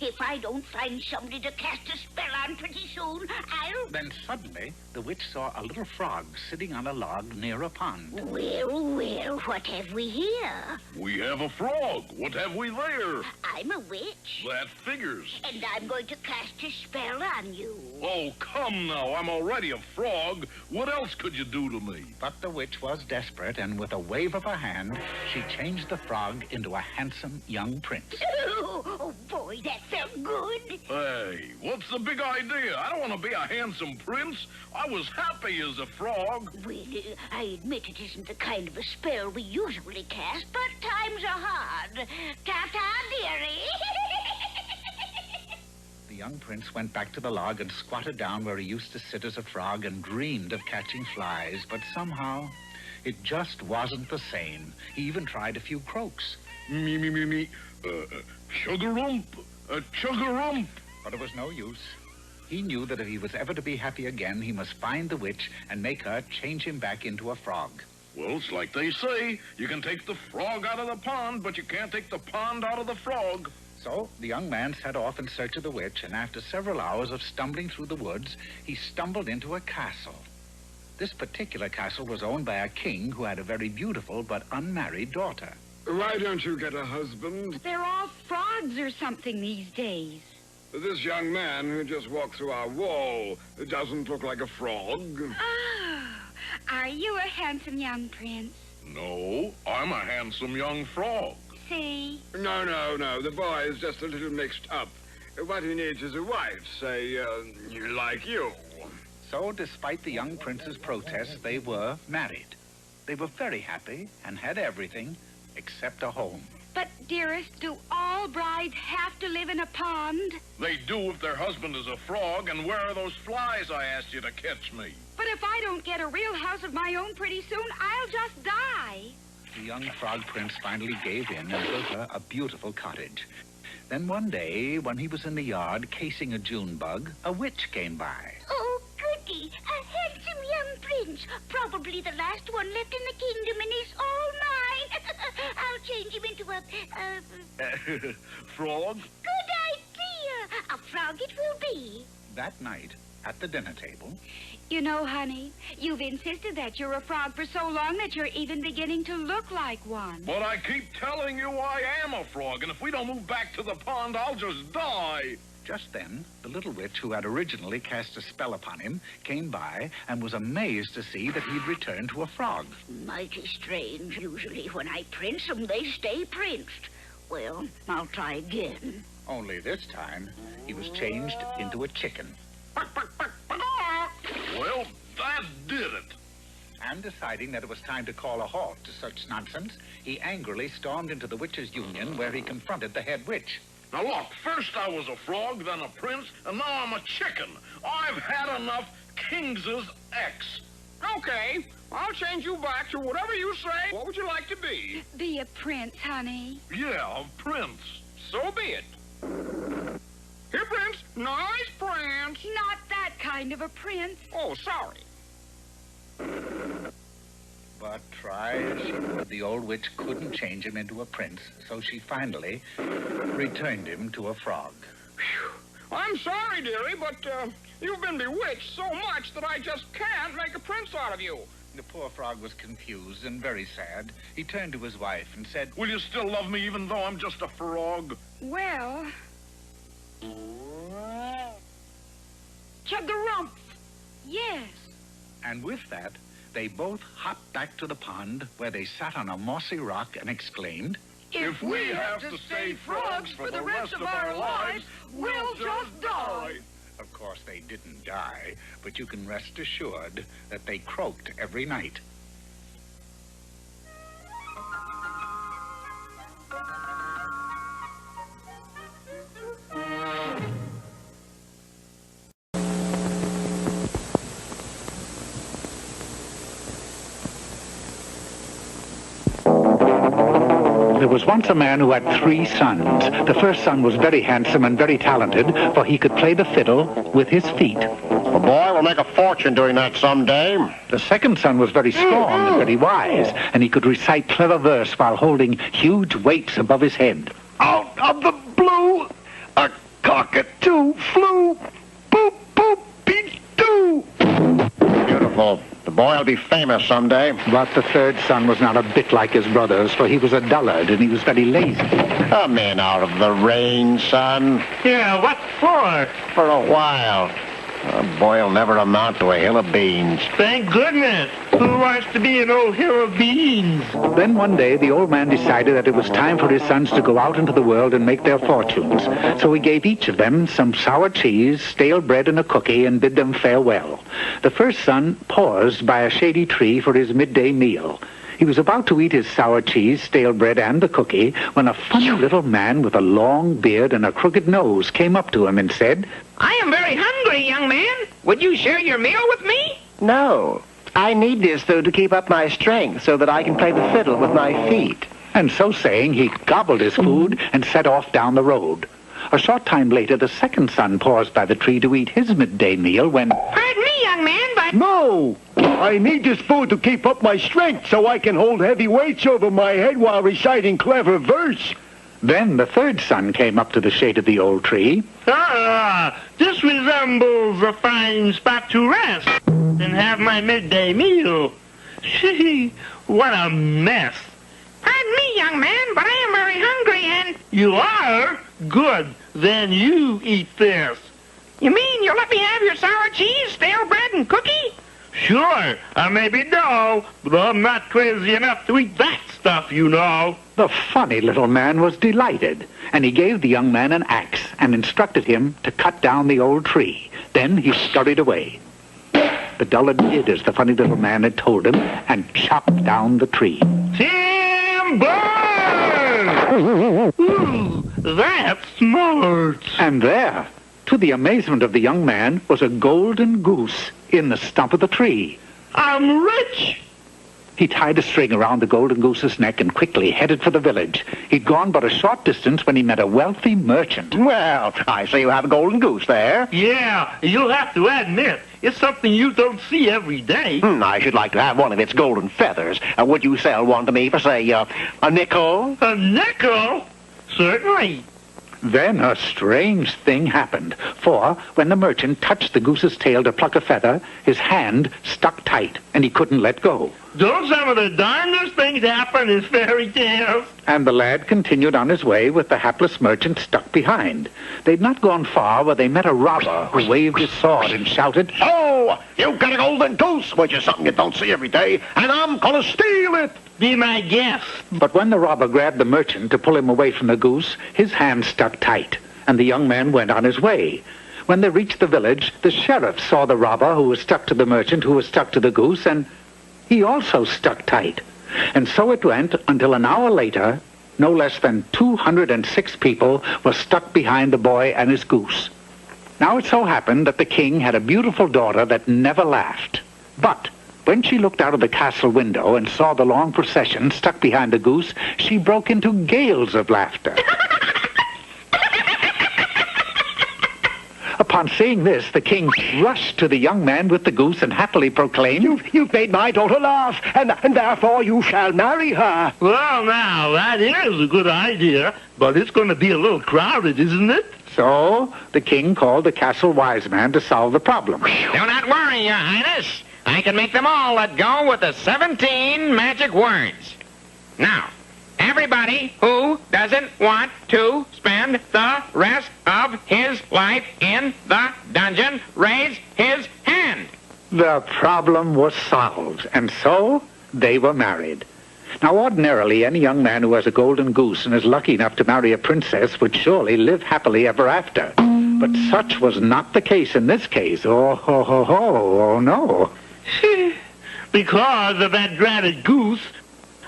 If I don't find somebody to cast a spell on pretty soon, I'll... Then suddenly, the witch saw a little frog sitting on a log near a pond. Well, what have we here? We have a frog. What have we there? I'm a witch. That figures. And I'm going to cast a spell on you. Oh, come now. I'm already a frog. What else could you do to me? But the witch was desperate, and with a wave of her hand, she changed the frog into a handsome young prince. Oh boy, that felt good. Hey, what's the big idea? I don't want to be a handsome prince. I was happy as a frog. Well, I admit it isn't the kind of a spell we usually cast, but times are hard. Ta-ta, dearie. The young prince went back to the log and squatted down where he used to sit as a frog and dreamed of catching flies, but somehow it just wasn't the same. He even tried a few croaks. Me. Chug-a-rump. Chug-a-rump. But it was no use. He knew that if he was ever to be happy again, he must find the witch and make her change him back into a frog. Well, it's like they say. You can take the frog out of the pond, but you can't take the pond out of the frog. So the young man set off in search of the witch, and after several hours of stumbling through the woods, he stumbled into a castle. This particular castle was owned by a king who had a very beautiful but unmarried daughter. Why don't you get a husband? They're all frogs or something these days. This young man who just walked through our wall doesn't look like a frog. Oh, are you a handsome young prince? No, I'm a handsome young frog. See? No. The boy is just a little mixed up. What he needs is a wife, say, like you. So, despite the young prince's protests, they were married. They were very happy and had everything except a home. But, dearest, do all brides have to live in a pond? They do if their husband is a frog. And where are those flies I asked you to catch me? But if I don't get a real house of my own pretty soon, I'll just die. The young frog prince finally gave in and built her a beautiful cottage. Then one day, when he was in the yard casing a June bug, a witch came by. Oh, goody, a handsome young prince. Probably the last one left in the kingdom, and he's all mine. I'll change him into a frog? Good idea. A frog it will be. That night, at the dinner table... You know, honey, you've insisted that you're a frog for so long that you're even beginning to look like one. But I keep telling you I am a frog, and if we don't move back to the pond, I'll just die. Just then, the little witch who had originally cast a spell upon him came by and was amazed to see that he'd returned to a frog. Mighty strange. Usually when I prince them, they stay princed. Well, I'll try again. Only this time, he was changed into a chicken. Well, that did it. And deciding that it was time to call a halt to such nonsense, he angrily stormed into the witches' union where he confronted the head witch. Now look, first I was a frog, then a prince, and now I'm a chicken. I've had enough Kings's X. Okay, I'll change you back to whatever you say. What would you like to be? Be a prince, honey. Yeah, a prince. So be it. Here, Prince. Nice prince. Not that kind of a prince. Oh, sorry. But try as she would, the old witch couldn't change him into a prince, so she finally returned him to a frog. Whew. I'm sorry, dearie, but you've been bewitched so much that I just can't make a prince out of you. The poor frog was confused and very sad. He turned to his wife and said, "Will you still love me even though I'm just a frog?" Well... Chug-a-rump. Yes. And with that, they both hopped back to the pond where they sat on a mossy rock and exclaimed, If we have to stay frogs for the rest of our lives, we'll just die. Of course, they didn't die, but you can rest assured that they croaked every night. There was once a man who had 3 sons. The first son was very handsome and very talented, for he could play the fiddle with his feet. The boy will make a fortune doing that someday. The second son was very strong and very wise, and he could recite clever verse while holding huge weights above his head. Out of the blue, a cockatoo flew. Boop, boop, beep-doo. Beautiful. The boy will be famous someday. But the third son was not a bit like his brothers, for he was a dullard and he was very lazy. Come in out of the rain, son. Yeah, what for? For a while. The boy will never amount to a hill of beans. Thank goodness. Who wants to be an old hill of beans? Then one day the old man decided that it was time for his sons to go out into the world and make their fortunes. So he gave each of them some sour cheese, stale bread, and a cookie, and bid them farewell. The first son paused by a shady tree for his midday meal. He was about to eat his sour cheese, stale bread, and the cookie when a funny little man with a long beard and a crooked nose came up to him and said, I am very hungry, young man. Would you share your meal with me? No. I need this, though, to keep up my strength so that I can play the fiddle with my feet. And so saying, he gobbled his food and set off down the road. A short time later, the second son paused by the tree to eat his midday meal when... Pardon me, young man, but... No! I need this food to keep up my strength so I can hold heavy weights over my head while reciting clever verse. Then the third son came up to the shade of the old tree. This resembles a fine spot to rest and have my midday meal. Gee, what a mess. Pardon me, young man, but I am very hungry and... You are? Good. Then you eat this. You mean you'll let me have your sour cheese, stale bread, and cookie? Sure. I may be dull, but I'm not crazy enough to eat that stuff, you know. The funny little man was delighted, and he gave the young man an axe and instructed him to cut down the old tree. Then he scurried away. The dullard did as the funny little man had told him and chopped down the tree. Timber! Ooh, that's smart. And there, to the amazement of the young man, was a golden goose in the stump of the tree. I'm rich. He tied a string around the golden goose's neck and quickly headed for the village. He'd gone but a short distance when he met a wealthy merchant. Well, I see you have a golden goose there. Yeah, you'll have to admit, it's something you don't see every day. I should like to have one of its golden feathers. Would you sell one to me for, say, a nickel? A nickel? Certainly. Then a strange thing happened, for when the merchant touched the goose's tail to pluck a feather, his hand stuck tight, and he couldn't let go. Don't some of the darndest things happen in fairy tales? And the lad continued on his way with the hapless merchant stuck behind. They'd not gone far when they met a robber who waved his sword and shouted, "Oh, you've got a golden goose, which is something you don't see every day, and I'm gonna steal it." Be my guest. But when the robber grabbed the merchant to pull him away from the goose, his hand stuck tight, and the young man went on his way. When they reached the village, the sheriff saw the robber who was stuck to the merchant who was stuck to the goose, and he also stuck tight. And so it went until an hour later, no less than 206 people were stuck behind the boy and his goose. Now it so happened that the king had a beautiful daughter that never laughed. But when she looked out of the castle window and saw the long procession stuck behind the goose, she broke into gales of laughter. Upon seeing this, the king rushed to the young man with the goose and happily proclaimed, You've made my daughter laugh, and therefore you shall marry her. Well, now, that is a good idea, but it's going to be a little crowded, isn't it? So the king called the castle wise man to solve the problem. Do not worry, Your Highness. I can make them all let go with the 17 magic words. Now, everybody who doesn't want to spend the rest of his life in the dungeon, raise his hand. The problem was solved, and so they were married. Now, ordinarily, any young man who has a golden goose and is lucky enough to marry a princess would surely live happily ever after. But such was not the case in this case. Oh, no. Because of that dratted goose,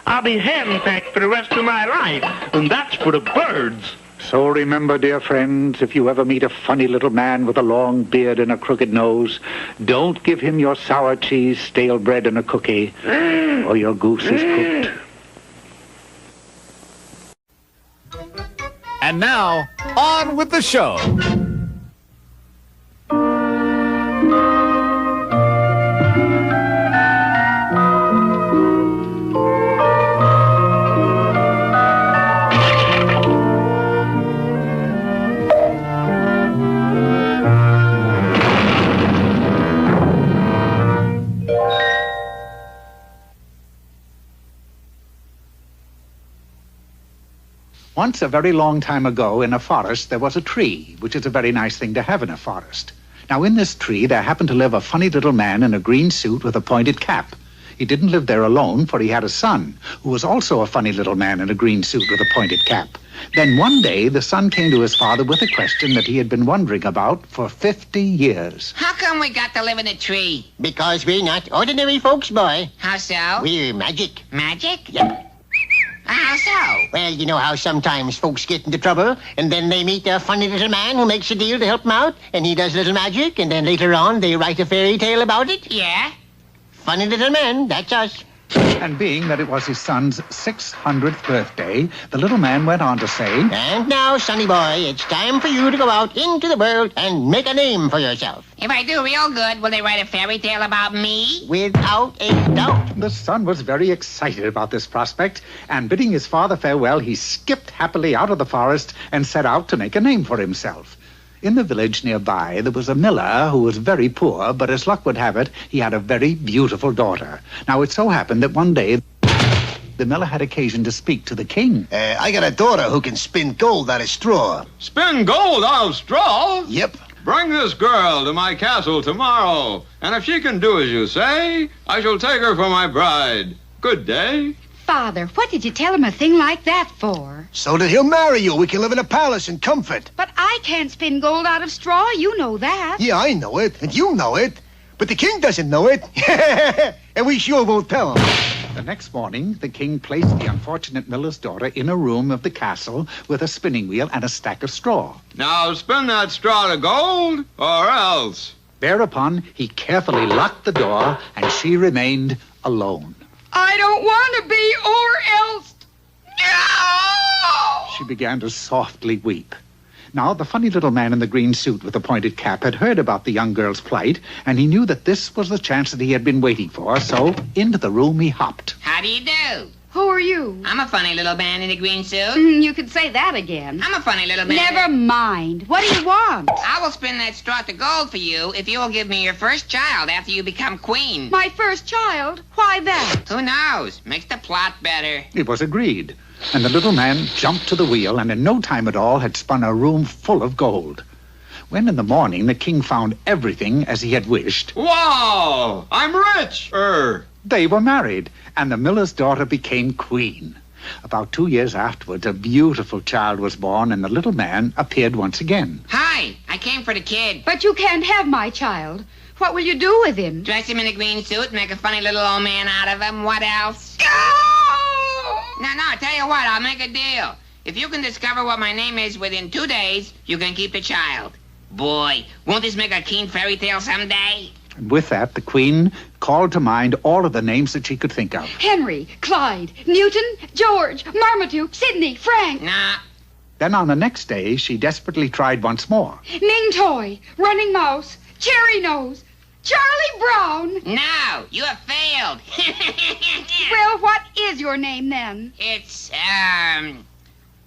I'll be henpecked for the rest of my life, and that's for the birds. So remember, dear friends, if you ever meet a funny little man with a long beard and a crooked nose, don't give him your sour cheese, stale bread, and a cookie, or your goose is cooked. And now, on with the show. Once, a very long time ago, in a forest, there was a tree, which is a very nice thing to have in a forest. Now, in this tree, there happened to live a funny little man in a green suit with a pointed cap. He didn't live there alone, for he had a son, who was also a funny little man in a green suit with a pointed cap. Then one day, the son came to his father with a question that he had been wondering about for 50 years. How come we got to live in a tree? Because we're not ordinary folks, boy. How so? We're magic. Magic? Yep. How so? Well, you know how sometimes folks get into trouble, and then they meet a funny little man who makes a deal to help them out, and he does little magic, and then later on they write a fairy tale about it? Yeah? Funny little man, that's us. And being that it was his son's 600th birthday, the little man went on to say, And now, sonny boy, it's time for you to go out into the world and make a name for yourself. If I do real good, will they write a fairy tale about me? Without a doubt. The son was very excited about this prospect, and bidding his father farewell, he skipped happily out of the forest and set out to make a name for himself. In the village nearby, there was a miller who was very poor, but as luck would have it, he had a very beautiful daughter. Now, it so happened that one day, the miller had occasion to speak to the king. I got a daughter who can spin gold out of straw. Spin gold out of straw? Yep. Bring this girl to my castle tomorrow, and if she can do as you say, I shall take her for my bride. Good day. Father, what did you tell him a thing like that for? So that he'll marry you. We can live in a palace in comfort. But I can't spin gold out of straw. You know that. Yeah, I know it, and you know it. But the king doesn't know it. And we sure won't tell him. The next morning, the king placed the unfortunate miller's daughter in a room of the castle with a spinning wheel and a stack of straw. Now spin that straw to gold, or else. Thereupon, he carefully locked the door, and she remained alone. I don't want to be, or else. No! She began to softly weep. Now, the funny little man in the green suit with the pointed cap had heard about the young girl's plight, and he knew that this was the chance that he had been waiting for, so into the room he hopped. How do you do? Who are you? I'm a funny little man in a green suit. You could say that again. I'm a funny little man. Never mind. What do you want? I will spin that straw to gold for you if you will give me your first child after you become queen. My first child? Why that? Who knows? Makes the plot better. It was agreed, and the little man jumped to the wheel and in no time at all had spun a room full of gold. When in the morning the king found everything as he had wished... Wow! I'm rich! They were married, and the miller's daughter became queen. About 2 years afterwards, a beautiful child was born, and the little man appeared once again. Hi, I came for the kid. But you can't have my child. What will you do with him? Dress him in a green suit, make a funny little old man out of him. What else? No, tell you what, I'll make a deal. If you can discover what my name is within 2 days, you can keep the child. Boy, won't this make a keen fairy tale someday? And with that, the queen called to mind all of the names that she could think of. Henry, Clyde, Newton, George, Marmaduke, Sidney, Frank. Nah. Then on the next day, she desperately tried once more. Ning Toy, Running Mouse, Cherry Nose, Charlie Brown. No, you have failed. Well, what is your name then? It's,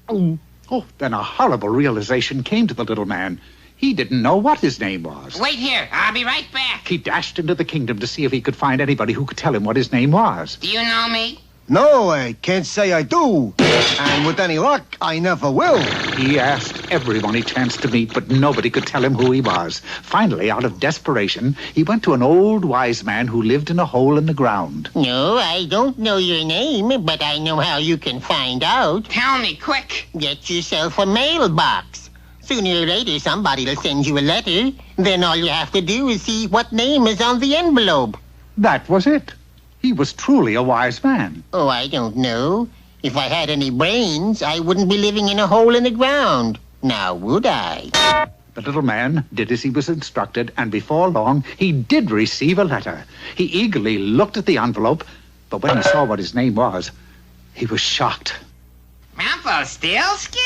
Oh, then a horrible realization came to the little man. He didn't know what his name was. Wait here. I'll be right back. He dashed into the kingdom to see if he could find anybody who could tell him what his name was. Do you know me? No, I can't say I do. And with any luck, I never will. He asked everyone he chanced to meet, but nobody could tell him who he was. Finally, out of desperation, he went to an old wise man who lived in a hole in the ground. No, I don't know your name, but I know how you can find out. Tell me, quick. Get yourself a mailbox. Sooner or later, somebody will send you a letter. Then all you have to do is see what name is on the envelope. That was it. He was truly a wise man. Oh, I don't know. If I had any brains, I wouldn't be living in a hole in the ground. Now, would I? The little man did as he was instructed, and before long, he did receive a letter. He eagerly looked at the envelope, but when he saw what his name was, he was shocked. Rumpelstiltskin?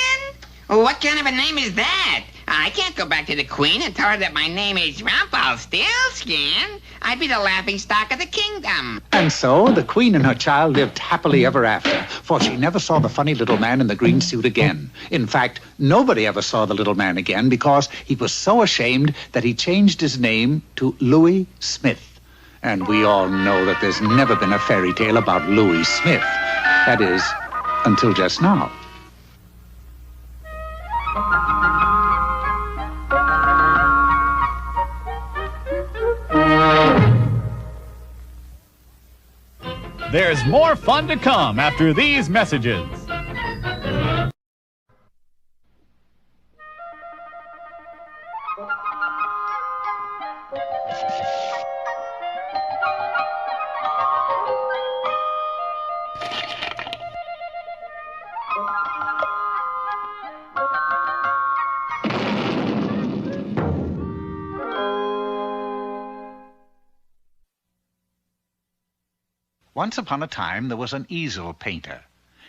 What kind of a name is that? I can't go back to the queen and tell her that my name is Rumpelstiltskin. I'd be the laughingstock of the kingdom. And so the queen and her child lived happily ever after, for she never saw the funny little man in the green suit again. In fact, nobody ever saw the little man again because he was so ashamed that he changed his name to Louis Smith. And we all know that there's never been a fairy tale about Louis Smith. That is, until just now. There's more fun to come after these messages. Once upon a time, there was an easel painter.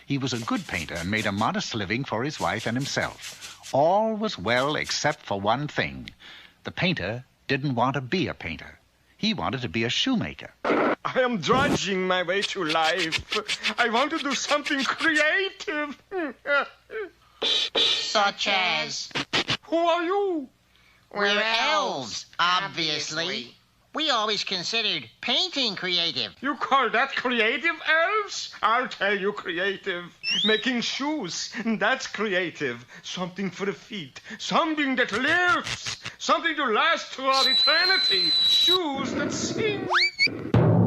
He was a good painter and made a modest living for his wife and himself. All was well except for one thing. The painter didn't want to be a painter. He wanted to be a shoemaker. I am drudging my way through life. I want to do something creative. Such as? Who are you? We're elves, obviously. We always considered painting creative. You call that creative, elves? I'll tell you creative. Making shoes, that's creative. Something for the feet. Something that lives. Something to last throughout eternity. Shoes that sing.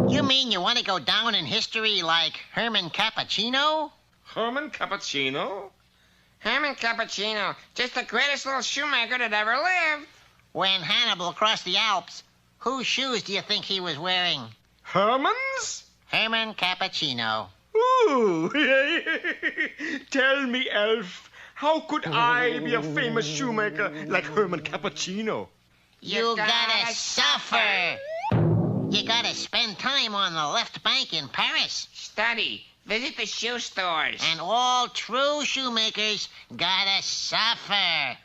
You mean you want to go down in history like Herman Cappuccino? Herman Cappuccino? Herman Cappuccino, just the greatest little shoemaker that ever lived. When Hannibal crossed the Alps, whose shoes do you think he was wearing? Herman's? Herman Cappuccino. Ooh. Tell me, elf, how could I be a famous shoemaker like Herman Cappuccino? You gotta suffer. You gotta spend time on the left bank in Paris. Study. Visit the shoe stores. And all true shoemakers gotta suffer.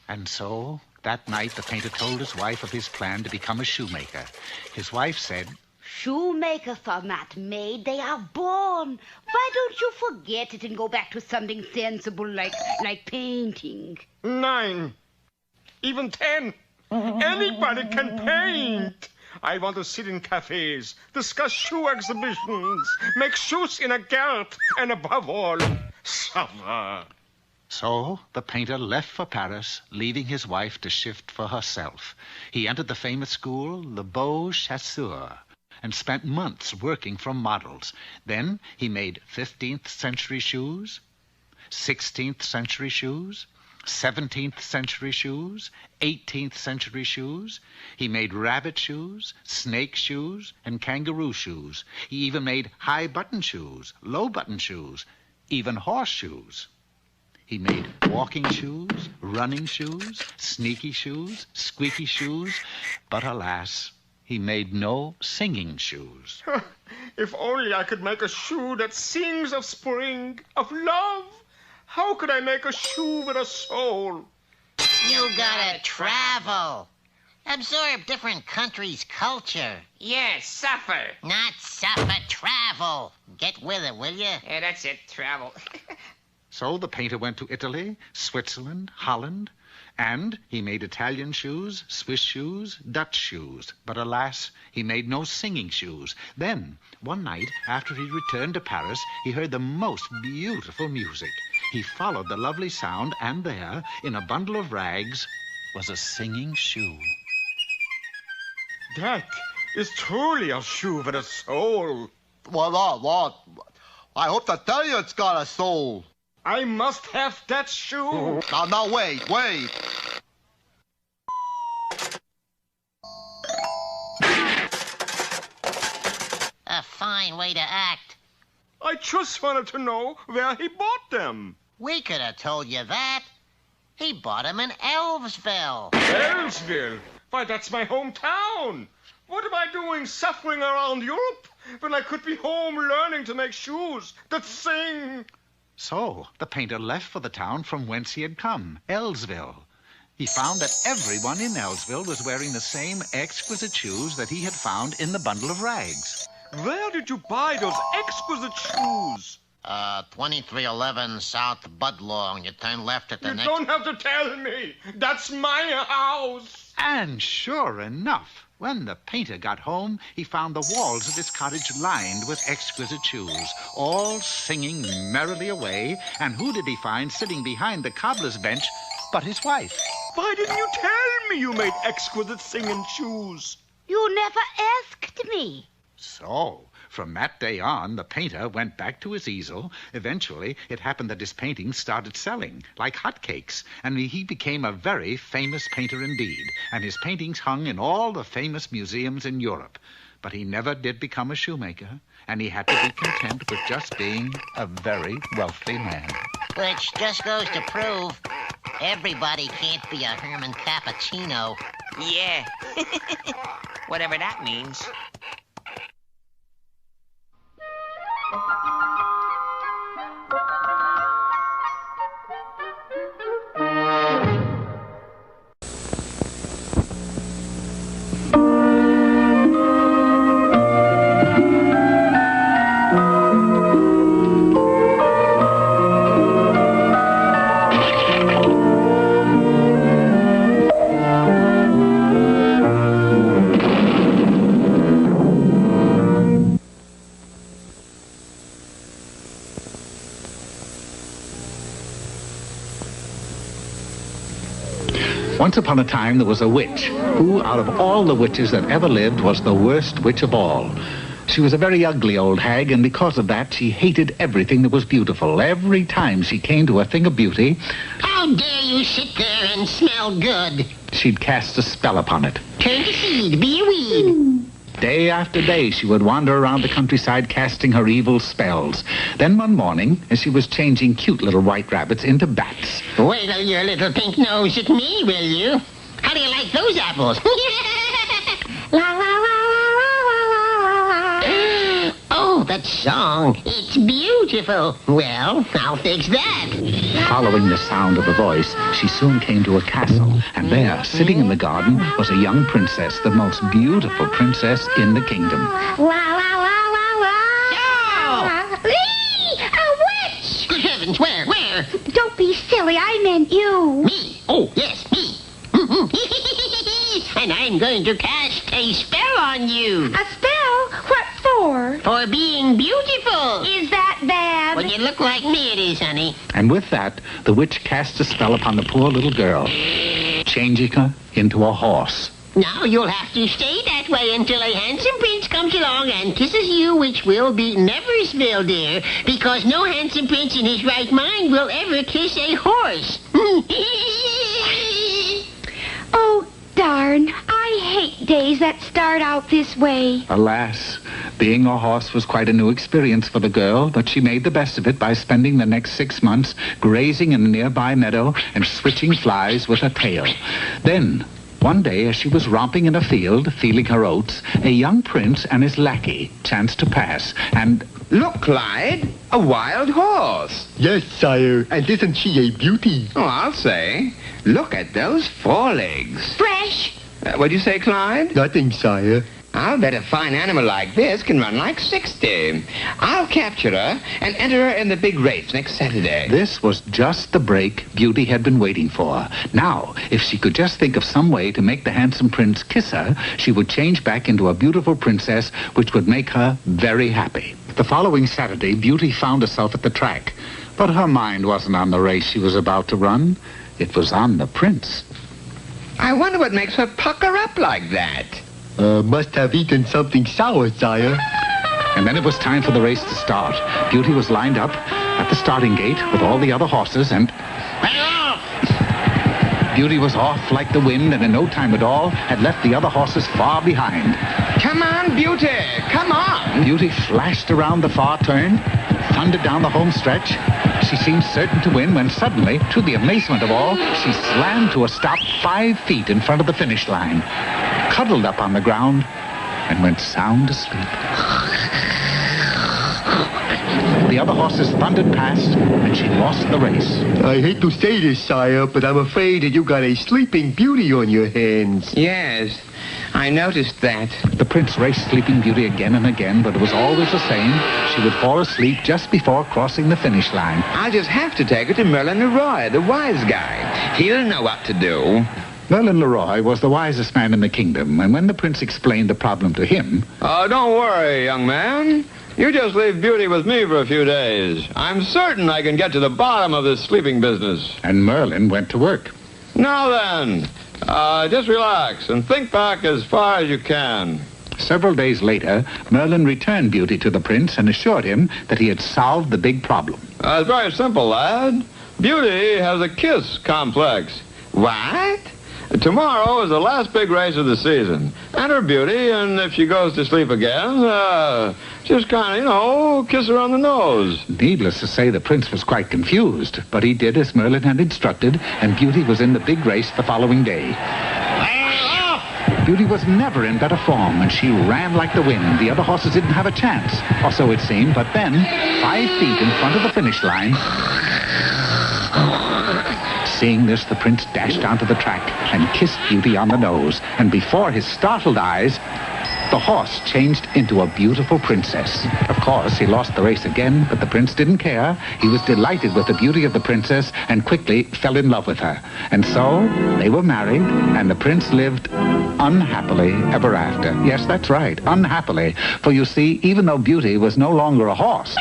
And so, that night, the painter told his wife of his plan to become a shoemaker. His wife said, Shoemaker are not made, they are born. Why don't you forget it and go back to something sensible like painting? 9. Even 10. Anybody can paint. I want to sit in cafes, discuss shoe exhibitions, make shoes in a garret, and above all, suffer. So the painter left for Paris, leaving his wife to shift for herself. He entered the famous school, the Beaux Chasseurs, and spent months working from models. Then he made 15th century shoes, 16th century shoes, 17th century shoes, 18th century shoes. He made rabbit shoes, snake shoes, and kangaroo shoes. He even made high button shoes, low button shoes, even horseshoes. He made walking shoes, running shoes, sneaky shoes, squeaky shoes, but alas, he made no singing shoes. If only I could make a shoe that sings of spring, of love. How could I make a shoe with a soul? You gotta travel. Absorb different countries' culture. Yeah, suffer. Not suffer, travel. Get with it, will you? Yeah, that's it, travel. So the painter went to Italy, Switzerland, Holland, and he made Italian shoes, Swiss shoes, Dutch shoes. But alas, he made no singing shoes. Then, one night, after he returned to Paris, he heard the most beautiful music. He followed the lovely sound, and there, in a bundle of rags, was a singing shoe. That is truly a shoe with a soul. What? I hope to tell you it's got a soul. I must have that shoe. Now, wait. A fine way to act. I just wanted to know where he bought them. We could have told you that. He bought them in Elvesville. Elvesville? Why, that's my hometown. What am I doing suffering around Europe when I could be home learning to make shoes that sing? So the painter left for the town from whence he had come, Elvesville. He found that everyone in Elvesville was wearing the same exquisite shoes that he had found in the bundle of rags. Where did you buy those exquisite shoes? 2311 South Budlong. You turn left at the next... You don't have to tell me. That's my house. And sure enough, when the painter got home, he found the walls of his cottage lined with exquisite shoes, all singing merrily away. And who did he find sitting behind the cobbler's bench but his wife? Why didn't you tell me you made exquisite singing shoes? You never asked me. So, from that day on, the painter went back to his easel. Eventually, it happened that his paintings started selling like hotcakes, and he became a very famous painter indeed, and his paintings hung in all the famous museums in Europe. But he never did become a shoemaker, and he had to be content with just being a very wealthy man. Which just goes to prove everybody can't be a Herman Cappuccino. Yeah. Whatever that means. Once upon a time, there was a witch who, out of all the witches that ever lived, was the worst witch of all. She was a very ugly old hag, and because of that, she hated everything that was beautiful. Every time she came to a thing of beauty... How dare you sit there and smell good? She'd cast a spell upon it. Turn to seed, be a weed. Day after day, she would wander around the countryside casting her evil spells. Then one morning, as she was changing cute little white rabbits into bats... Wiggle your little pink nose at me, will you? How do you like those apples? La, la, la, la, la, la, la, la. Oh, that song. It's beautiful. Well, I'll fix that. Following the sound of the voice, she soon came to a castle, and there, sitting in the garden, was a young princess, the most beautiful princess in the kingdom. La la la la la. No! Lee! A witch! Good heavens, where? Don't be silly, I meant you. Me? Oh, yes, me. And I'm going to cast a spell on you. A spell? What for? For being beautiful. Is that bad? When you look like me, it is, honey. And with that, the witch cast a spell upon the poor little girl, changing her into a horse. Now you'll have to stay that way until a handsome prince comes along and kisses you, which will be Neversville, dear, because no handsome prince in his right mind will ever kiss a horse. Oh, darn. I hate days that start out this way. Alas, being a horse was quite a new experience for the girl, but she made the best of it by spending the next 6 months grazing in a nearby meadow and switching flies with her tail. Then, one day, as she was romping in a field, feeling her oats, a young prince and his lackey chanced to pass, and... Look, Clyde, a wild horse. Yes, sire, and isn't she a beauty? Oh, I'll say. Look at those forelegs. Fresh. What'd you say, Clyde? Nothing, sire. I'll bet a fine animal like this can run like 60. I'll capture her and enter her in the big race next Saturday. This was just the break Beauty had been waiting for. Now, if she could just think of some way to make the handsome prince kiss her, she would change back into a beautiful princess, which would make her very happy. The following Saturday, Beauty found herself at the track, but her mind wasn't on the race she was about to run. It was on the prince. I wonder what makes her pucker up like that. Must have eaten something sour, sire. And then it was time for the race to start. Beauty was lined up at the starting gate with all the other horses, and... Beauty was off like the wind, and in no time at all had left the other horses far behind. Come on, Beauty! Come on! Beauty flashed around the far turn, thundered down the home stretch. She seemed certain to win when suddenly, to the amazement of all, she slammed to a stop 5 feet in front of the finish line, cuddled up on the ground, and went sound asleep. The other horses thundered past, and she lost the race. I hate to say this, sire, but I'm afraid that you got a sleeping beauty on your hands. Yes, I noticed that. The prince raced Sleeping Beauty again and again, but it was always the same. She would fall asleep just before crossing the finish line. I'll just have to take her to Merlin Leroy, the wise guy. He'll know what to do. Merlin Leroy was the wisest man in the kingdom, and when the prince explained the problem to him... Don't worry, young man. You just leave Beauty with me for a few days. I'm certain I can get to the bottom of this sleeping business. And Merlin went to work. Now then, just relax and think back as far as you can. Several days later, Merlin returned Beauty to the prince and assured him that he had solved the big problem. It's very simple, lad. Beauty has a kiss complex. What? Tomorrow is the last big race of the season. Enter Beauty, and if she goes to sleep again, just kind of, kiss her on the nose. Needless to say, the prince was quite confused, but he did as Merlin had instructed, and Beauty was in the big race the following day. Beauty was never in better form, and she ran like the wind. The other horses didn't have a chance, or so it seemed, but then, 5 feet in front of the finish line... Seeing this, the prince dashed onto the track and kissed Beauty on the nose, and before his startled eyes, the horse changed into a beautiful princess. Of course, he lost the race again, but the prince didn't care. He was delighted with the beauty of the princess and quickly fell in love with her. And so, they were married, and the prince lived unhappily ever after. Yes, that's right, unhappily. For you see, even though Beauty was no longer a horse...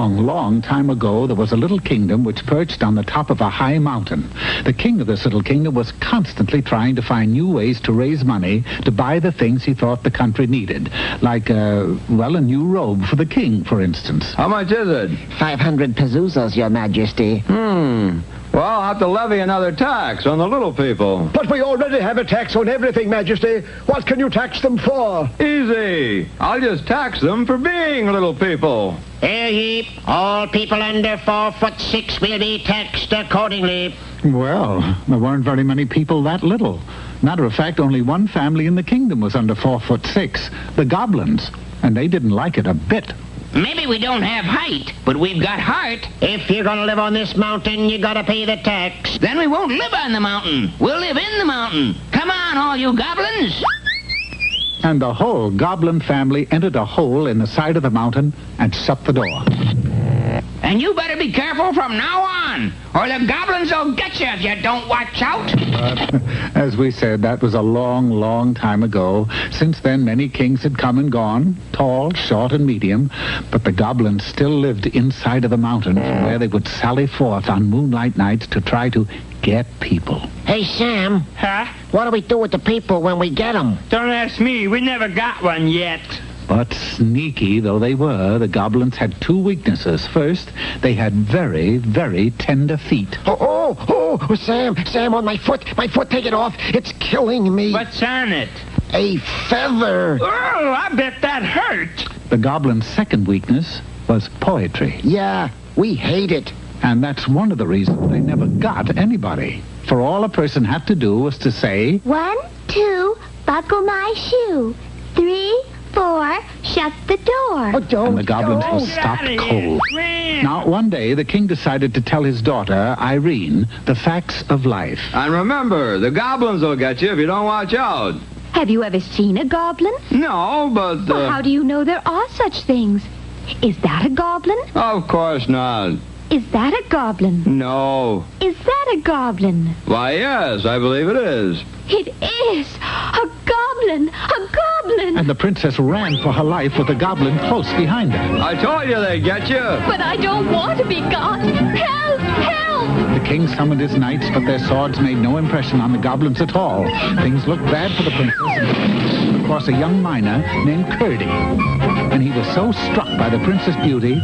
long, long time ago, there was a little kingdom which perched on the top of a high mountain. The king of this little kingdom was constantly trying to find new ways to raise money to buy the things he thought the country needed. Like, a new robe for the king, for instance. How much is it? 500 pesos, Your Majesty. Well, I'll have to levy another tax on the little people. But we already have a tax on everything, Majesty. What can you tax them for? Easy. I'll just tax them for being little people. Hear ye, all people under 4'6" will be taxed accordingly. Well, there weren't very many people that little. Matter of fact, only one family in the kingdom was under 4'6", the Goblins, and they didn't like it a bit. Maybe we don't have height, but we've got heart. If you're gonna live on this mountain, you gotta pay the tax. Then we won't live on the mountain. We'll live in the mountain. Come on, all you goblins. And the whole goblin family entered a hole in the side of the mountain and shut the door. And you better be careful from now on, or the goblins will get you if you don't watch out. But, as we said, that was a long, long time ago. Since then, many kings had come and gone, tall, short, and medium. But the goblins still lived inside of the mountain, from where they would sally forth on moonlight nights to try to get people. Hey, Sam. Huh? What do we do with the people when we get them? Don't ask me. We never got one yet. But sneaky though they were, the goblins had two weaknesses. First, they had very, very tender feet. Sam, on my foot, take it off. It's killing me. What's on it? A feather. Oh, I bet that hurt. The goblins' second weakness was poetry. Yeah, we hate it. And that's one of the reasons they never got anybody. For all a person had to do was to say, 1, 2, buckle my shoe. 3, 4, shut the door. And the goblins were stopped cold. Now, one day, the king decided to tell his daughter, Irene, the facts of life. And remember, the goblins will get you if you don't watch out. Have you ever seen a goblin? No, but... Well, how do you know there are such things? Is that a goblin? Of course not. Is that a goblin? No. Is that a goblin? Why, yes, I believe it is. It is! A goblin! A goblin! And the princess ran for her life with the goblin close behind her. I told you they'd get you. But I don't want to be got. Help! Help! The king summoned his knights, but their swords made no impression on the goblins at all. Things looked bad for the princess. Across a young miner named Curdy. And he was so struck by the princess' beauty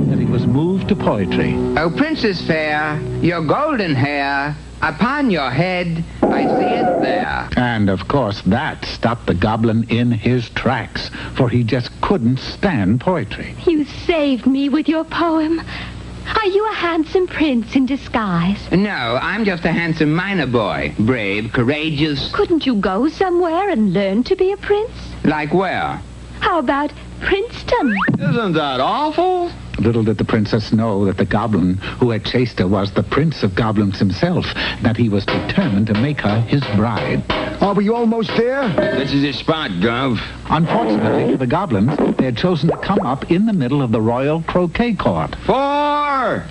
that he was moved to poetry. Oh, Princess Fair, your golden hair, upon your head, I see it there. And, of course, that stopped the goblin in his tracks, for he just couldn't stand poetry. You saved me with your poem. Are you a handsome prince in disguise? No, I'm just a handsome miner boy. Brave, courageous. Couldn't you go somewhere and learn to be a prince? Like where? How about Princeton? Isn't that awful? Little did the princess know that the goblin who had chased her was the prince of goblins himself, that he was determined to make her his bride. Are we almost there? This is the spot, Gov. Unfortunately for the goblins, they had chosen to come up in the middle of the royal croquet court. 4!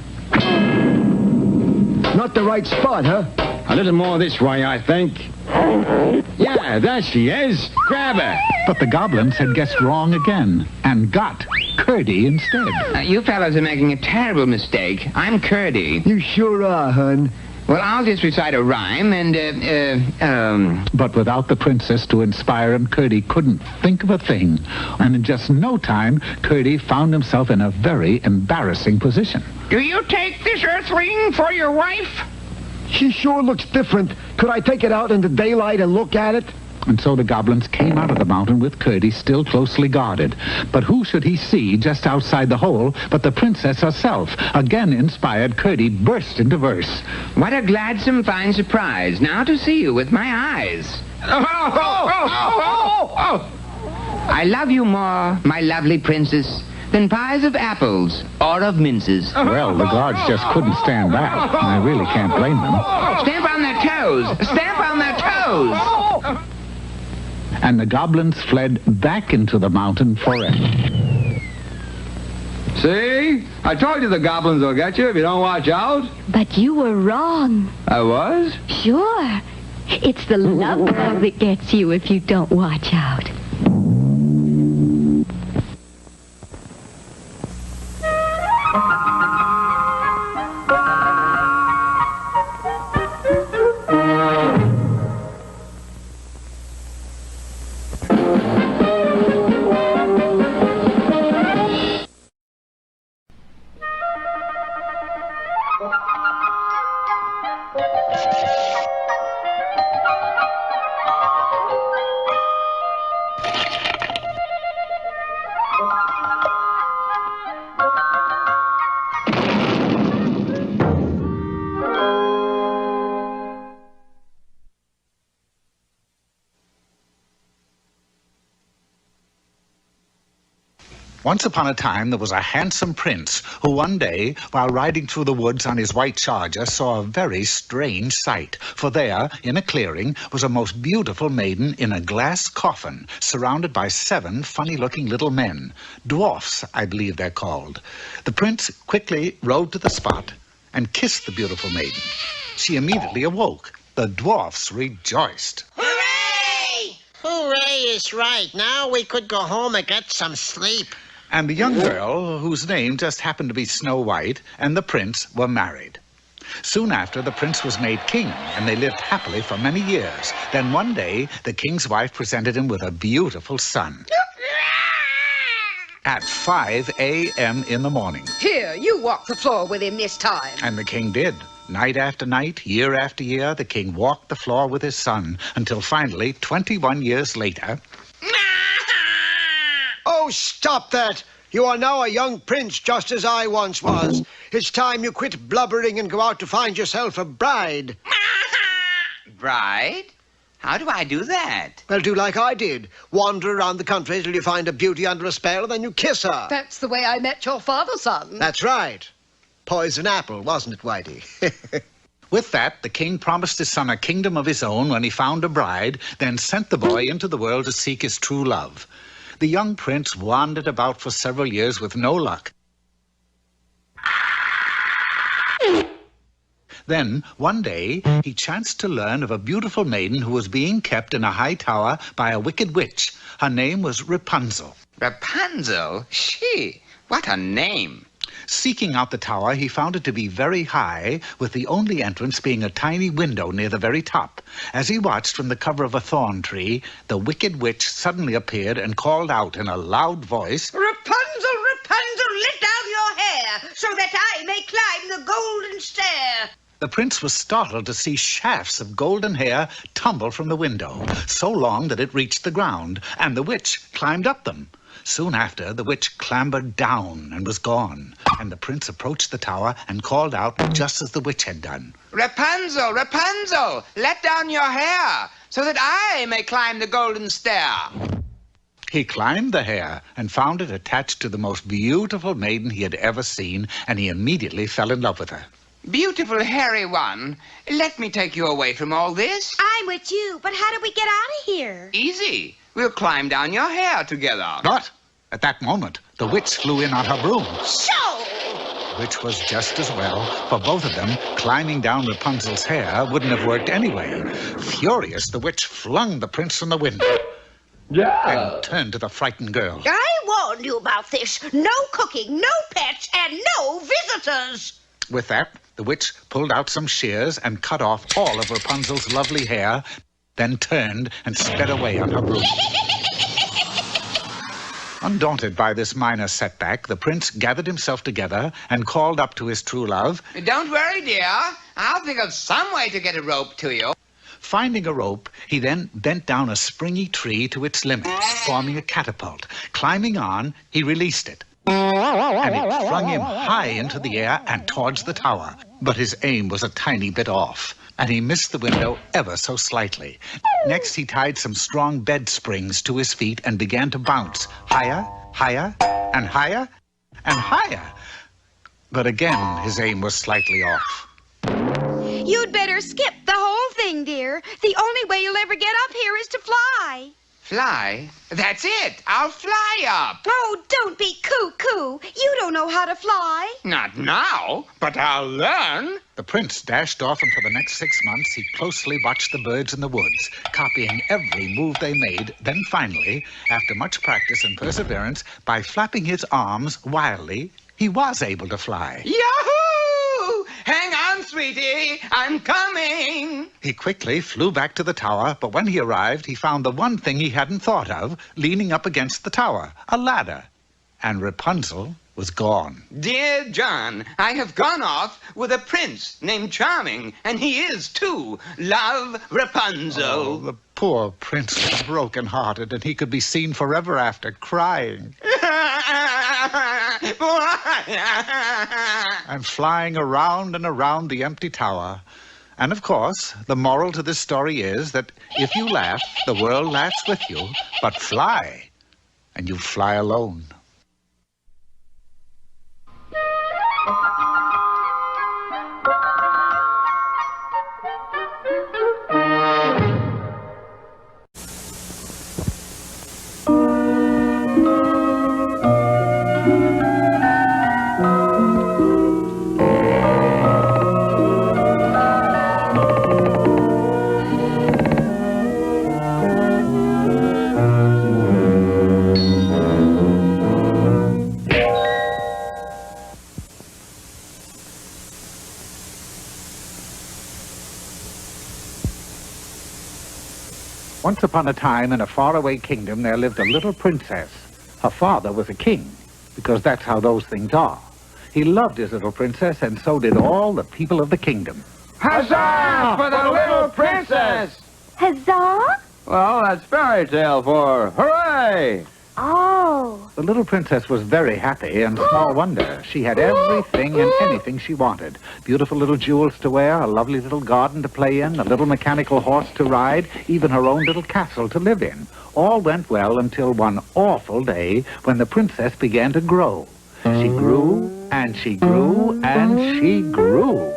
Not the right spot, huh? A little more this way, I think. Yeah, there she is. Grab her. But the goblins had guessed wrong again and got Curdy instead. You fellows are making a terrible mistake. I'm Curdy. You sure are, hun. Well, I'll just recite a rhyme and, But without the princess to inspire him, Curdy couldn't think of a thing. And in just no time, Curdy found himself in a very embarrassing position. Do you take this earth ring for your wife? She sure looks different. Could I take it out in the daylight and look at it? And so the goblins came out of the mountain with Curdy still closely guarded. But who should he see just outside the hole but the princess herself? Again inspired, Curdy burst into verse. What a gladsome fine surprise, now to see you with my eyes. I love you more, my lovely princess, than pies of apples or of minces. Well, the guards just couldn't stand that. I really can't blame them. Stamp on their toes! Stamp on their toes! And the goblins fled back into the mountain forever. See? I told you the goblins will get you if you don't watch out. But you were wrong. I was? Sure. It's the love bug that gets you if you don't watch out. Once upon a time, there was a handsome prince who one day, while riding through the woods on his white charger, saw a very strange sight. For there, in a clearing, was a most beautiful maiden in a glass coffin, surrounded by 7 funny-looking little men. Dwarfs, I believe they're called. The prince quickly rode to the spot and kissed the beautiful maiden. She immediately awoke. The dwarfs rejoiced. Hooray! Hooray is right. Now we could go home and get some sleep. And the young girl, whose name just happened to be Snow White, and the prince were married. Soon after, the prince was made king, and they lived happily for many years. Then one day, the king's wife presented him with a beautiful son. At 5 a.m. in the morning. Here, you walk the floor with him this time. And the king did. Night after night, year after year, the king walked the floor with his son, until finally, 21 years later... Oh, stop that! You are now a young prince, just as I once was. It's time you quit blubbering and go out to find yourself a bride. Bride? How do I do that? Well, do like I did. Wander around the country till you find a beauty under a spell, and then you kiss her. That's the way I met your father, son. That's right. Poison apple, wasn't it, Whitey? With that, the king promised his son a kingdom of his own when he found a bride, then sent the boy into the world to seek his true love. The young prince wandered about for several years with no luck. Then, one day, he chanced to learn of a beautiful maiden who was being kept in a high tower by a wicked witch. Her name was Rapunzel. Rapunzel? She? What a name. Seeking out the tower, he found it to be very high, with the only entrance being a tiny window near the very top. As he watched from the cover of a thorn tree, the wicked witch suddenly appeared and called out in a loud voice, Rapunzel, Rapunzel, let down your hair, so that I may climb the golden stair. The prince was startled to see shafts of golden hair tumble from the window, so long that it reached the ground, and the witch climbed up them. Soon after, the witch clambered down and was gone, and the prince approached the tower and called out just as the witch had done. Rapunzel, Rapunzel, let down your hair, so that I may climb the golden stair. He climbed the hair and found it attached to the most beautiful maiden he had ever seen, and he immediately fell in love with her. Beautiful hairy one, let me take you away from all this. I'm with you, but how do we get out of here? Easy. We'll climb down your hair together. But at that moment, the witch flew in on her broom. So! Which was just as well, for both of them, climbing down Rapunzel's hair wouldn't have worked anyway. Furious, the witch flung the prince from the window. Then turned to the frightened girl. I warned you about this. No cooking, no pets, and no visitors. With that, the witch pulled out some shears and cut off all of Rapunzel's lovely hair, then turned and sped away on her broom. Undaunted by this minor setback, the prince gathered himself together and called up to his true love. Don't worry, dear. I'll think of some way to get a rope to you. Finding a rope, he then bent down a springy tree to its limits, forming a catapult. Climbing on, he released it. And it flung him high into the air and towards the tower. But his aim was a tiny bit off, and he missed the window ever so slightly. Next, he tied some strong bed springs to his feet and began to bounce higher, higher, and higher, and higher. But again, his aim was slightly off. You'd better skip the whole thing, dear. The only way you'll ever get up here is to fly. Fly? That's it. I'll fly up. Oh, don't be cuckoo. You don't know how to fly. Not now, but I'll learn. The prince dashed off, and for the next 6 months, he closely watched the birds in the woods, copying every move they made. Then finally, after much practice and perseverance, by flapping his arms wildly, he was able to fly. Yahoo! Hang on, sweetie. I'm coming. He quickly flew back to the tower, but when he arrived, he found the one thing he hadn't thought of leaning up against the tower, a ladder. And Rapunzel was gone. Dear John, I have gone off with a prince named Charming, and he is, too. Love, Rapunzel. Oh, the poor prince was broken-hearted, and he could be seen forever after crying. And flying around and around the empty tower. And, of course, the moral to this story is that if you laugh, the world laughs with you, but fly, and you fly alone. Once upon a time, in a faraway kingdom, there lived a little princess. Her father was a king, because that's how those things are. He loved his little princess, and so did all the people of the kingdom. Huzzah for the little princess! Huzzah? Well, that's fairy tale for hooray! Oh. The little princess was very happy, and small wonder. She had everything and anything she wanted. Beautiful little jewels to wear, a lovely little garden to play in, a little mechanical horse to ride, even her own little castle to live in. All went well until one awful day when the princess began to grow. She grew, and she grew, and she grew.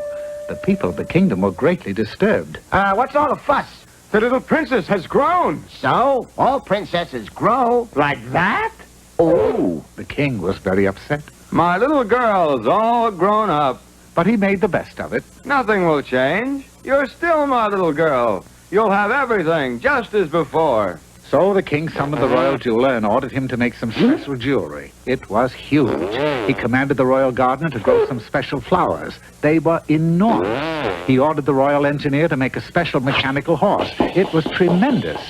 The people of the kingdom were greatly disturbed. What's all the fuss? The little princess has grown. So, all princesses grow. Like that? Oh, the king was very upset. My little girl's all grown up. But he made the best of it. Nothing will change. You're still my little girl. You'll have everything just as before. So the king summoned the royal jeweler and ordered him to make some special jewelry. It was huge. He commanded the royal gardener to grow some special flowers. They were enormous. He ordered the royal engineer to make a special mechanical horse. It was tremendous.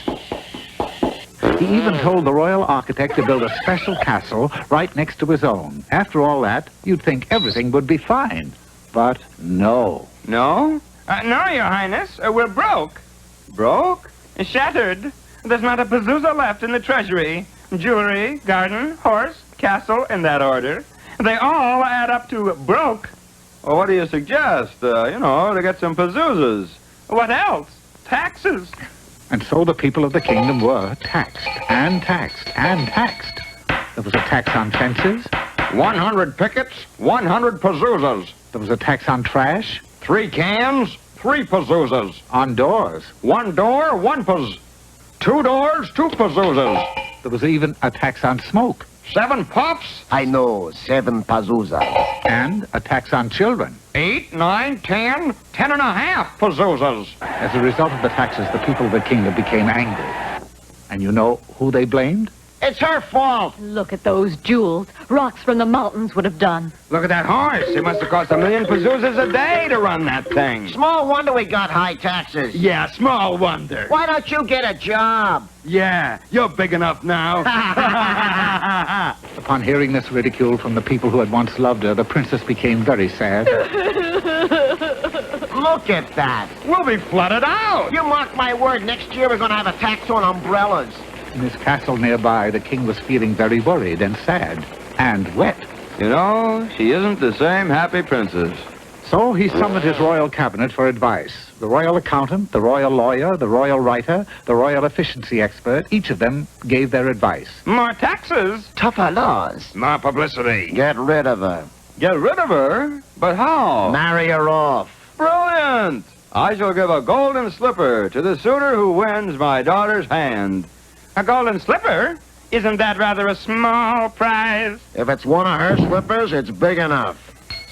He even told the royal architect to build a special castle right next to his own. After all that, you'd think everything would be fine. But no. No? No, Your Highness. We're broke. Broke? Shattered. There's not a pazooza left in the treasury. Jewelry, garden, horse, castle, in that order. They all add up to broke. Well, what do you suggest? To get some pazoozas. What else? Taxes. And so the people of the kingdom were taxed and taxed and taxed. There was a tax on fences. 100 pickets, 100 pazoozas. There was a tax on trash. 3 cans, 3 pazoozas. On doors. 1 door, 1 paz. 2 doors, 2 pazoozas. There was even a tax on smoke. 7 puffs. I know, 7 pazoozas. And a tax on children. 8, 9, 10, 10 and a half pazoozas. As a result of the taxes, the people of the kingdom became angry. And you know who they blamed? It's her fault. Look at those jewels. Rocks from the mountains would have done. Look at that horse. It must have cost 1,000,000 pazoozas a day to run that thing. Small wonder we got high taxes. Yeah, small wonder. Why don't you get a job? Yeah, you're big enough now. Upon hearing this ridicule from the people who had once loved her, the princess became very sad. Look at that. We'll be flooded out. You mark my word, next year we're going to have a tax on umbrellas. In his castle nearby, the king was feeling very worried and sad and wet. She isn't the same happy princess. So he summoned his royal cabinet for advice. The royal accountant, the royal lawyer, the royal writer, the royal efficiency expert, each of them gave their advice. More taxes. Tougher laws. More publicity. Get rid of her. Get rid of her? But how? Marry her off. Brilliant! I shall give a golden slipper to the suitor who wins my daughter's hand. A golden slipper? Isn't that rather a small prize? If it's one of her slippers, it's big enough.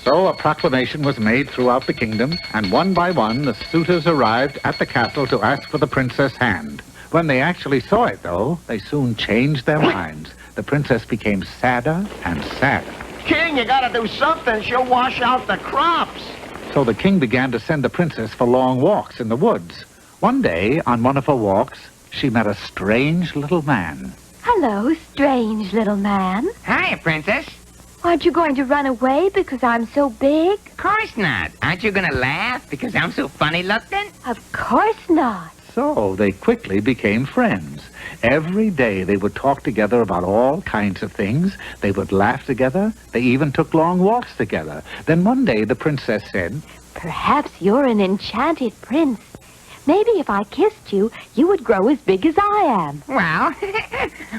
So a proclamation was made throughout the kingdom, and one by one the suitors arrived at the castle to ask for the princess' hand. When they actually saw it, though, they soon changed their minds. The princess became sadder and sadder. King, you gotta do something. She'll wash out the crops. So the king began to send the princess for long walks in the woods. One day, on one of her walks, she met a strange little man. Hello, strange little man. Hiya, Princess. Aren't you going to run away because I'm so big? Of course not. Aren't you gonna laugh because I'm so funny looking? Of course not. So they quickly became friends. Every day they would talk together about all kinds of things. They would laugh together. They even took long walks together. Then one day the princess said, Perhaps you're an enchanted prince. Maybe if I kissed you, you would grow as big as I am. Well,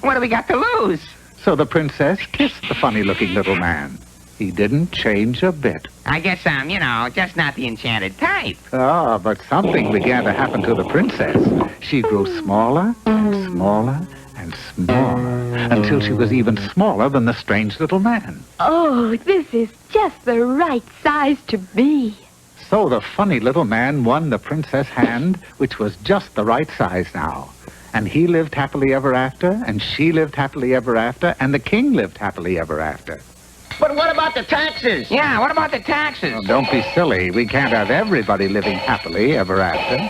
what do we got to lose? So the princess kissed the funny-looking little man. He didn't change a bit. I guess I'm, just not the enchanted type. Ah, but something began to happen to the princess. She grew smaller and smaller and smaller until she was even smaller than the strange little man. Oh, this is just the right size to be. So the funny little man won the princess' hand, which was just the right size now. And he lived happily ever after, and she lived happily ever after, and the king lived happily ever after. But what about the taxes? Yeah, what about the taxes? Oh, don't be silly. We can't have everybody living happily ever after.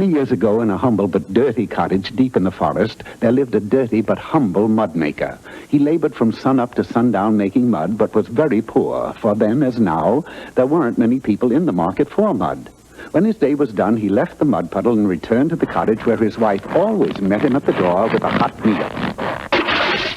Many years ago, in a humble but dirty cottage deep in the forest, there lived a dirty but humble mud maker. He labored from sunup to sundown making mud, but was very poor, for then, as now, there weren't many people in the market for mud. When his day was done, he left the mud puddle and returned to the cottage where his wife always met him at the door with a hot meal.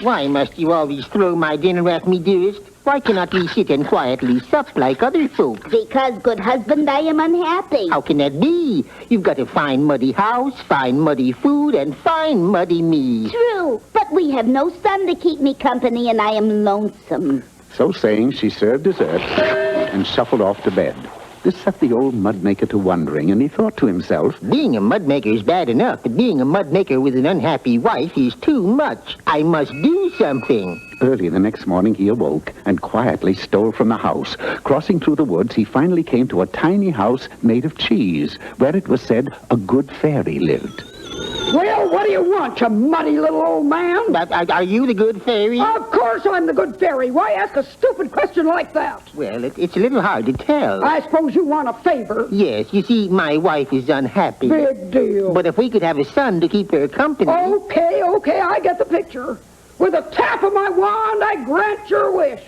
Why must you always throw my dinner at me, dearest? Why cannot we sit and quietly sup like other folk? Because, good husband, I am unhappy. How can that be? You've got a fine muddy house, fine muddy food, and fine muddy me. True, but we have no son to keep me company, and I am lonesome. So saying, she served dessert and shuffled off to bed. This set the old mud maker to wondering, and he thought to himself, being a mud maker is bad enough, but being a mud maker with an unhappy wife is too much. I must do something. Early the next morning, he awoke and quietly stole from the house. Crossing through the woods, he finally came to a tiny house made of cheese, where it was said a good fairy lived. Well, what do you want, you muddy little old man? Are you the good fairy? Of course I'm the good fairy. Why ask a stupid question like that? Well, it's a little hard to tell. I suppose you want a favor. Yes, you see, my wife is unhappy. Big deal. But if we could have a son to keep her company... Okay, I get the picture. With a tap of my wand, I grant your wish.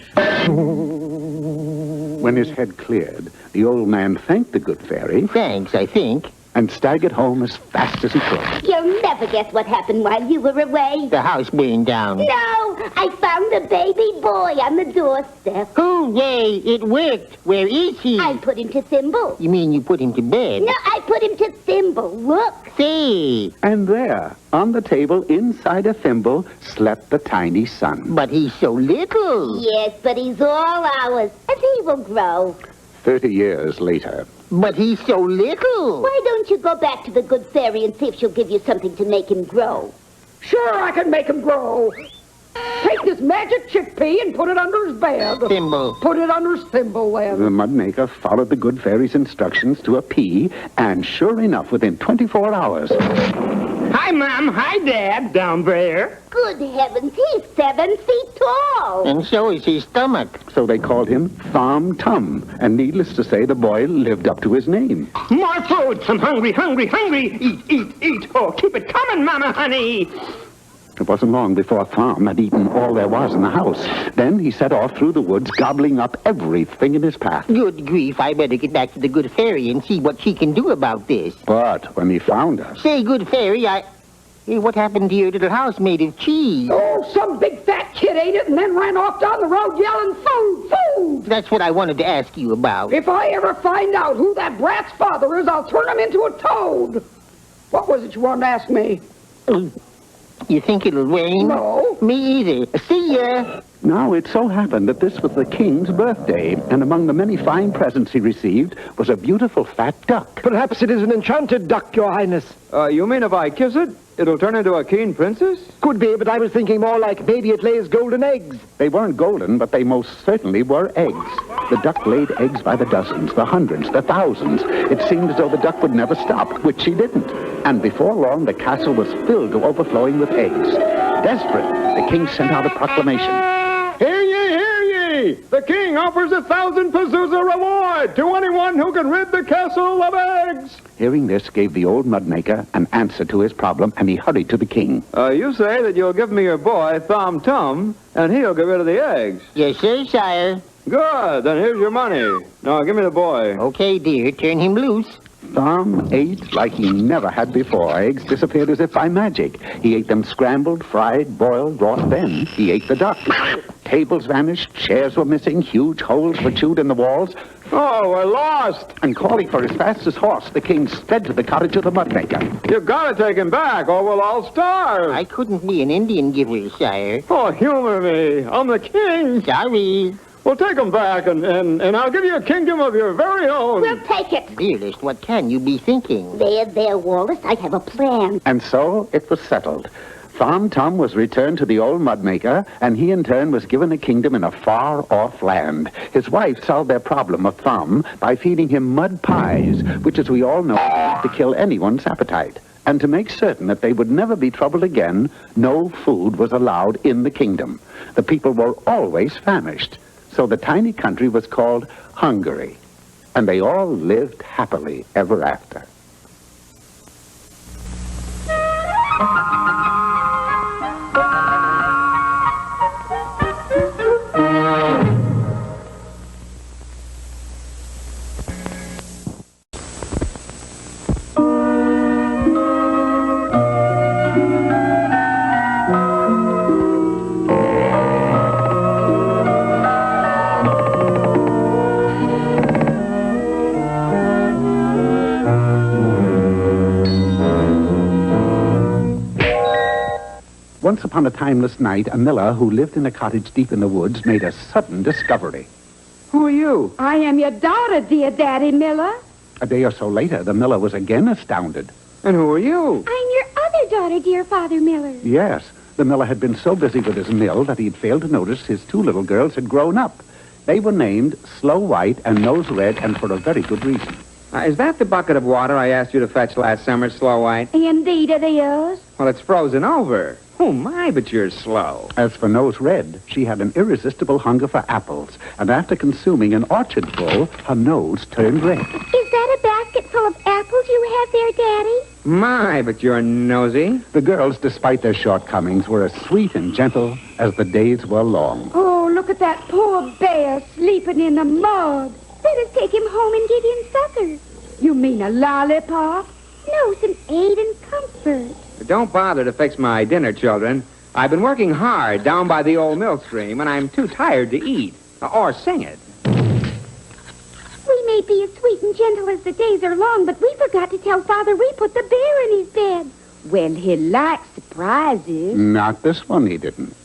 When his head cleared, the old man thanked the good fairy. Thanks, I think. And staggered home as fast as he could. You'll never guess what happened while you were away. The house burned down. No, I found a baby boy on the doorstep. Hooray, it worked. Where is he? I put him to Thimble. You mean you put him to bed? No, I put him to Thimble. Look. See. And there, on the table inside a thimble, slept the tiny son. But he's so little. Yes, but he's all ours, and he will grow. 30 years later. But he's so little. Why don't you go back to the good fairy and see if she'll give you something to make him grow? Sure, I can make him grow. Take this magic chickpea and put it under his bed. Thimble. Put it under his thimble, then. The mud maker followed the good fairy's instructions to a P, and sure enough, within 24 hours... Hi, Mom. Hi, Dad. Down there. Good heavens, he's 7 feet tall. And so is his stomach. So they called him Thom Tum, and needless to say, the boy lived up to his name. More food. I'm hungry, hungry, hungry. Eat. Oh, keep it coming, Mama, honey. It wasn't long before Thom had eaten all there was in the house. Then he set off through the woods, gobbling up everything in his path. Good grief, I better get back to the good fairy and see what she can do about this. But when he found us... Say, good fairy, Hey, what happened to your little house made of cheese? Oh, some big fat kid ate it and then ran off down the road yelling, food, food! That's what I wanted to ask you about. If I ever find out who that brat's father is, I'll turn him into a toad. What was it you wanted to ask me? You think it'll rain? No. Me either. See ya. Now, it so happened that this was the king's birthday, and among the many fine presents he received was a beautiful fat duck. Perhaps it is an enchanted duck, Your Highness. You mean if I kiss it, it'll turn into a keen princess? Could be, but I was thinking more like maybe it lays golden eggs. They weren't golden, but they most certainly were eggs. The duck laid eggs by the dozens, the hundreds, the thousands. It seemed as though the duck would never stop, which she didn't. And before long, the castle was filled to overflowing with eggs. Desperate, the king sent out a proclamation. Hear ye, hear ye! The king offers 1,000 Pazuzu reward to anyone who can rid the castle of eggs! Hearing this gave the old mud maker an answer to his problem, and he hurried to the king. You say that you'll give me your boy, Thom Tum, and he'll get rid of the eggs. Yes, sir, sire. Good, then here's your money. Now give me the boy. Okay, dear, turn him loose. Thom ate like he never had before. Eggs disappeared as if by magic. He ate them scrambled, fried, boiled, raw. Then he ate the duck. Tables vanished, chairs were missing, huge holes were chewed in the walls. Oh, we're lost! And calling for his fastest horse, the king sped to the cottage of the mud maker. You've got to take him back, or we'll all starve. I couldn't be an Indian giver, sire. Oh, humor me. I'm the king. Sorry. Well, take him back, and I'll give you a kingdom of your very own. We'll take it. Dearest, what can you be thinking? There, Wallace. I have a plan. And so it was settled. Thom Tum was returned to the old mud maker, and he in turn was given a kingdom in a far-off land. His wife solved their problem of Thom by feeding him mud pies, which, as we all know, to kill anyone's appetite. And to make certain that they would never be troubled again, no food was allowed in the kingdom. The people were always famished. So the tiny country was called Hungary, and they all lived happily ever after. once upon a timeless night, a miller who lived in a cottage deep in the woods made a sudden discovery. Who are you? I am your daughter, dear Daddy Miller. A day or so later, the miller was again astounded. And who are you? I'm your other daughter, dear Father Miller. Yes, the miller had been so busy with his mill that he'd failed to notice his two little girls had grown up. They were named Snow White and Nose Red, and for a very good reason. Is that the bucket of water I asked you to fetch last summer, Snow White? Indeed it is. Well, it's frozen over. Oh, my, but you're slow. As for Nose Red, she had an irresistible hunger for apples, and after consuming an orchard full, her nose turned red. Is that a basket full of apples you have there, Daddy? My, but you're nosy. The girls, despite their shortcomings, were as sweet and gentle as the days were long. Oh, look at that poor bear sleeping in the mud. Let us take him home and give him supper. You mean a lollipop? No, some aid and comfort. But don't bother to fix my dinner, children. I've been working hard down by the old mill stream, and I'm too tired to eat. Or sing it. We may be as sweet and gentle as the days are long, but we forgot to tell Father we put the bear in his bed. Well, he likes surprises. Not this one, he didn't.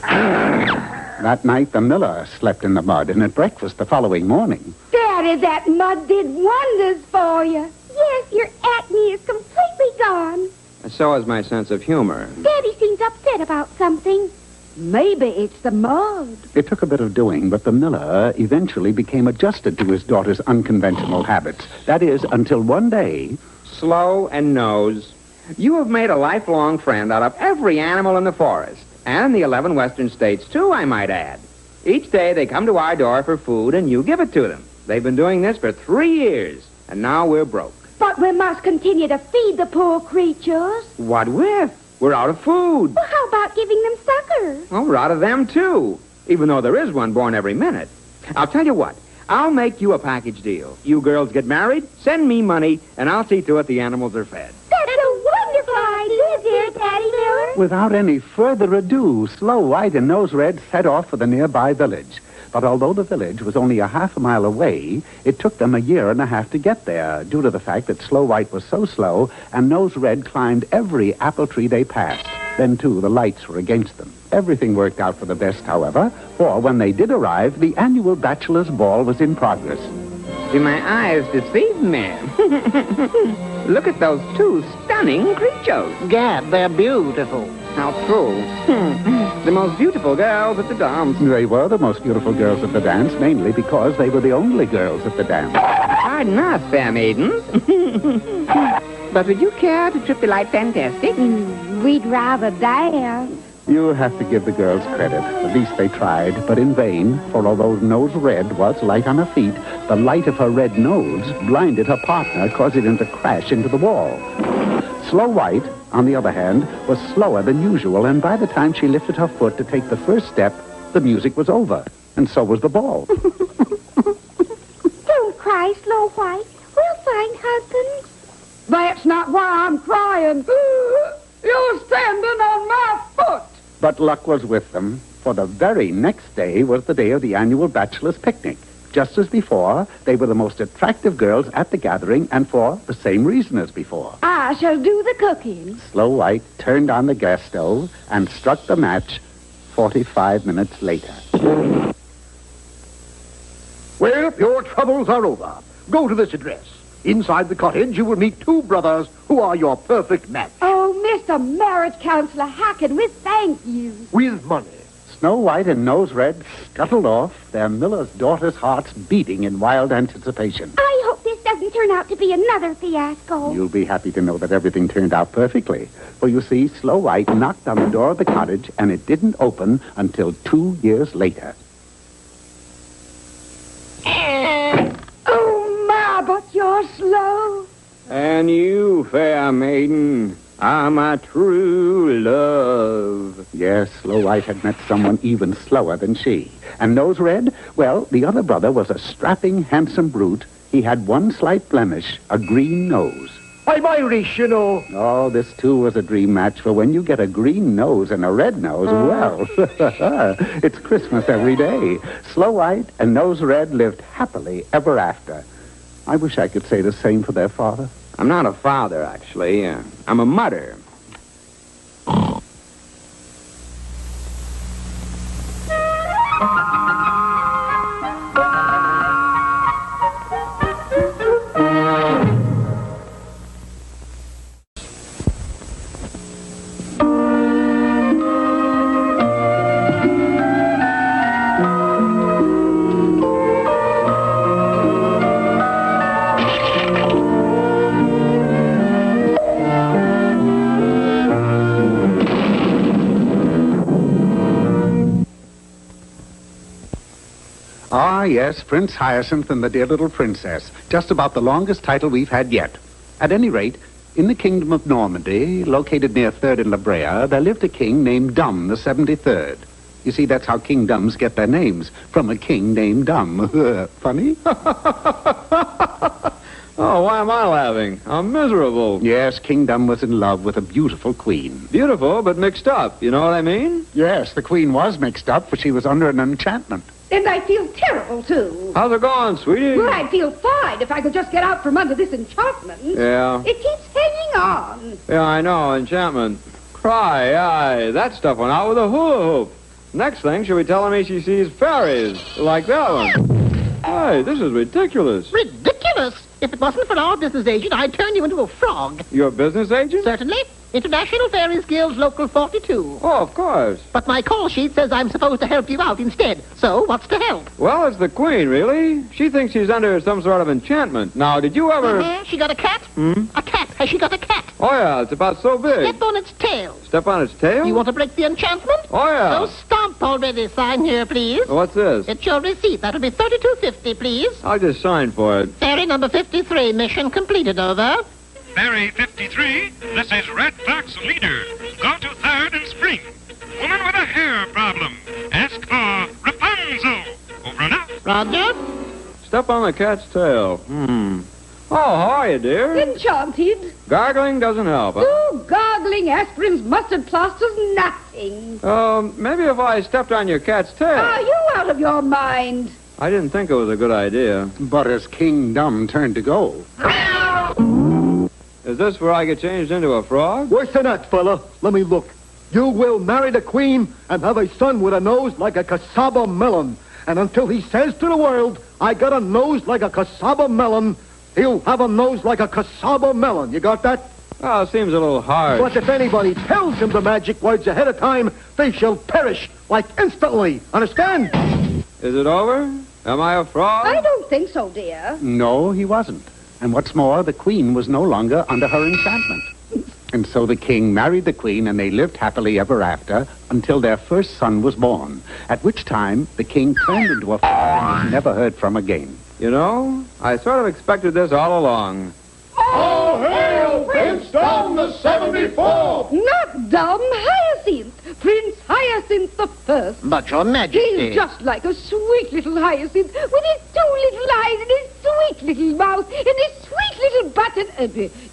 That night, the miller slept in the mud, and at breakfast the following morning. Daddy, that mud did wonders for you. Yes, your acne is completely gone. So is my sense of humor. Daddy seems upset about something. Maybe it's the mud. It took a bit of doing, but the miller eventually became adjusted to his daughter's unconventional habits. That is, until one day... Slow and Nose, you have made a lifelong friend out of every animal in the forest. And in the 11 western states, too, I might add. Each day they come to our door for food, and you give it to them. They've been doing this for 3 years, and now we're broke. But we must continue to feed the poor creatures. What with? We're out of food. Well, how about giving them sucker? Well, we're out of them, too, even though there is one born every minute. I'll tell you what. I'll make you a package deal. You girls get married, send me money, and I'll see to it the animals are fed. That's a wonderful idea, dear Daddy Miller. Without any further ado, Snow White and Nose Red set off for the nearby village. But although the village was only a half a mile away, it took them 1.5 years to get there, due to the fact that Snow White was so slow and Nose Red climbed every apple tree they passed. Then, too, the lights were against them. Everything worked out for the best, however, for when they did arrive, the annual bachelor's ball was in progress. Do my eyes deceive me? Look at those two stunning creatures. Gad, they're beautiful. How true. The most beautiful girls at the dance. They were the most beautiful girls at the dance, mainly because they were the only girls at the dance. Pardon us, fair maidens. But would you care to trip the light fantastic? We'd rather dance. You have to give the girls credit. At least they tried, but in vain, for although Nose Red was light on her feet, the light of her red nose blinded her partner, causing him to crash into the wall. Snow White, on the other hand, was slower than usual, and by the time she lifted her foot to take the first step, the music was over, and so was the ball. Don't cry, Snow White. We'll find husbands. That's not why I'm crying. You're standing on my foot. But luck was with them, for the very next day was the day of the annual bachelor's picnic. Just as before, they were the most attractive girls at the gathering, and for the same reason as before. I shall do the cooking. Snow White turned on the gas stove and struck the match 45 minutes later. Well, your troubles are over. Go to this address. Inside the cottage, you will meet 2 brothers who are your perfect match. Oh, Mr. Marriage Counselor, how can we thank you? With money. Snow White and Nose Red scuttled off, their miller's daughter's hearts beating in wild anticipation. I hope this doesn't turn out to be another fiasco. You'll be happy to know that everything turned out perfectly. For you see, Snow White knocked on the door of the cottage, and it didn't open until 2 years later. Oh, my, but you're slow. And you, fair maiden, are my true love. Yes, Snow White had met someone even slower than she. And Nose Red, well, the other brother was a strapping, handsome brute. He had one slight blemish, a green nose. I'm Irish, you know. Oh, this, too, was a dream match, for when you get a green nose and a red nose, well, it's Christmas every day. Snow White and Nose Red lived happily ever after. I wish I could say the same for their father. I'm not a father, actually. I'm a mother. Yes, Prince Hyacinth and the Dear Little Princess. Just about the longest title we've had yet. At any rate, in the kingdom of Normandy, located near 3rd and La Brea, there lived a king named Dumb the 73rd. You see, that's how kingdoms get their names, from a king named Dumb. Funny? Oh, why am I laughing? I'm miserable. Yes, King Dumb was in love with a beautiful queen. Beautiful, but mixed up. You know what I mean? Yes, the queen was mixed up, for she was under an enchantment. And I feel terrible, too. How's it going, sweetie? Well, I'd feel fine if I could just get out from under this enchantment. Yeah. It keeps hanging on. Yeah, I know. Enchantment. Cry, aye. That stuff went out with a hula hoop. Next thing, she'll be telling me she sees fairies. Like that one. Hey, this is ridiculous. Ridiculous? If it wasn't for our business agent, I'd turn you into a frog. Your business agent? Certainly. International Fairies Guild Local 42. Oh, of course. But my call sheet says I'm supposed to help you out instead. So, what's to help? Well, it's the queen, really. She thinks she's under some sort of enchantment. Now, did you ever... She got a cat? A cat. Has she got a cat? Oh, yeah, it's about so big. Step on its tail. Step on its tail? You want to break the enchantment? Oh, yeah. So stomp already. Sign here, please. What's this? It's your receipt. That'll be $32.50, please. I'll just sign for it. Fairy number 53. Mission completed. Over. Fairy 53, this is Red Fox Leader. Go to 3rd and Spring. Woman with a hair problem. Ask for Rapunzel. Over and out. Roger. Step on the cat's tail. Oh, how are you, dear? Enchanted. Gargling doesn't help, huh? Oh, gargling, aspirins, mustard plasters, nothing. Maybe if I stepped on your cat's tail. Are you out of your mind? I didn't think it was a good idea. But as King Dumb turned to go... Is this where I get changed into a frog? Worse than that, fella. Let me look. You will marry the queen and have a son with a nose like a cassava melon. And until he says to the world, I got a nose like a cassava melon, he'll have a nose like a cassava melon. You got that? Oh, it seems a little hard. But if anybody tells him the magic words ahead of time, they shall perish, like instantly. Understand? Is it over? Am I a frog? I don't think so, dear. No, he wasn't. And what's more, the queen was no longer under her enchantment. And so the king married the queen, and they lived happily ever after until their first son was born, at which time the king turned into a frog and was never heard from again. You know, I sort of expected this all along. All hail Prince Dumb the 74th! Not Dumb, Hyacinth. Prince Hyacinth the First. But your majesty... He's just like a sweet little hyacinth with his 2 little eyes and his sweet little mouth and his sweet little button.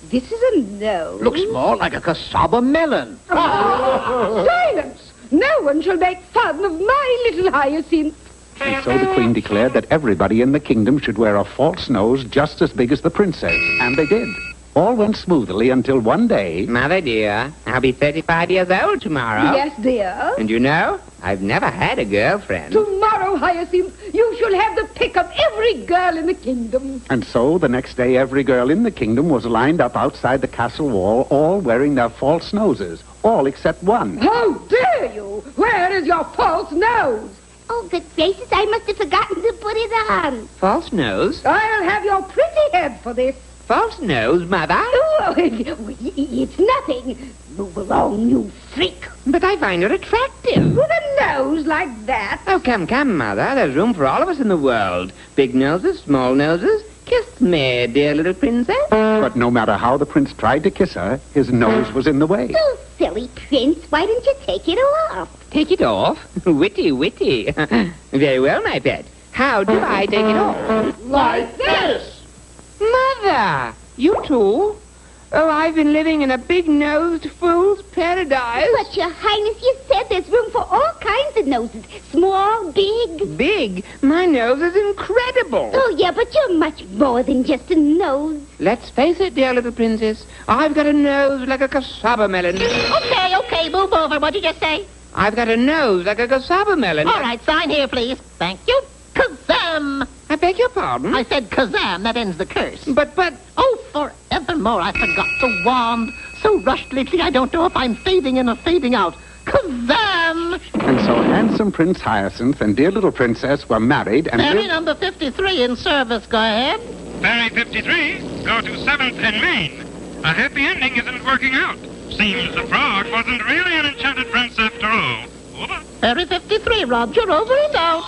This is a nose. Looks more like a cassava melon. Silence! No one shall make fun of my little hyacinth. And so the queen declared that everybody in the kingdom should wear a false nose just as big as the princess. And they did. All went smoothly until one day... Mother, dear, I'll be 35 years old tomorrow. Yes, dear. And you know, I've never had a girlfriend. Tomorrow, Hyacinth, you shall have the pick of every girl in the kingdom. And so the next day every girl in the kingdom was lined up outside the castle wall, all wearing their false noses. All except one. How dare you? Where is your false nose? Oh, good gracious, I must have forgotten to put it on. False nose? I'll have your pretty head for this. False nose, Mother? Oh, it's nothing. Move along, you freak. But I find her attractive. With a nose like that? Oh, come, Mother. There's room for all of us in the world. Big noses, small noses. Kiss me, dear little princess. But no matter how the prince tried to kiss her, his nose was in the way. Oh, silly prince, why didn't you take it off? Take it off? Witty. Very well, my pet. How do I take it off? Like this! Mother! You too? Oh, I've been living in a big-nosed fool's paradise. But, Your Highness, you said there's room for all kinds of noses. Small, big. Big? My nose is incredible. Oh, yeah, but you're much more than just a nose. Let's face it, dear little princess. I've got a nose like a cassava melon. Okay, move over. What'd you just say? I've got a nose like a cassava melon. All right, sign here, please. Thank you. Kazam! I beg your pardon? I said kazam. That ends the curse. But... Oh, forevermore, I forgot the wand. So rushed lately, I don't know if I'm fading in or fading out. Kazam! And so handsome Prince Hyacinth and dear little princess were married and... Fairy number 53 in service. Go ahead. Fairy 53, go to 7th and Main. A happy ending isn't working out. Seems the frog wasn't really an enchanted prince after all. Over. Fairy 53, Roger, over and out.